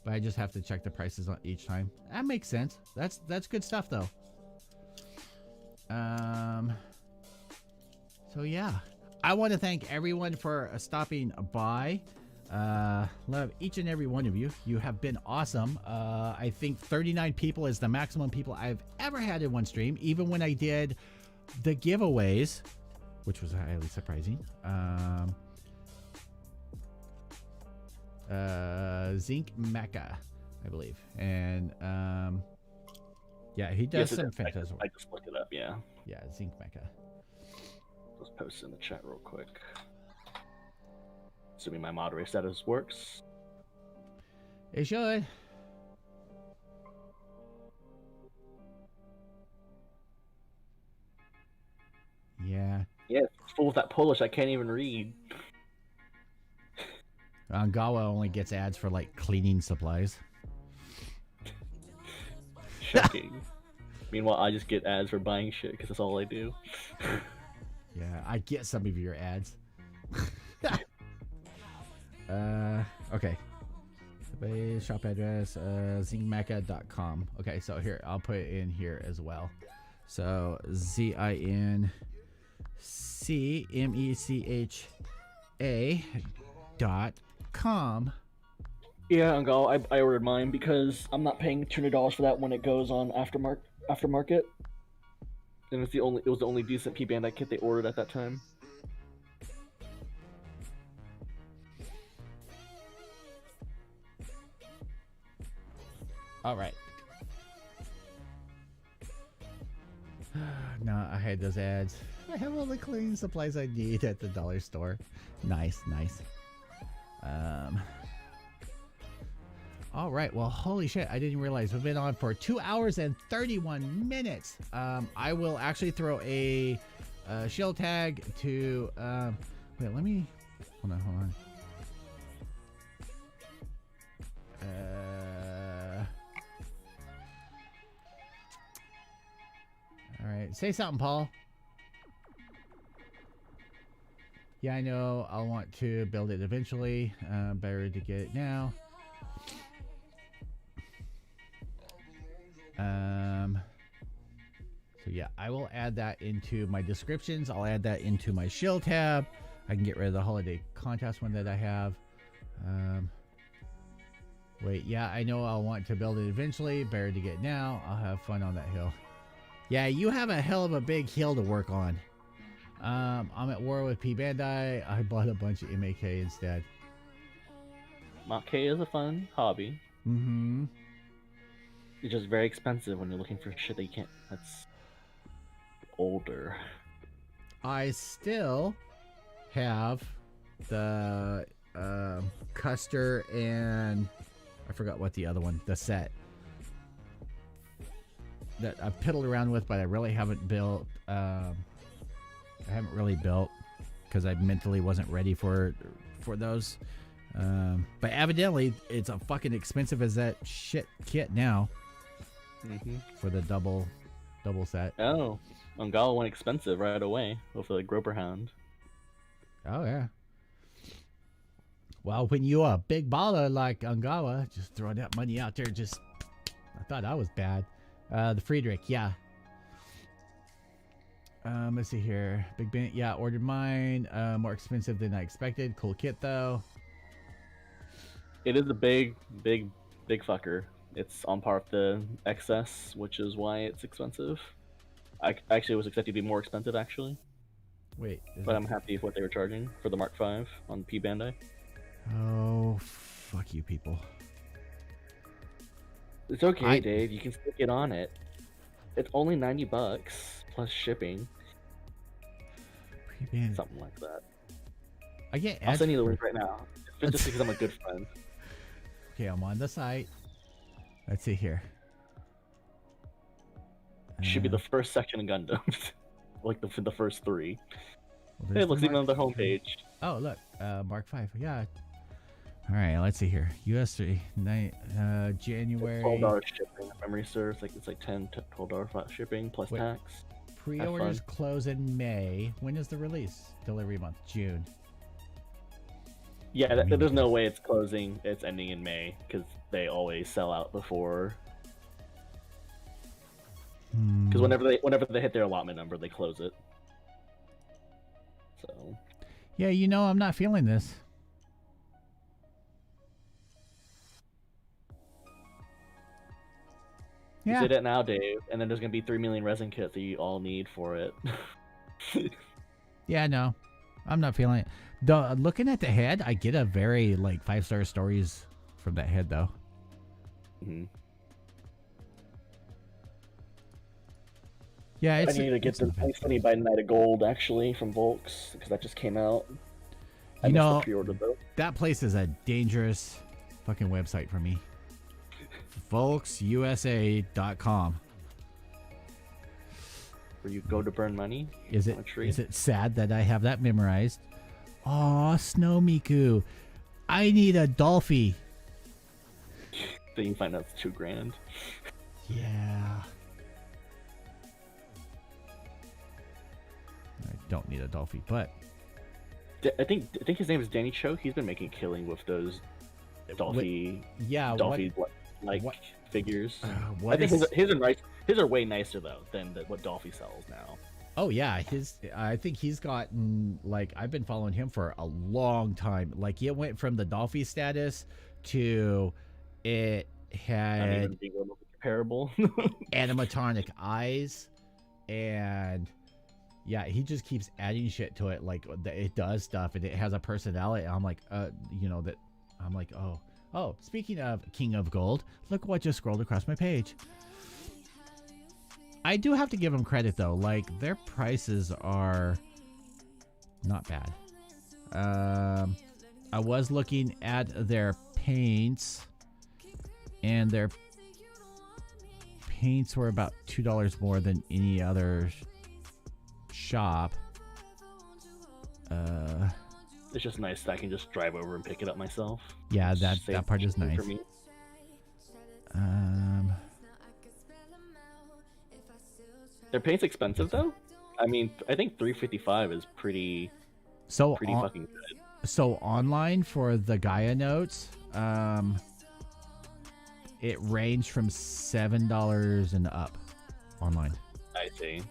But I just have to check the prices on each time. That makes sense. That's good stuff though. So yeah, I want to thank everyone for stopping by. Love each and every one of you. You have been awesome. I think 39 people is the maximum people I've ever had in one stream, even when I did the giveaways, which was highly surprising. Zinc Mecca, I believe, and yeah, he does some fantastic. I just looked it up. Yeah, Zinc Mecca. let's post it in the chat real quick. Assuming my moderator status works. It should. Yeah. Yeah, it's full of that Polish I can't even read. Gawa only gets ads for like cleaning supplies. Shocking. Meanwhile, I just get ads for buying shit because that's all I do. Yeah, I get some of your ads. Okay. Shop address, zincmecha.com. Okay, so here, I'll put it in here as well. So, ZINCMECHA.com. Yeah, Ungal, I ordered mine because I'm not paying $200 for that when it goes on aftermarket, and it was the only decent P Bandai kit they ordered at that time. All right. No, I had those ads. I have all the cleaning supplies I need at the dollar store. Nice, nice. All right. Well, holy shit! I didn't realize we've been on for 2 hours and 31 minutes. I will actually throw a shield tag to. Wait, let me. Hold on. All right. Say something, Paul. Yeah, I know. I'll want to build it eventually. Better to get it now. So yeah, I will add that into my descriptions. I'll add that into my shield tab. I can get rid of the holiday contest one that I have. Wait, yeah, I know I'll want to build it eventually. Better to get now. I'll have fun on that hill. Yeah, you have a hell of a big hill to work on. I'm at war with P Bandai. I bought a bunch of MAK instead. MAK is a fun hobby. Mm-hmm. It's just very expensive when you're looking for shit that you can't. That's older. I still have the Custer and I forgot what the other one, the set that I've piddled around with, but I really haven't built. I haven't really built because I mentally wasn't ready for those. But evidently, it's a fucking expensive as that shit kit now. Mm-hmm. For the double set. Oh, Ungala went expensive right away with the Groper Hound. Oh yeah. Well, when you're a big baller like Ungawa, just throw that money out there. Just, I thought I was bad. The Friedrich, yeah. Let's see here. Big Ben, yeah, ordered mine. More expensive than I expected. Cool kit though. It is a big fucker. It's on par with the XS, which is why it's expensive. I actually was expecting to be more expensive, actually. Wait. But I'm happy with what they were charging for the Mark V on P Bandai. Oh, fuck you people. It's okay, Dave. You can still get on it. It's only $90 plus shipping. Something like that. I get. I'll send you the link right now. It's just because I'm a good friend. Okay, I'm on the site. Let's see here. Should be the first section of Gundams, like the first three. Well, hey, it looks even on the homepage. Oh, look, Mark V. Yeah. All right, let's see here. US 3, January. $12 shipping. If memory serves, it's like $10 to $12 flat shipping plus tax. Pre-orders close in May. When is the release? Delivery month, June. Yeah, there's no way it's closing. It's ending in May because they always sell out before. Because whenever they hit their allotment number, they close it. So. Yeah, I'm not feeling this. Yeah. You did it now, Dave, and then there's gonna be 3 million resin kits that you all need for it. Yeah, no, I'm not feeling it. Looking at the head, I get a very 5-star stories from that head though. Mm-hmm. Yeah, I need to get the 2020 by Night of Gold actually from Volks because that just came out. I missed the pre-order though. That place is a dangerous fucking website for me. VolksUSA.com. Where you go to burn money? Is it sad that I have that memorized? Aw, Snow Miku. I need a Dolphy. Then you find out it's $2,000. Yeah. I don't need a Dolphy, but I think his name is Danny Cho. He's been making a killing with those Dolphy. Dolphy figures. I think his are nice. His are way nicer though than what Dolphy sells now. Oh yeah, I think he's gotten I've been following him for a long time. It went from the Dolphy status 2, it Not had even being able to be comparable. animatronic eyes, and yeah, he just keeps adding shit to it. Like it does stuff, and it has a personality. I'm like, that. I'm like, oh. Speaking of King of Gold, look what just scrolled across my page. I do have to give them credit though. Like their prices are not bad. I was looking at their paints, and their paints were about $2 more than any other shop. It's just nice that I can just drive over and pick it up myself. Yeah, Just that part is save nice. for me. Their paint's expensive though. I mean, I think $355 is pretty fucking good. So online for the Gaia notes, it ranged from $7 and up online. I see.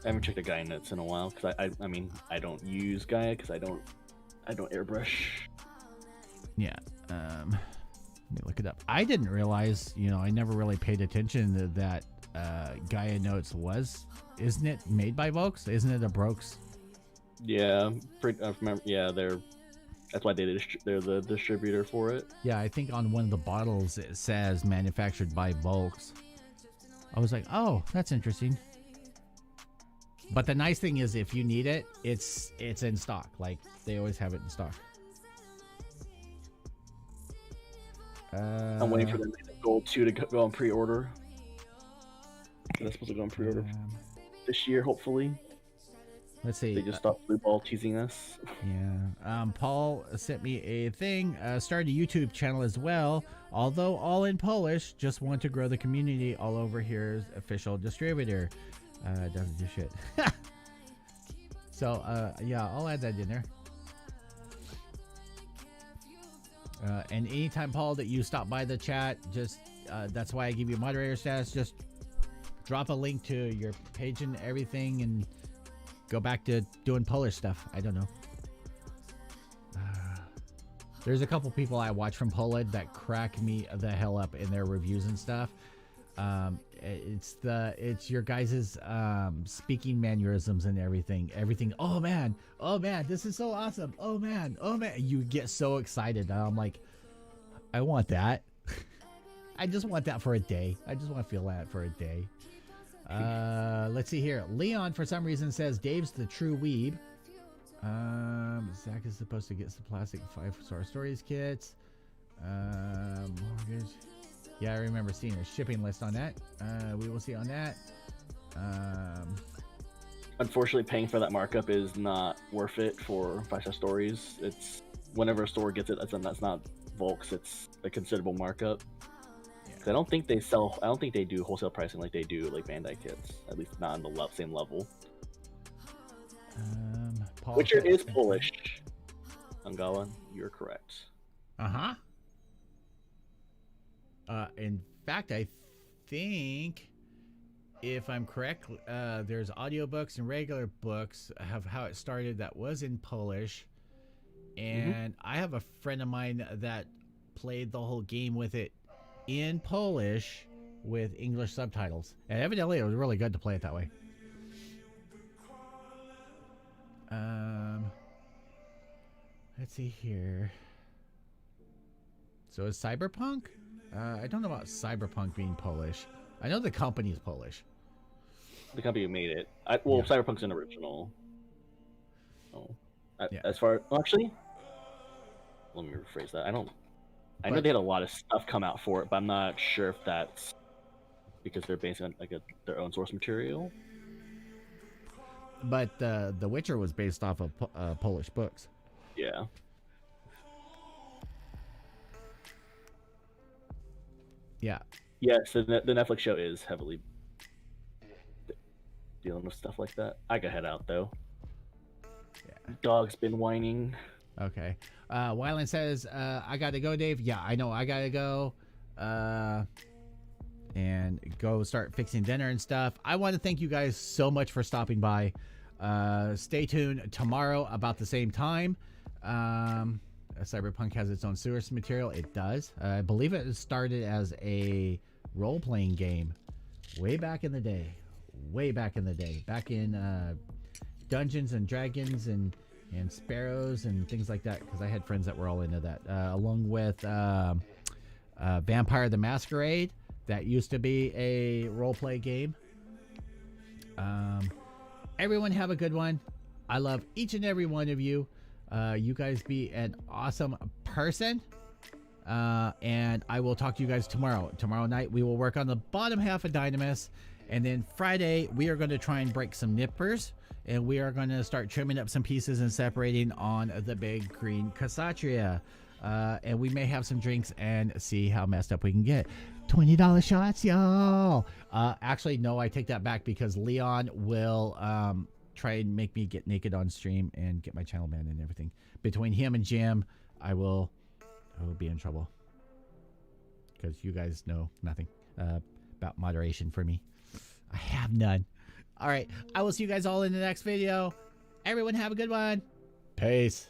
I haven't checked the Gaia notes in a while because I mean I don't use Gaia because I don't airbrush. Yeah. Let me look it up. I didn't realize, I never really paid attention that Gaia Notes isn't it made by Volks? Isn't it a Brooks? Yeah, remember. Yeah, that's why they're the distributor for it. Yeah, I think on one of the bottles it says manufactured by Volks. I was like, oh, that's interesting. But the nice thing is, if you need it, it's in stock. Like they always have it in stock. I'm waiting for the Gold 2 to go on pre-order. That's supposed to go on pre-order this year, hopefully. Let's see. They just stopped Blue Ball teasing us. Yeah. Paul sent me a thing. Started a YouTube channel as well. Although all in Polish, just want to grow the community all over here's official distributor. Doesn't do shit. So, yeah, I'll add that in there. And anytime, Paul, that you stop by the chat, just that's why I give you moderator status. Just drop a link to your page and everything, and go back to doing Polish stuff. I don't know. There's a couple people I watch from Poland that crack me the hell up in their reviews and stuff. It's your guys's speaking mannerisms and everything. Oh man, this is so awesome. Oh man, you get so excited. And I'm like, I want that. I just want that for a day. I just want to feel that for a day. Let's see here. Leon, for some reason, says Dave's the true weeb. Zach is supposed to get some plastic 5-star stories kits. Mortgage. Yeah, I remember seeing a shipping list on that. We will see on that. Unfortunately, paying for that markup is not worth it for 5-star stories. It's whenever a store gets it, that's not Volks. It's a considerable markup. Yeah. I don't think they do wholesale pricing like they do like Bandai kits. At least not on the same level. Witcher is Polish. Angala, you're correct. In fact, I think, if I'm correct, there's audiobooks and regular books of how it started that was in Polish. And I have a friend of mine that played the whole game with it in Polish with English subtitles. And evidently it was really good to play it that way. Let's see here. So is Cyberpunk? I don't know about Cyberpunk being Polish. I know the company is Polish. The company who made it. Cyberpunk's an original. As far actually, let me rephrase that. I know they had a lot of stuff come out for it, but I'm not sure if that's because they're based on their own source material. But The Witcher was based off of Polish books. Yeah. Yeah. Yeah, so the Netflix show is heavily dealing with stuff like that. I gotta head out, though. Yeah. Dog's been whining. Okay. Wyland says, I gotta go, Dave. Yeah, I know I gotta go. And go start fixing dinner and stuff. I want to thank you guys so much for stopping by. Stay tuned tomorrow about the same time. Cyberpunk has its own source material. It does. I believe it started as a role-playing game way back in the day. Way back in the day. Back in Dungeons and Dragons and Sparrows and things like that, because I had friends that were all into that. Along with Vampire the Masquerade. That used to be a role-play game. Everyone have a good one. I love each and every one of you. You guys be an awesome person. And I will talk to you guys tomorrow. Tomorrow night, we will work on the bottom half of Dynamis. And then Friday, we are going to try and break some nippers. And we are going to start trimming up some pieces and separating on the big green Cassatria. And we may have some drinks and see how messed up we can get. $20 shots, y'all. Actually, no, I take that back because Leon will try and make me get naked on stream and get my channel banned and everything. Between him and Jim, I will be in trouble because you guys know nothing about moderation for me. I have none. All right, I will see you guys all in the next video. Everyone have a good one. Peace.